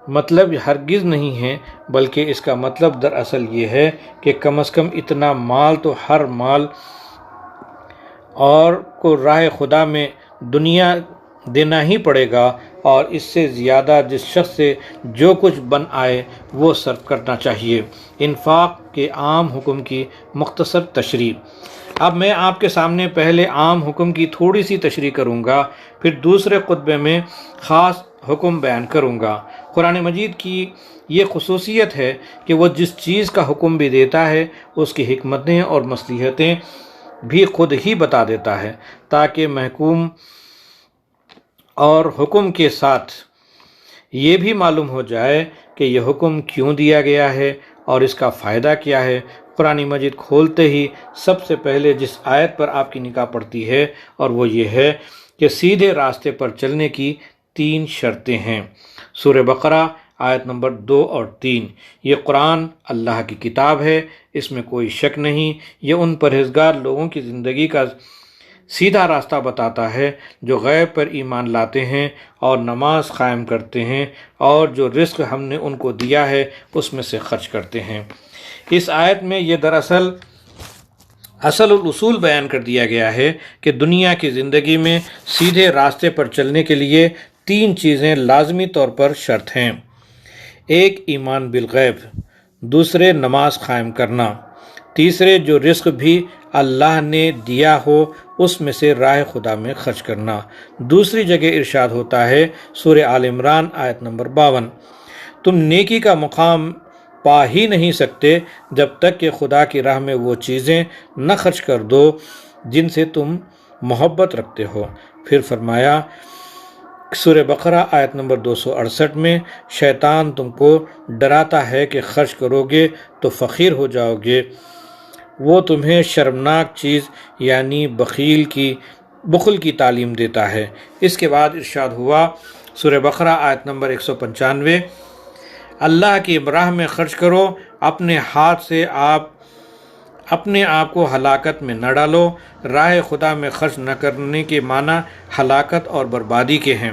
مطلب ہرگز نہیں ہے، بلکہ اس کا مطلب دراصل یہ ہے کہ کم از کم اتنا مال تو ہر مال اور کو راہ خدا میں دنیا دینا ہی پڑے گا، اور اس سے زیادہ جس شخص سے جو کچھ بن آئے وہ صرف کرنا چاہیے۔ انفاق کے عام حکم کی مختصر تشریح۔ اب میں آپ کے سامنے پہلے عام حکم کی تھوڑی سی تشریح کروں گا، پھر دوسرے خطبے میں خاص حکم بیان کروں گا۔ قرآن مجید کی یہ خصوصیت ہے کہ وہ جس چیز کا حکم بھی دیتا ہے اس کی حکمتیں اور مصلحتیں بھی خود ہی بتا دیتا ہے، تاکہ محکوم اور حکم کے ساتھ یہ بھی معلوم ہو جائے کہ یہ حکم کیوں دیا گیا ہے اور اس کا فائدہ کیا ہے۔ قرآن مجید کھولتے ہی سب سے پہلے جس آیت پر آپ کی نگاہ پڑتی ہے اور وہ یہ ہے کہ سیدھے راستے پر چلنے کی 3 شرطیں ہیں۔ سورہ بقرہ آیت نمبر 2 اور 3۔ یہ قرآن اللہ کی کتاب ہے، اس میں کوئی شک نہیں، یہ ان پرہیزگار لوگوں کی زندگی کا سیدھا راستہ بتاتا ہے جو غیب پر ایمان لاتے ہیں اور نماز قائم کرتے ہیں، اور جو رزق ہم نے ان کو دیا ہے اس میں سے خرچ کرتے ہیں۔ اس آیت میں یہ دراصل اصل الاصول بیان کر دیا گیا ہے کہ دنیا کی زندگی میں سیدھے راستے پر چلنے کے لیے 3 چیزیں لازمی طور پر شرط ہیں۔ ایک ایمان بالغیب، دوسرے نماز قائم کرنا، تیسرے جو رزق بھی اللہ نے دیا ہو اس میں سے راہ خدا میں خرچ کرنا۔ دوسری جگہ ارشاد ہوتا ہے سورہ آل عمران آیت نمبر 52، تم نیکی کا مقام پا ہی نہیں سکتے جب تک کہ خدا کی راہ میں وہ چیزیں نہ خرچ کر دو جن سے تم محبت رکھتے ہو۔ پھر فرمایا سورہ بقرہ آیت نمبر 268 میں، شیطان تم کو ڈراتا ہے کہ خرچ کرو گے تو فقیر ہو جاؤ گے، وہ تمہیں شرمناک چیز یعنی بخل کی تعلیم دیتا ہے۔ اس کے بعد ارشاد ہوا سورہ بقرہ آیت نمبر 195، اللہ کی راہ میں خرچ کرو، اپنے ہاتھ سے اپنے آپ کو ہلاکت میں نہ ڈالو۔ راہ خدا میں خرچ نہ کرنے کے معنی ہلاکت اور بربادی کے ہیں۔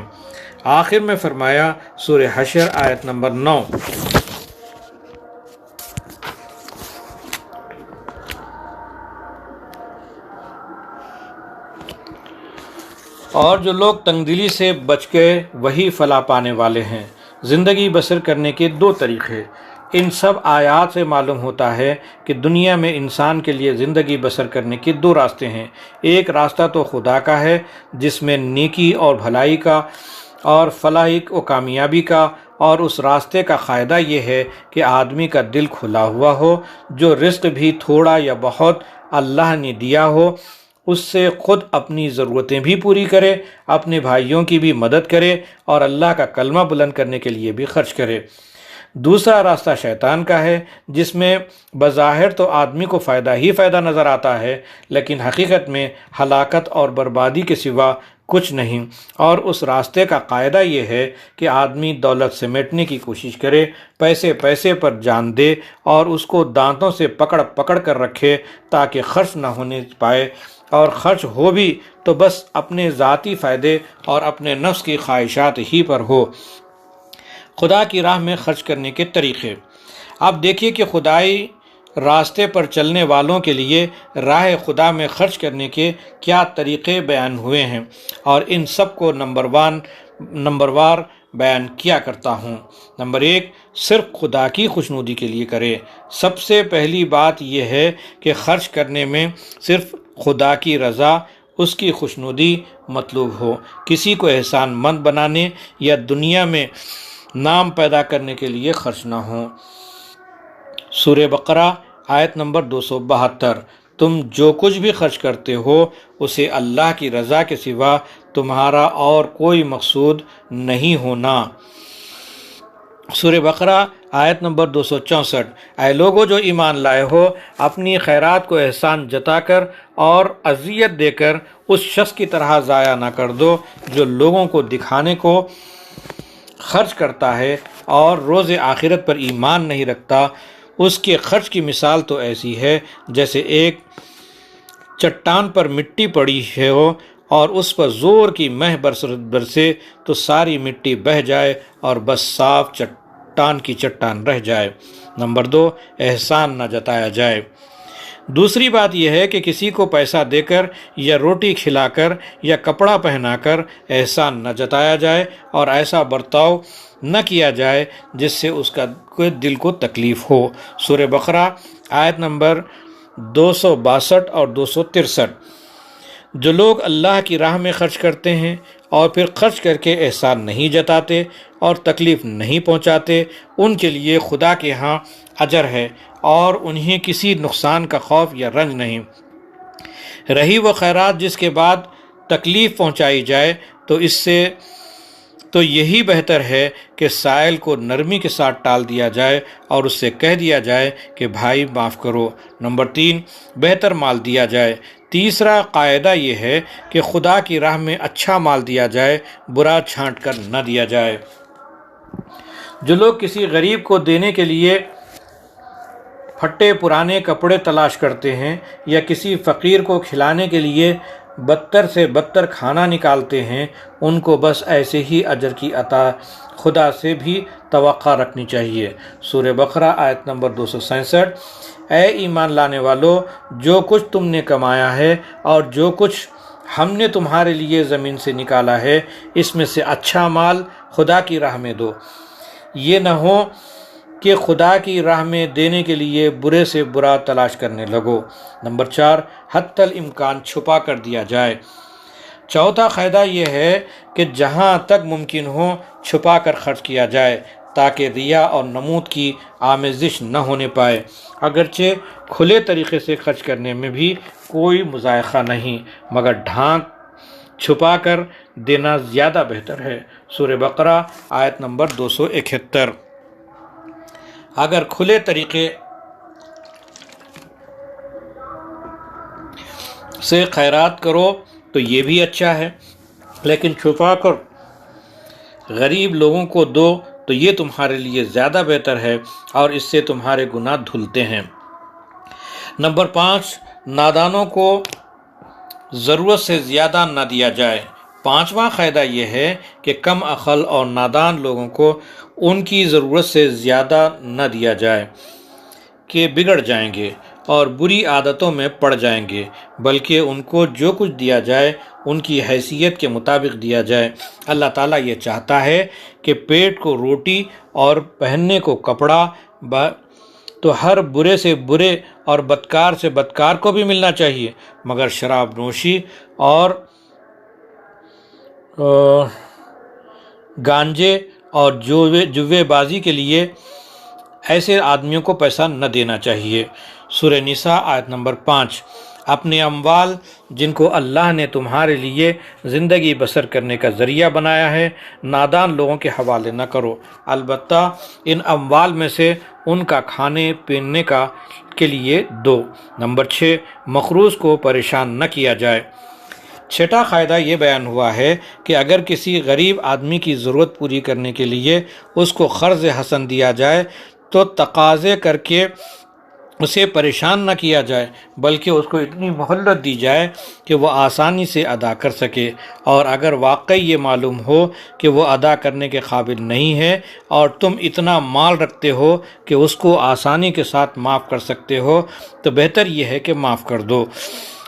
آخر میں فرمایا سورہ حشر آیت نمبر 9، اور جو لوگ تنگ دلی سے بچ گئے وہی فلاح پانے والے ہیں۔ زندگی بسر کرنے کے 2 طریقے۔ ان سب آیات سے معلوم ہوتا ہے کہ دنیا میں انسان کے لیے زندگی بسر کرنے کے 2 راستے ہیں۔ ایک راستہ تو خدا کا ہے جس میں نیکی اور بھلائی کا اور فلاح و کامیابی کا، اور اس راستے کا فائدہ یہ ہے کہ آدمی کا دل کھلا ہوا ہو، جو رزق بھی تھوڑا یا بہت اللہ نے دیا ہو اس سے خود اپنی ضرورتیں بھی پوری کرے، اپنے بھائیوں کی بھی مدد کرے اور اللہ کا کلمہ بلند کرنے کے لیے بھی خرچ کرے۔ دوسرا راستہ شیطان کا ہے جس میں بظاہر تو آدمی کو فائدہ ہی فائدہ نظر آتا ہے، لیکن حقیقت میں ہلاکت اور بربادی کے سوا کچھ نہیں۔ اور اس راستے کا قاعدہ یہ ہے کہ آدمی دولت سمیٹنے کی کوشش کرے، پیسے پر جان دے اور اس کو دانتوں سے پکڑ کر رکھے تاکہ خرچ نہ ہونے پائے، اور خرچ ہو بھی تو بس اپنے ذاتی فائدے اور اپنے نفس کی خواہشات ہی پر ہو۔ خدا کی راہ میں خرچ کرنے کے طریقے۔ اب دیکھیے کہ خدائی راستے پر چلنے والوں کے لیے راہ خدا میں خرچ کرنے کے کیا طریقے بیان ہوئے ہیں، اور ان سب کو نمبر وار بیان کیا کرتا ہوں۔ نمبر 1، صرف خدا کی خوشنودی کے لیے کرے۔ سب سے پہلی بات یہ ہے کہ خرچ کرنے میں صرف خدا کی رضا، اس کی خوشنودی مطلوب ہو، کسی کو احسان مند بنانے یا دنیا میں نام پیدا کرنے کے لیے خرچ نہ ہو۔ سورہ بقرہ آیت نمبر 272۔ تم جو کچھ بھی خرچ کرتے ہو اسے اللہ کی رضا کے سوا تمہارا اور کوئی مقصود نہیں ہونا۔ سورہ بقرہ آیت نمبر 264۔ اے لوگو جو ایمان لائے ہو، اپنی خیرات کو احسان جتا کر اور اذیت دے کر اس شخص کی طرح ضائع نہ کر دو جو لوگوں کو دکھانے کو خرچ کرتا ہے اور روز آخرت پر ایمان نہیں رکھتا۔ اس کے خرچ کی مثال تو ایسی ہے جیسے ایک چٹان پر مٹی پڑی ہو اور اس پر زور کی مہ برسے تو ساری مٹی بہہ جائے اور بس صاف چٹان کی چٹان رہ جائے۔ نمبر 2، احسان نہ جتایا جائے۔ دوسری بات یہ ہے کہ کسی کو پیسہ دے کر یا روٹی کھلا کر یا کپڑا پہنا کر احسان نہ جتایا جائے اور ایسا برتاؤ نہ کیا جائے جس سے اس کا دل کو تکلیف ہو۔ سورہ بقرہ آیت نمبر 262 اور 263۔ جو لوگ اللہ کی راہ میں خرچ کرتے ہیں اور پھر خرچ کر کے احسان نہیں جتاتے اور تکلیف نہیں پہنچاتے، ان کے لیے خدا کے ہاں اجر ہے اور انہیں کسی نقصان کا خوف یا رنج نہیں۔ رہی وہ خیرات جس کے بعد تکلیف پہنچائی جائے تو یہی بہتر ہے کہ سائل کو نرمی کے ساتھ ٹال دیا جائے اور اس سے کہہ دیا جائے کہ بھائی معاف کرو۔ نمبر 3، بہتر مال دیا جائے۔ تیسرا قاعدہ یہ ہے کہ خدا کی راہ میں اچھا مال دیا جائے، برا چھانٹ کر نہ دیا جائے۔ جو لوگ کسی غریب کو دینے کے لیے پھٹے پرانے کپڑے تلاش کرتے ہیں یا کسی فقیر کو کھلانے کے لیے بدتر سے بدتر کھانا نکالتے ہیں، ان کو بس ایسے ہی اجر کی عطا خدا سے بھی توقع رکھنی چاہیے۔ سورہ بقرہ آیت نمبر 267۔ اے ایمان لانے والو، جو کچھ تم نے کمایا ہے اور جو کچھ ہم نے تمہارے لیے زمین سے نکالا ہے، اس میں سے اچھا مال خدا کی راہ میں دو۔ یہ نہ ہو کہ خدا کی راہ میں دینے کے لیے برے سے برا تلاش کرنے لگو۔ نمبر 4، حتی الامکان چھپا کر دیا جائے۔ چوتھا قاعدہ یہ ہے کہ جہاں تک ممکن ہو چھپا کر خرچ کیا جائے تاکہ ریا اور نمود کی آمیزش نہ ہونے پائے۔ اگرچہ کھلے طریقے سے خرچ کرنے میں بھی کوئی مذائقہ نہیں، مگر ڈھانک چھپا کر دینا زیادہ بہتر ہے۔ سورہ بقرہ آیت نمبر 271۔ اگر کھلے طریقے سے خیرات کرو تو یہ بھی اچھا ہے، لیکن چھپا کر غریب لوگوں کو دو تو یہ تمہارے لیے زیادہ بہتر ہے اور اس سے تمہارے گناہ دھلتے ہیں۔ نمبر 5، نادانوں کو ضرورت سے زیادہ نہ دیا جائے۔ پانچواں قاعدہ یہ ہے کہ کم عقل اور نادان لوگوں کو ان کی ضرورت سے زیادہ نہ دیا جائے کہ بگڑ جائیں گے اور بری عادتوں میں پڑ جائیں گے، بلکہ ان کو جو کچھ دیا جائے ان کی حیثیت کے مطابق دیا جائے۔ اللہ تعالیٰ یہ چاہتا ہے کہ پیٹ کو روٹی اور پہننے کو کپڑا تو ہر برے سے برے اور بدکار سے بدکار کو بھی ملنا چاہیے، مگر شراب نوشی اور گانجے اور جوے بازی کے لیے ایسے آدمیوں کو پیسہ نہ دینا چاہیے۔ سورہ نساء آیت نمبر 5۔ اپنے اموال جن کو اللہ نے تمہارے لیے زندگی بسر کرنے کا ذریعہ بنایا ہے نادان لوگوں کے حوالے نہ کرو، البتہ ان اموال میں سے ان کا کھانے پینے کے لیے دو۔ نمبر 6، مقروض کو پریشان نہ کیا جائے۔ چھٹا قاعدہ یہ بیان ہوا ہے کہ اگر کسی غریب آدمی کی ضرورت پوری کرنے کے لیے اس کو قرض حسن دیا جائے تو تقاضے کر کے اسے پریشان نہ کیا جائے، بلکہ اس کو اتنی مہلت دی جائے کہ وہ آسانی سے ادا کر سکے، اور اگر واقعی یہ معلوم ہو کہ وہ ادا کرنے کے قابل نہیں ہے اور تم اتنا مال رکھتے ہو کہ اس کو آسانی کے ساتھ معاف کر سکتے ہو تو بہتر یہ ہے کہ معاف کر دو۔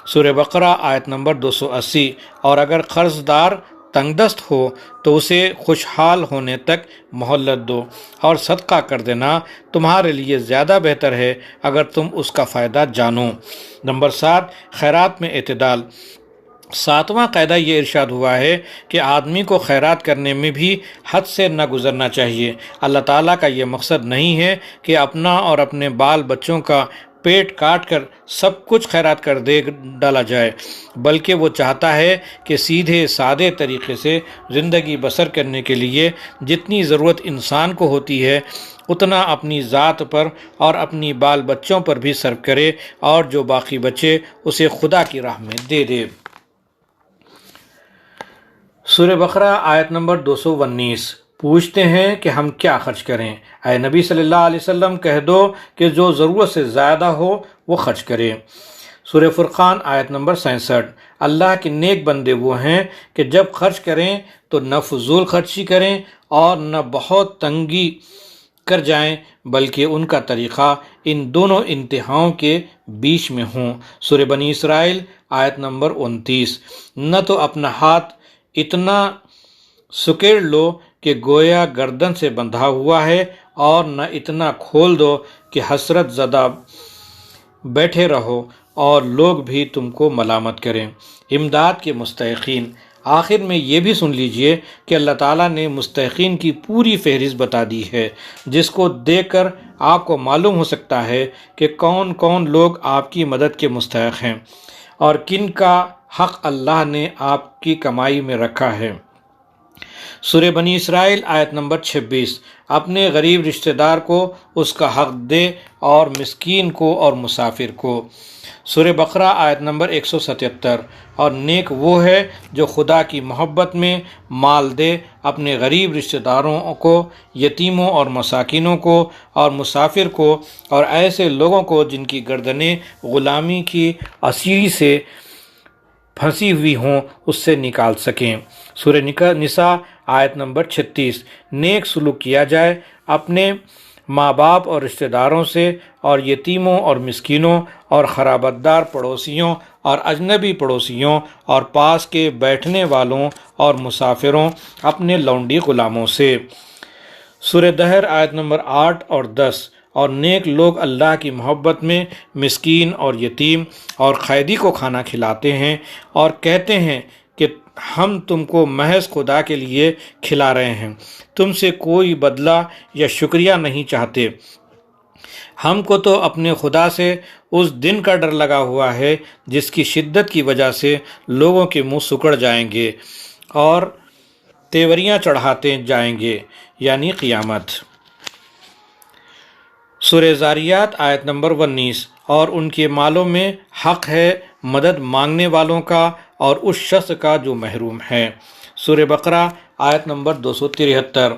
سورہ بقرہ آیت نمبر 280۔ اور اگر قرض دار تنگ دست ہو تو اسے خوشحال ہونے تک مہلت دو، اور صدقہ کر دینا تمہارے لیے زیادہ بہتر ہے اگر تم اس کا فائدہ جانو۔ نمبر 7، خیرات میں اعتدال۔ 7واں قاعدہ یہ ارشاد ہوا ہے کہ آدمی کو خیرات کرنے میں بھی حد سے نہ گزرنا چاہیے۔ اللہ تعالیٰ کا یہ مقصد نہیں ہے کہ اپنا اور اپنے بال بچوں کا پیٹ کاٹ کر سب کچھ خیرات کر دے ڈالا جائے، بلکہ وہ چاہتا ہے کہ سیدھے سادے طریقے سے زندگی بسر کرنے کے لیے جتنی ضرورت انسان کو ہوتی ہے اتنا اپنی ذات پر اور اپنی بال بچوں پر بھی صرف کرے، اور جو باقی بچے اسے خدا کی راہ میں دے دے۔ سورہ بقرہ آیت نمبر 219۔ پوچھتے ہیں کہ ہم کیا خرچ کریں؟ اے نبی صلی اللہ علیہ وسلم کہہ دو کہ جو ضرورت سے زیادہ ہو وہ خرچ کرے۔ سورہ فرقان آیت نمبر 66۔ اللہ کے نیک بندے وہ ہیں کہ جب خرچ کریں تو نہ فضول خرچی کریں اور نہ بہت تنگی کر جائیں، بلکہ ان کا طریقہ ان دونوں انتہاؤں کے بیچ میں ہوں۔ سورہ بنی اسرائیل آیت نمبر 29۔ نہ تو اپنا ہاتھ اتنا سکیڑ لو کہ گویا گردن سے بندھا ہوا ہے، اور نہ اتنا کھول دو کہ حسرت زدہ بیٹھے رہو اور لوگ بھی تم کو ملامت کریں۔ امداد کے مستحقین۔ آخر میں یہ بھی سن لیجئے کہ اللہ تعالیٰ نے مستحقین کی پوری فہرست بتا دی ہے، جس کو دیکھ کر آپ کو معلوم ہو سکتا ہے کہ کون کون لوگ آپ کی مدد کے مستحق ہیں اور کن کا حق اللہ نے آپ کی کمائی میں رکھا ہے۔ سورہ بنی اسرائیل آیت نمبر 26۔ اپنے غریب رشتہ دار کو اس کا حق دے اور مسکین کو اور مسافر کو۔ سورہ بقرہ آیت نمبر 177۔ اور نیک وہ ہے جو خدا کی محبت میں مال دے اپنے غریب رشتہ داروں کو، یتیموں اور مساکینوں کو اور مسافر کو، اور ایسے لوگوں کو جن کی گردنیں غلامی کی اسیری سے پھنسی ہوئی ہوں اس سے نکال سکیں۔ سورہ نساء آیت نمبر 36۔ نیک سلوک کیا جائے اپنے ماں باپ اور رشتہ داروں سے، اور یتیموں اور مسکینوں اور خرابت دار پڑوسیوں اور اجنبی پڑوسیوں اور پاس کے بیٹھنے والوں اور مسافروں اپنے لونڈی غلاموں سے۔ سورہ دہر آیت نمبر 8 اور 10۔ اور نیک لوگ اللہ کی محبت میں مسکین اور یتیم اور قیدی کو کھانا کھلاتے ہیں اور کہتے ہیں کہ ہم تم کو محض خدا کے لیے کھلا رہے ہیں، تم سے کوئی بدلہ یا شکریہ نہیں چاہتے۔ ہم کو تو اپنے خدا سے اس دن کا ڈر لگا ہوا ہے جس کی شدت کی وجہ سے لوگوں کے منہ سکڑ جائیں گے اور تیوریاں چڑھاتے جائیں گے، یعنی قیامت۔ سورہ زاریات آیت نمبر 19۔ اور ان کے مالوں میں حق ہے مدد مانگنے والوں کا اور اس شخص کا جو محروم ہے۔ سورہ بقرہ آیت نمبر 273۔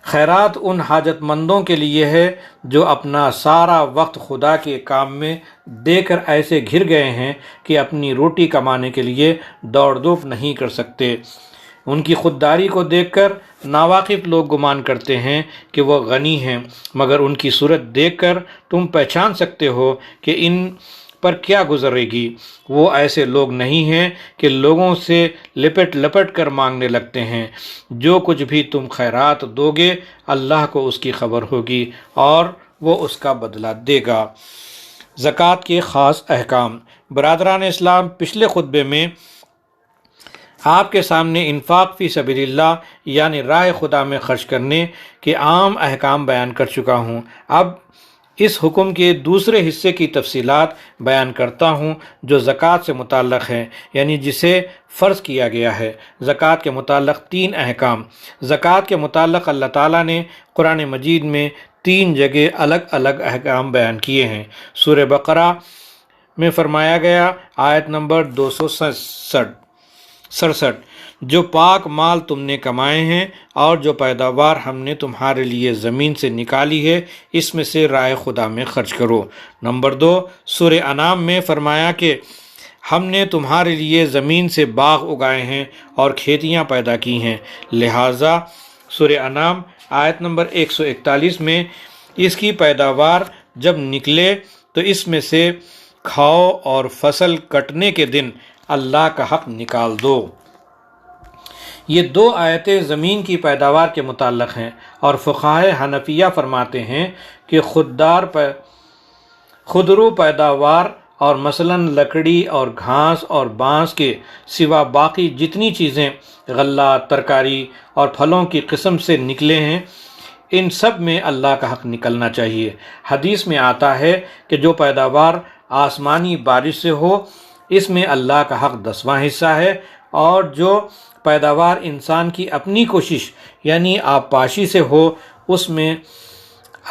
خیرات ان حاجت مندوں کے لیے ہے جو اپنا سارا وقت خدا کے کام میں دے کر ایسے گھر گئے ہیں کہ اپنی روٹی کمانے کے لیے دوڑ دھوپ نہیں کر سکتے۔ ان کی خودداری کو دیکھ کر ناواقف لوگ گمان کرتے ہیں کہ وہ غنی ہیں، مگر ان کی صورت دیکھ کر تم پہچان سکتے ہو کہ ان پر کیا گزرے گی۔ وہ ایسے لوگ نہیں ہیں کہ لوگوں سے لپٹ لپٹ کر مانگنے لگتے ہیں۔ جو کچھ بھی تم خیرات دو گے اللہ کو اس کی خبر ہوگی اور وہ اس کا بدلہ دے گا۔ زکوٰۃ کے خاص احکام۔ برادران اسلام، پچھلے خطبے میں آپ کے سامنے انفاق فی سبیل اللہ یعنی راہ خدا میں خرچ کرنے کے عام احکام بیان کر چکا ہوں۔ اب اس حکم کے دوسرے حصے کی تفصیلات بیان کرتا ہوں جو زکوٰۃ سے متعلق ہے، یعنی جسے فرض کیا گیا ہے۔ زکوٰۃ کے متعلق 3 احکام۔ زکوٰۃ کے متعلق اللہ تعالیٰ نے قرآن مجید میں 3 جگہ الگ الگ احکام بیان کیے ہیں۔ سورہ بقرہ میں فرمایا گیا آیت نمبر 267، جو پاک مال تم نے کمائے ہیں اور جو پیداوار ہم نے تمہارے لیے زمین سے نکالی ہے اس میں سے راہ خدا میں خرچ کرو۔ نمبر 2، سورہ انعام میں فرمایا کہ ہم نے تمہارے لیے زمین سے باغ اگائے ہیں اور کھیتیاں پیدا کی ہیں، لہٰذا سورہ انعام آیت نمبر 141 میں اس کی پیداوار جب نکلے تو اس میں سے کھاؤ اور فصل کٹنے کے دن اللہ کا حق نکال دو۔ یہ دو آیتیں زمین کی پیداوار کے متعلق ہیں، اور فقہائے حنفیہ فرماتے ہیں کہ خودرو پیداوار اور مثلاً لکڑی اور گھاس اور بانس کے سوا باقی جتنی چیزیں غلہ، ترکاری اور پھلوں کی قسم سے نکلے ہیں، ان سب میں اللہ کا حق نکلنا چاہیے۔ حدیث میں آتا ہے کہ جو پیداوار آسمانی بارش سے ہو، اس میں اللہ کا حق 10واں حصہ ہے، اور جو پیداوار انسان کی اپنی کوشش یعنی آبپاشی سے ہو، اس میں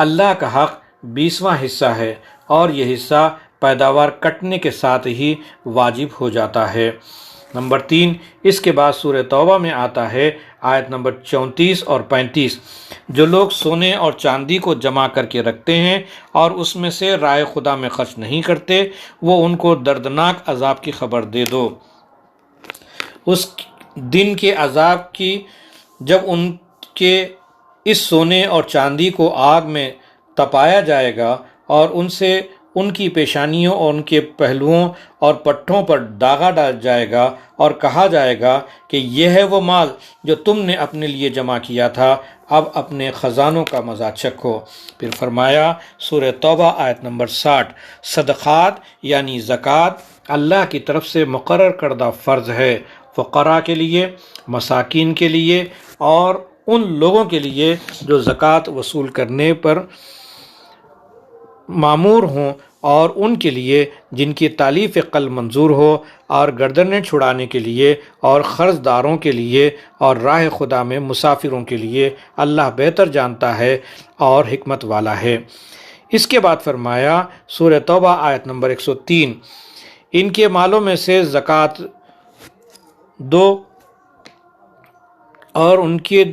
اللہ کا حق 20واں حصہ ہے، اور یہ حصہ پیداوار کٹنے کے ساتھ ہی واجب ہو جاتا ہے۔ نمبر 3، اس کے بعد سورہ توبہ میں آتا ہے، آیت نمبر 34 اور 35، جو لوگ سونے اور چاندی کو جمع کر کے رکھتے ہیں اور اس میں سے راہ خدا میں خرچ نہیں کرتے، وہ ان کو دردناک عذاب کی خبر دے دو۔ اس دن کے عذاب کی جب ان کے اس سونے اور چاندی کو آگ میں تپایا جائے گا اور ان سے ان کی پیشانیوں اور ان کے پہلوؤں اور پٹھوں پر داغا ڈال جائے گا اور کہا جائے گا کہ یہ ہے وہ مال جو تم نے اپنے لیے جمع کیا تھا، اب اپنے خزانوں کا مزہ چکھو۔ پھر فرمایا سورہ توبہ آیت نمبر 60، صدقات یعنی زکوٰۃ اللہ کی طرف سے مقرر کردہ فرض ہے، فقراء کے لیے، مساکین کے لیے، اور ان لوگوں کے لیے جو زکوٰۃ وصول کرنے پر مامور ہوں، اور ان کے لیے جن کی تالیف قلب منظور ہو، اور گردنیں چھڑانے کے لیے، اور قرض داروں کے لیے، اور راہ خدا میں مسافروں کے لیے۔ اللہ بہتر جانتا ہے اور حکمت والا ہے۔ اس کے بعد فرمایا سورہ توبہ آیت نمبر 103، ان کے مالوں میں سے زکوٰۃ دو اور ان کے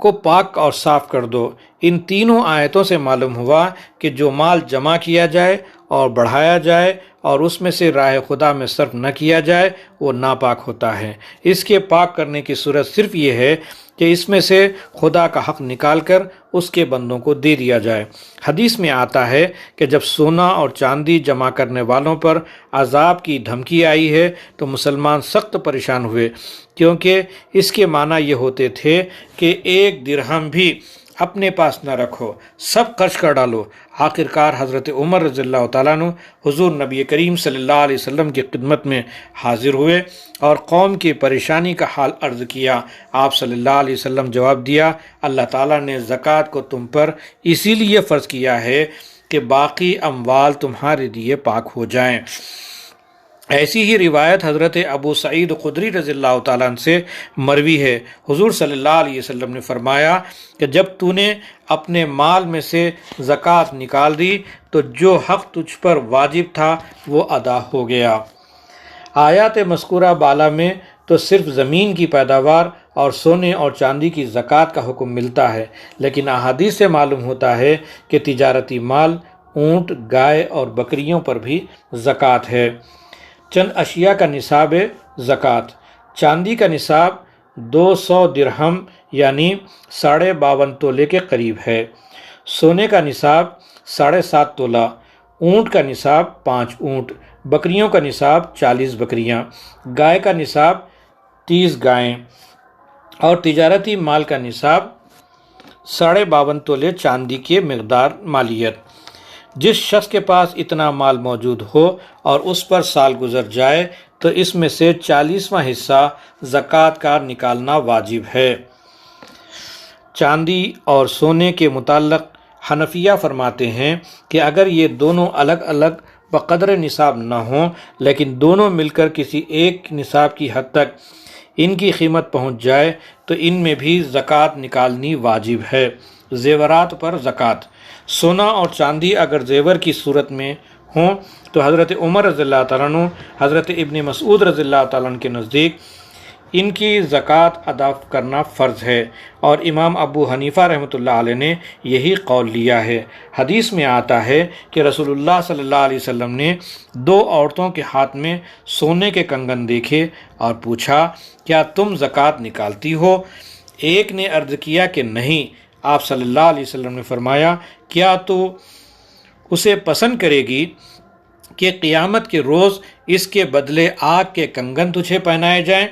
کو پاک اور صاف کر دو۔ ان تینوں آیتوں سے معلوم ہوا کہ جو مال جمع کیا جائے اور بڑھایا جائے اور اس میں سے راہ خدا میں صرف نہ کیا جائے، وہ ناپاک ہوتا ہے۔ اس کے پاک کرنے کی صورت صرف یہ ہے کہ اس میں سے خدا کا حق نکال کر اس کے بندوں کو دے دیا جائے۔ حدیث میں آتا ہے کہ جب سونا اور چاندی جمع کرنے والوں پر عذاب کی دھمکی آئی ہے تو مسلمان سخت پریشان ہوئے، کیونکہ اس کے معنی یہ ہوتے تھے کہ 1 درہم بھی اپنے پاس نہ رکھو، سب خرچ کر ڈالو۔ آخرکار حضرت عمر رضی اللہ تعالیٰ عنہ حضور نبی کریم صلی اللہ علیہ وسلم کی خدمت میں حاضر ہوئے اور قوم کی پریشانی کا حال عرض کیا۔ آپ صلی اللہ علیہ وسلم جواب دیا، اللہ تعالیٰ نے زکوٰۃ کو تم پر اسی لیے فرض کیا ہے کہ باقی اموال تمہارے لیے پاک ہو جائیں۔ ایسی ہی روایت حضرت ابو سعید خدری رضی اللہ تعالیٰ عنہ سے مروی ہے، حضور صلی اللہ علیہ وسلم نے فرمایا کہ جب تو نے اپنے مال میں سے زکوٰۃ نکال دی تو جو حق تجھ پر واجب تھا وہ ادا ہو گیا۔ آیات مذکورہ بالا میں تو صرف زمین کی پیداوار اور سونے اور چاندی کی زکوٰۃ کا حکم ملتا ہے، لیکن احادیث سے معلوم ہوتا ہے کہ تجارتی مال، اونٹ، گائے اور بکریوں پر بھی زکوٰۃ ہے۔ چند اشیاء کا نصاب زکوٰۃ: چاندی کا نصاب 200 درہم یعنی 52.5 تولے کے قریب ہے۔ سونے کا نصاب 7.5 تولہ، اونٹ کا نصاب 5 اونٹ، بکریوں کا نصاب 40 بکریاں، گائے کا نصاب 30 گائیں، اور تجارتی مال کا نصاب 52.5 تولے چاندی کے مقدار مالیت۔ جس شخص کے پاس اتنا مال موجود ہو اور اس پر سال گزر جائے تو اس میں سے 40واں حصہ زکوٰۃ کا نکالنا واجب ہے۔ چاندی اور سونے کے متعلق حنفیہ فرماتے ہیں کہ اگر یہ دونوں الگ الگ بقدر نصاب نہ ہوں لیکن دونوں مل کر کسی ایک نصاب کی حد تک ان کی قیمت پہنچ جائے تو ان میں بھی زکوٰۃ نکالنی واجب ہے۔ زیورات پر زکوٰۃ: سونا اور چاندی اگر زیور کی صورت میں ہوں تو حضرت عمر رضی اللہ تعالیٰ عنہ، حضرت ابن مسعود رضی اللہ تعالیٰ عنہ کے نزدیک ان کی زکوٰۃ ادا کرنا فرض ہے، اور امام ابو حنیفہ رحمۃ اللہ علیہ نے یہی قول لیا ہے۔ حدیث میں آتا ہے کہ رسول اللہ صلی اللہ علیہ وسلم نے 2 عورتوں کے ہاتھ میں سونے کے کنگن دیکھے اور پوچھا، کیا تم زکوٰۃ نکالتی ہو؟ ایک نے عرض کیا کہ نہیں۔ آپ صلی اللہ علیہ وسلم نے فرمایا، کیا تو اسے پسند کرے گی کہ قیامت کے روز اس کے بدلے آگ کے کنگن تجھے پہنائے جائیں؟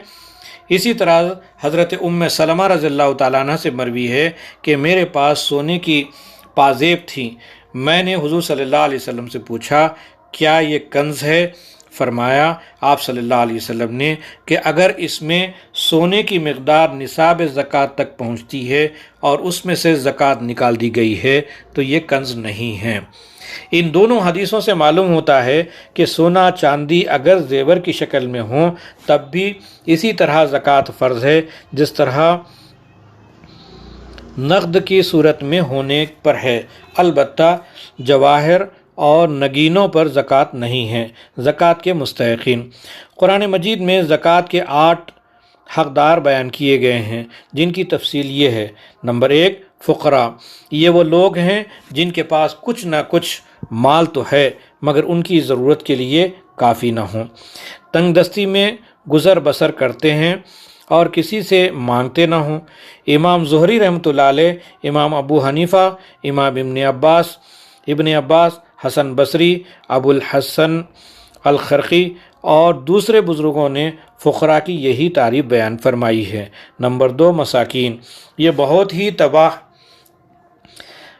اسی طرح حضرت ام سلمہ رضی اللہ تعالیٰ عنہ سے مروی ہے کہ میرے پاس سونے کی پازیب تھی، میں نے حضور صلی اللہ علیہ وسلم سے پوچھا کیا یہ کنز ہے؟ فرمایا آپ صلی اللہ علیہ وسلم نے کہ اگر اس میں سونے کی مقدار نصاب زکوٰۃ تک پہنچتی ہے اور اس میں سے زکوٰۃ نکال دی گئی ہے تو یہ کنز نہیں ہے۔ ان دونوں حدیثوں سے معلوم ہوتا ہے کہ سونا چاندی اگر زیور کی شکل میں ہوں تب بھی اسی طرح زکوٰۃ فرض ہے جس طرح نقد کی صورت میں ہونے پر ہے، البتہ جواہر اور نگینوں پر زکوٰۃ نہیں ہے۔ زکوٰۃ کے مستحقین، قرآن مجید میں زکوٰۃ کے 8 حقدار بیان کیے گئے ہیں جن کی تفصیل یہ ہے۔ نمبر 1، فقراء، یہ وہ لوگ ہیں جن کے پاس کچھ نہ کچھ مال تو ہے مگر ان کی ضرورت کے لیے کافی نہ ہوں، تنگ دستی میں گزر بسر کرتے ہیں اور کسی سے مانگتے نہ ہوں۔ امام زہری رحمۃ اللہ علیہ، امام ابو حنیفہ، امام ابن عباس، حسن بصری، ابو الحسن الخرقی اور دوسرے بزرگوں نے فقراء کی یہی تعریف بیان فرمائی ہے۔ نمبر 2، مساکین، یہ بہت ہی تباہ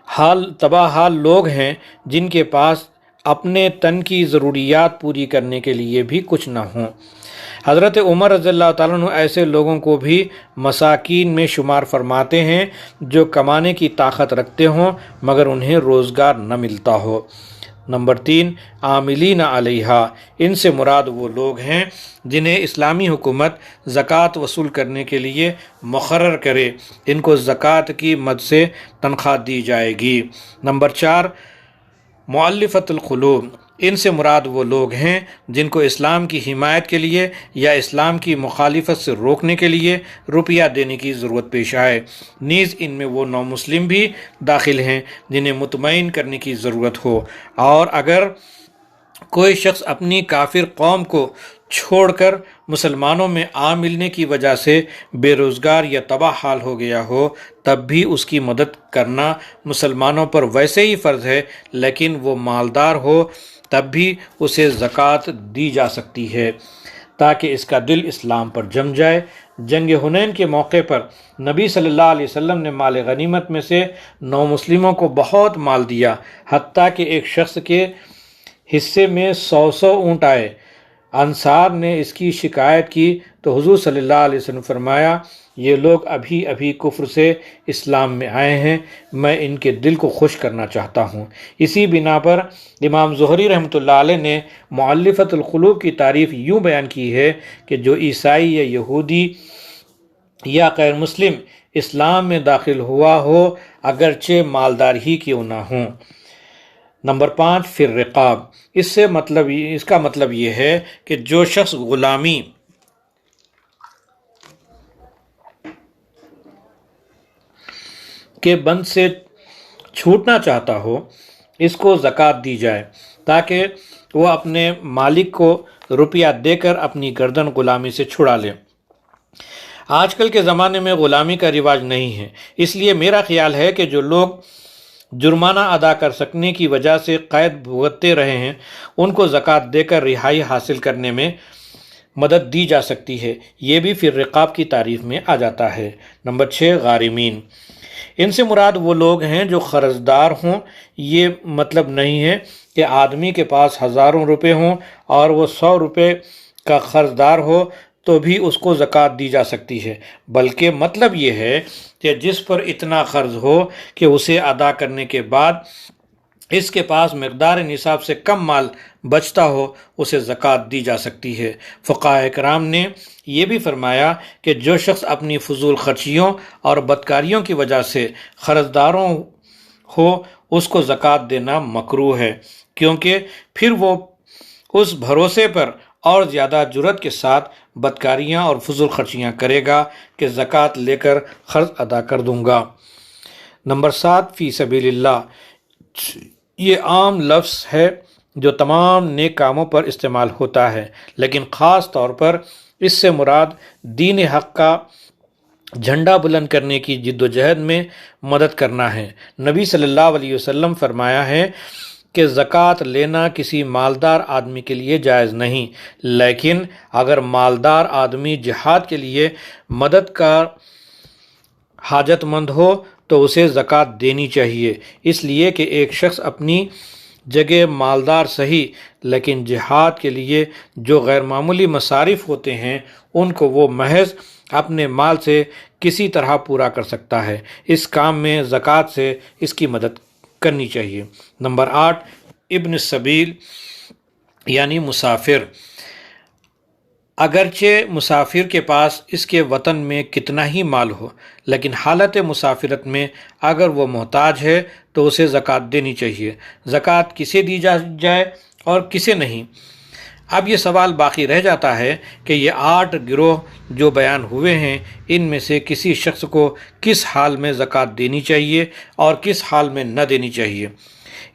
حال لوگ ہیں جن کے پاس اپنے تن کی ضروریات پوری کرنے کے لیے بھی کچھ نہ ہوں۔ حضرت عمر رضی اللہ تعالیٰ عنہ ایسے لوگوں کو بھی مساکین میں شمار فرماتے ہیں جو کمانے کی طاقت رکھتے ہوں مگر انہیں روزگار نہ ملتا ہو۔ نمبر 3، عاملین علیہا، ان سے مراد وہ لوگ ہیں جنہیں اسلامی حکومت زکوٰۃ وصول کرنے کے لیے مقرر کرے، ان کو زکوٰۃ کی مد سے تنخواہ دی جائے گی۔ نمبر 4، مؤلفۃ القلوب، ان سے مراد وہ لوگ ہیں جن کو اسلام کی حمایت کے لیے یا اسلام کی مخالفت سے روکنے کے لیے روپیہ دینے کی ضرورت پیش آئے، نیز ان میں وہ نو مسلم بھی داخل ہیں جنہیں مطمئن کرنے کی ضرورت ہو، اور اگر کوئی شخص اپنی کافر قوم کو چھوڑ کر مسلمانوں میں آ ملنے کی وجہ سے بے روزگار یا تباہ حال ہو گیا ہو تب بھی اس کی مدد کرنا مسلمانوں پر ویسے ہی فرض ہے، لیکن وہ مالدار ہو تب بھی اسے زکوٰۃ دی جا سکتی ہے تاکہ اس کا دل اسلام پر جم جائے۔ جنگ حنین کے موقع پر نبی صلی اللہ علیہ وسلم نے مال غنیمت میں سے نو مسلموں کو بہت مال دیا، حتیٰ کہ ایک شخص کے حصے میں 100 اونٹ آئے۔ انصار نے اس کی شکایت کی تو حضور صلی اللہ علیہ وسلم فرمایا یہ لوگ ابھی ابھی کفر سے اسلام میں آئے ہیں، میں ان کے دل کو خوش کرنا چاہتا ہوں۔ اسی بنا پر امام زہری رحمۃ اللہ علیہ نے مؤلفۃ القلوب کی تعریف یوں بیان کی ہے کہ جو عیسائی یا یہودی یا غیر مسلم اسلام میں داخل ہوا ہو اگرچہ مالدار ہی کیوں نہ ہوں۔ نمبر 5، فی الرقاب، اس کا مطلب یہ ہے کہ جو شخص غلامی کے بند سے چھوٹنا چاہتا ہو اس کو زکوٰۃ دی جائے تاکہ وہ اپنے مالک کو روپیہ دے کر اپنی گردن غلامی سے چھڑا لے۔ آج کل کے زمانے میں غلامی کا رواج نہیں ہے، اس لیے میرا خیال ہے کہ جو لوگ جرمانہ ادا کر سکنے کی وجہ سے قید بھگتتے رہے ہیں ان کو زکوٰۃ دے کر رہائی حاصل کرنے میں مدد دی جا سکتی ہے، یہ بھی فی الرقاب کی تعریف میں آ جاتا ہے۔ نمبر 6، غارمین، ان سے مراد وہ لوگ ہیں جو قرض دار ہوں۔ یہ مطلب نہیں ہے کہ آدمی کے پاس ہزاروں روپے ہوں اور وہ 100 روپے کا قرض دار ہو تو بھی اس کو زکوٰۃ دی جا سکتی ہے، بلکہ مطلب یہ ہے کہ جس پر اتنا قرض ہو کہ اسے ادا کرنے کے بعد اس کے پاس مقدار نصاب سے کم مال بچتا ہو اسے زکوٰۃ دی جا سکتی ہے۔ فقہاء کرام نے یہ بھی فرمایا کہ جو شخص اپنی فضول خرچیوں اور بدکاریوں کی وجہ سے قرض داروں ہو اس کو زکوٰۃ دینا مکروہ ہے، کیونکہ پھر وہ اس بھروسے پر اور زیادہ جرأت کے ساتھ بدکاریاں اور فضول خرچیاں کرے گا کہ زکوٰۃ لے کر قرض ادا کر دوں گا۔ نمبر 7، فی سبیل اللہ، یہ عام لفظ ہے جو تمام نیک کاموں پر استعمال ہوتا ہے، لیکن خاص طور پر اس سے مراد دین حق کا جھنڈا بلند کرنے کی جد و جہد میں مدد کرنا ہے۔ نبی صلی اللہ علیہ وسلم فرمایا ہے کہ زکوٰۃ لینا کسی مالدار آدمی کے لیے جائز نہیں، لیکن اگر مالدار آدمی جہاد کے لیے مدد کا حاجت مند ہو تو اسے زکوٰۃ دینی چاہیے، اس لیے کہ ایک شخص اپنی جگہ مالدار صحیح، لیکن جہاد کے لیے جو غیر معمولی مصارف ہوتے ہیں ان کو وہ محض اپنے مال سے کسی طرح پورا کر سکتا ہے، اس کام میں زکوٰۃ سے اس کی مدد کرنی چاہیے۔ نمبر 8، ابن السبیل یعنی مسافر۔ اگرچہ مسافر کے پاس اس کے وطن میں کتنا ہی مال ہو، لیکن حالت مسافرت میں اگر وہ محتاج ہے تو اسے زکوٰۃ دینی چاہیے۔ زکوٰۃ کسے دی جائے اور کسے نہیں؟ اب یہ سوال باقی رہ جاتا ہے کہ یہ 8 گروہ جو بیان ہوئے ہیں ان میں سے کسی شخص کو کس حال میں زکوٰۃ دینی چاہیے اور کس حال میں نہ دینی چاہیے،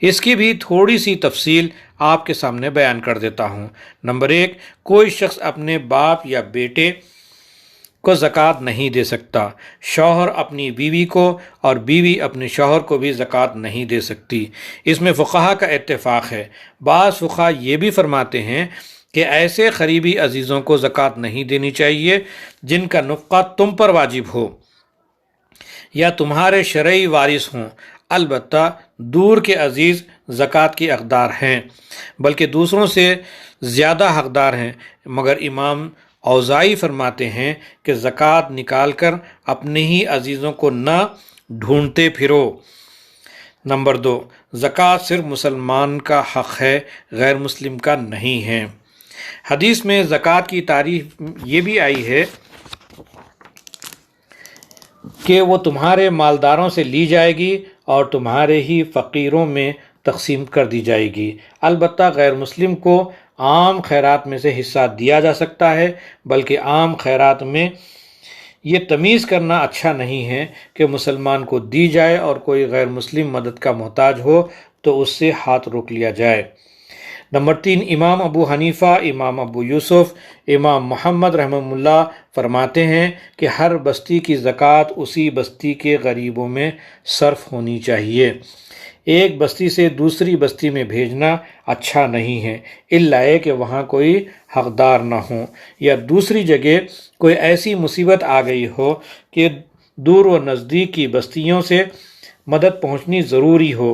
اس کی بھی تھوڑی سی تفصیل آپ کے سامنے بیان کر دیتا ہوں۔ نمبر 1، کوئی شخص اپنے باپ یا بیٹے کو زکوٰۃ نہیں دے سکتا، شوہر اپنی بیوی کو اور بیوی اپنے شوہر کو بھی زکوٰۃ نہیں دے سکتی۔ اس میں فقہا کا اتفاق ہے۔ بعض فقہا یہ بھی فرماتے ہیں کہ ایسے قریبی عزیزوں کو زکوٰۃ نہیں دینی چاہیے جن کا نفقہ تم پر واجب ہو یا تمہارے شرعی وارث ہوں، البتہ دور کے عزیز زکوٰۃ کے حقدار ہیں، بلکہ دوسروں سے زیادہ حقدار ہیں، مگر امام اوزاعی فرماتے ہیں کہ زکوٰۃ نکال کر اپنے ہی عزیزوں کو نہ ڈھونڈتے پھرو۔ نمبر 2، زکوٰۃ صرف مسلمان کا حق ہے، غیر مسلم کا نہیں ہے۔ حدیث میں زکوٰۃ کی تعریف یہ بھی آئی ہے کہ وہ تمہارے مالداروں سے لی جائے گی اور تمہارے ہی فقیروں میں تقسیم کر دی جائے گی، البتہ غیر مسلم کو عام خیرات میں سے حصہ دیا جا سکتا ہے، بلکہ عام خیرات میں یہ تمیز کرنا اچھا نہیں ہے کہ مسلمان کو دی جائے اور کوئی غیر مسلم مدد کا محتاج ہو تو اس سے ہاتھ روک لیا جائے۔ نمبر 3، امام ابو حنیفہ، امام ابو یوسف، امام محمد رحمہ اللہ فرماتے ہیں کہ ہر بستی کی زکوٰۃ اسی بستی کے غریبوں میں صرف ہونی چاہیے، ایک بستی سے دوسری بستی میں بھیجنا اچھا نہیں ہے، الا کہ وہاں کوئی حقدار نہ ہو یا دوسری جگہ کوئی ایسی مصیبت آ گئی ہو کہ دور و نزدیک کی بستیوں سے مدد پہنچنی ضروری ہو،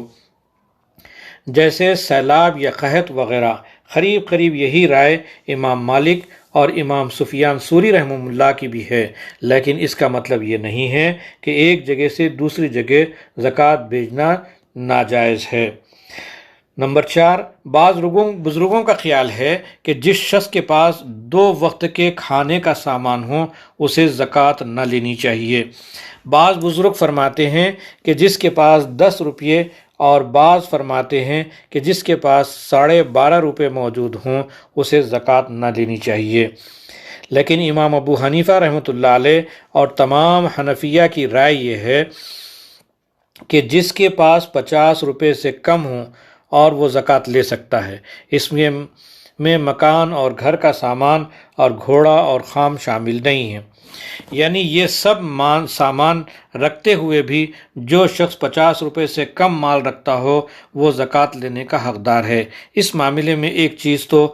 جیسے سیلاب یا قحط وغیرہ۔ قریب یہی رائے امام مالک اور امام سفیان ثوری رحمہ اللہ کی بھی ہے، لیکن اس کا مطلب یہ نہیں ہے کہ ایک جگہ سے دوسری جگہ زکوٰۃ بھیجنا ناجائز ہے۔ نمبر 4، بعض بزرگوں کا خیال ہے کہ جس شخص کے پاس 2 وقت کے کھانے کا سامان ہو اسے زکوٰۃ نہ لینی چاہیے۔ بعض بزرگ فرماتے ہیں کہ جس کے پاس 10 روپے اور بعض فرماتے ہیں کہ جس کے پاس 12.5 روپے موجود ہوں اسے زکوٰۃ نہ لینی چاہیے، لیکن امام ابو حنیفہ رحمۃ اللہ علیہ اور تمام حنفیہ کی رائے یہ ہے کہ جس کے پاس 50 روپے سے کم ہوں اور وہ زکوٰۃ لے سکتا ہے۔ اس میں مکان اور گھر کا سامان اور گھوڑا اور خام شامل نہیں ہیں، یعنی یہ سب سامان رکھتے ہوئے بھی جو شخص 50 روپے سے کم مال رکھتا ہو وہ زکوٰۃ لینے کا حقدار ہے۔ اس معاملے میں ایک چیز تو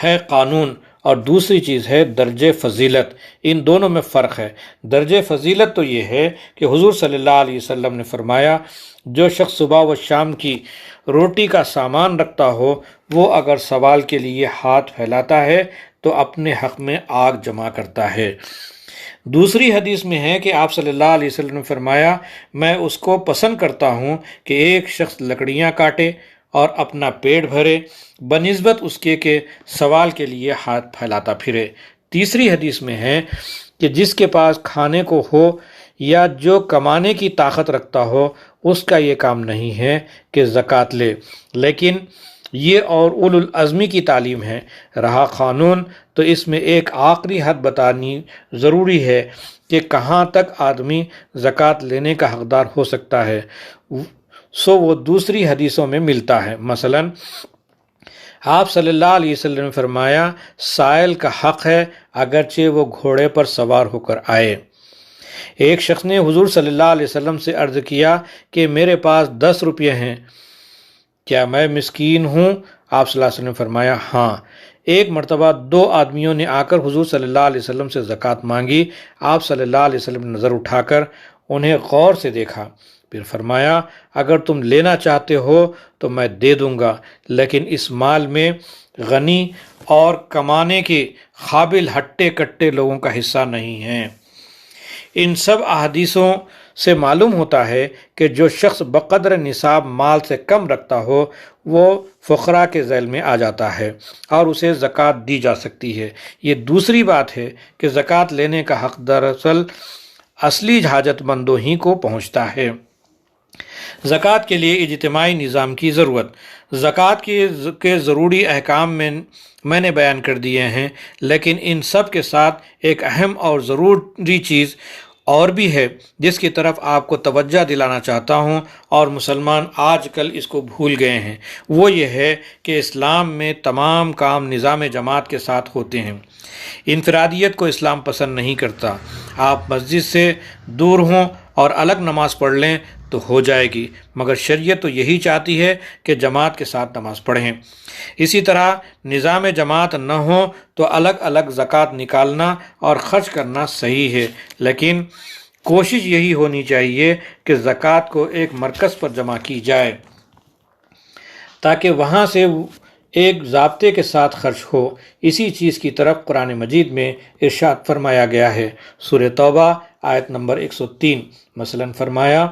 ہے قانون اور دوسری چیز ہے درجہ فضیلت، ان دونوں میں فرق ہے۔ درجہ فضیلت تو یہ ہے کہ حضور صلی اللہ علیہ وسلم نے فرمایا جو شخص صبح و شام کی روٹی کا سامان رکھتا ہو وہ اگر سوال کے لیے ہاتھ پھیلاتا ہے تو اپنے حق میں آگ جمع کرتا ہے۔ دوسری حدیث میں ہے کہ آپ صلی اللہ علیہ وسلم نے فرمایا میں اس کو پسند کرتا ہوں کہ ایک شخص لکڑیاں کاٹے اور اپنا پیٹ بھرے بنسبت اس کے سوال کے لیے ہاتھ پھیلاتا پھرے۔ تیسری حدیث میں ہے کہ جس کے پاس کھانے کو ہو یا جو کمانے کی طاقت رکھتا ہو اس کا یہ کام نہیں ہے کہ زکوٰۃ لے، لیکن یہ اور اولو العزمی کی تعلیم ہے۔ رہا قانون تو اس میں ایک آخری حد بتانی ضروری ہے کہ کہاں تک آدمی زکوٰۃ لینے کا حقدار ہو سکتا ہے، سو وہ دوسری حدیثوں میں ملتا ہے۔ مثلا آپ صلی اللہ علیہ وسلم نے فرمایا سائل کا حق ہے اگرچہ وہ گھوڑے پر سوار ہو کر آئے۔ ایک شخص نے حضور صلی اللہ علیہ وسلم سے عرض کیا کہ میرے پاس 10 روپے ہیں، کیا میں مسکین ہوں؟ آپ صلی اللہ علیہ وسلم نے فرمایا ہاں۔ ایک مرتبہ 2 آدمیوں نے آ کر حضور صلی اللہ علیہ وسلم سے زکوٰۃ مانگی۔ آپ صلی اللہ علیہ وسلم نے نظر اٹھا کر انہیں غور سے دیکھا، پھر فرمایا اگر تم لینا چاہتے ہو تو میں دے دوں گا، لیکن اس مال میں غنی اور کمانے کے قابل ہٹے کٹے لوگوں کا حصہ نہیں ہے۔ ان سب احادیثوں سے معلوم ہوتا ہے کہ جو شخص بقدر نصاب مال سے کم رکھتا ہو وہ فقراء کے ذیل میں آ جاتا ہے اور اسے زکوٰۃ دی جا سکتی ہے۔ یہ دوسری بات ہے کہ زکوٰۃ لینے کا حق دراصل اصلی حاجت مندوں ہی کو پہنچتا ہے۔ زکوٰۃ کے لیے اجتماعی نظام کی ضرورت۔ زکوٰۃ کے ضروری احکام میں نے بیان کر دیے ہیں، لیکن ان سب کے ساتھ ایک اہم اور ضروری چیز اور بھی ہے جس کی طرف آپ کو توجہ دلانا چاہتا ہوں، اور مسلمان آج کل اس کو بھول گئے ہیں۔ وہ یہ ہے کہ اسلام میں تمام کام نظام جماعت کے ساتھ ہوتے ہیں۔ انفرادیت کو اسلام پسند نہیں کرتا۔ آپ مسجد سے دور ہوں اور الگ نماز پڑھ لیں تو ہو جائے گی، مگر شریعت تو یہی چاہتی ہے کہ جماعت کے ساتھ نماز پڑھیں۔ اسی طرح نظام جماعت نہ ہو تو الگ الگ زکوٰۃ نکالنا اور خرچ کرنا صحیح ہے، لیکن کوشش یہی ہونی چاہیے کہ زکوٰۃ کو ایک مرکز پر جمع کی جائے تاکہ وہاں سے ایک ضابطے کے ساتھ خرچ ہو۔ اسی چیز کی طرف قرآن مجید میں ارشاد فرمایا گیا ہے۔ سورہ توبہ آیت نمبر 103 مثلاً فرمایا،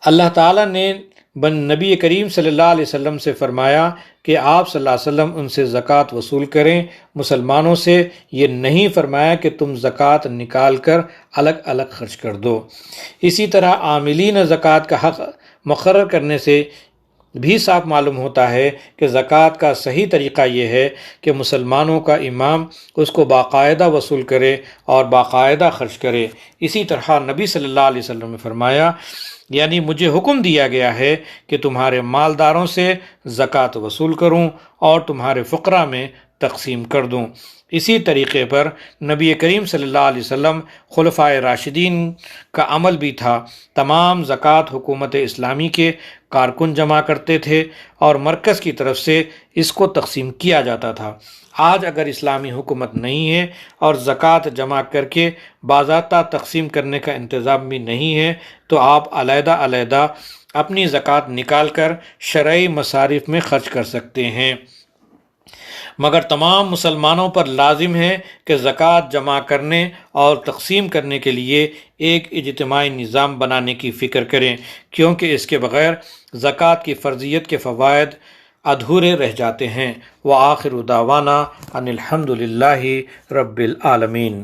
اللہ تعالیٰ نے نبی کریم صلی اللہ علیہ وسلم سے فرمایا کہ آپ صلی اللہ علیہ وسلم ان سے زکوٰۃ وصول کریں۔ مسلمانوں سے یہ نہیں فرمایا کہ تم زکوٰۃ نکال کر الگ الگ خرچ کر دو۔ اسی طرح عاملین زکوٰۃ کا حق مقرر کرنے سے بھی صاف معلوم ہوتا ہے کہ زکوٰۃ کا صحیح طریقہ یہ ہے کہ مسلمانوں کا امام اس کو باقاعدہ وصول کرے اور باقاعدہ خرچ کرے۔ اسی طرح نبی صلی اللہ علیہ وسلم نے فرمایا، یعنی مجھے حکم دیا گیا ہے کہ تمہارے مالداروں سے زکوٰۃ وصول کروں اور تمہارے فقراء میں تقسیم کر دوں۔ اسی طریقے پر نبی کریم صلی اللہ علیہ وسلم خلفائے راشدین کا عمل بھی تھا۔ تمام زکوٰۃ حکومت اسلامی کے کارکن جمع کرتے تھے اور مرکز کی طرف سے اس کو تقسیم کیا جاتا تھا۔ آج اگر اسلامی حکومت نہیں ہے اور زکوٰۃ جمع کر کے باضابطہ تقسیم کرنے کا انتظام بھی نہیں ہے تو آپ علیحدہ علیحدہ اپنی زکوٰۃ نکال کر شرعی مصارف میں خرچ کر سکتے ہیں، مگر تمام مسلمانوں پر لازم ہے کہ زکوٰۃ جمع کرنے اور تقسیم کرنے کے لیے ایک اجتماعی نظام بنانے کی فکر کریں، کیونکہ اس کے بغیر زکوٰۃ کی فرضیت کے فوائد ادھورے رہ جاتے ہیں۔ وآخر دعوانا ان الحمد للہ رب العالمین۔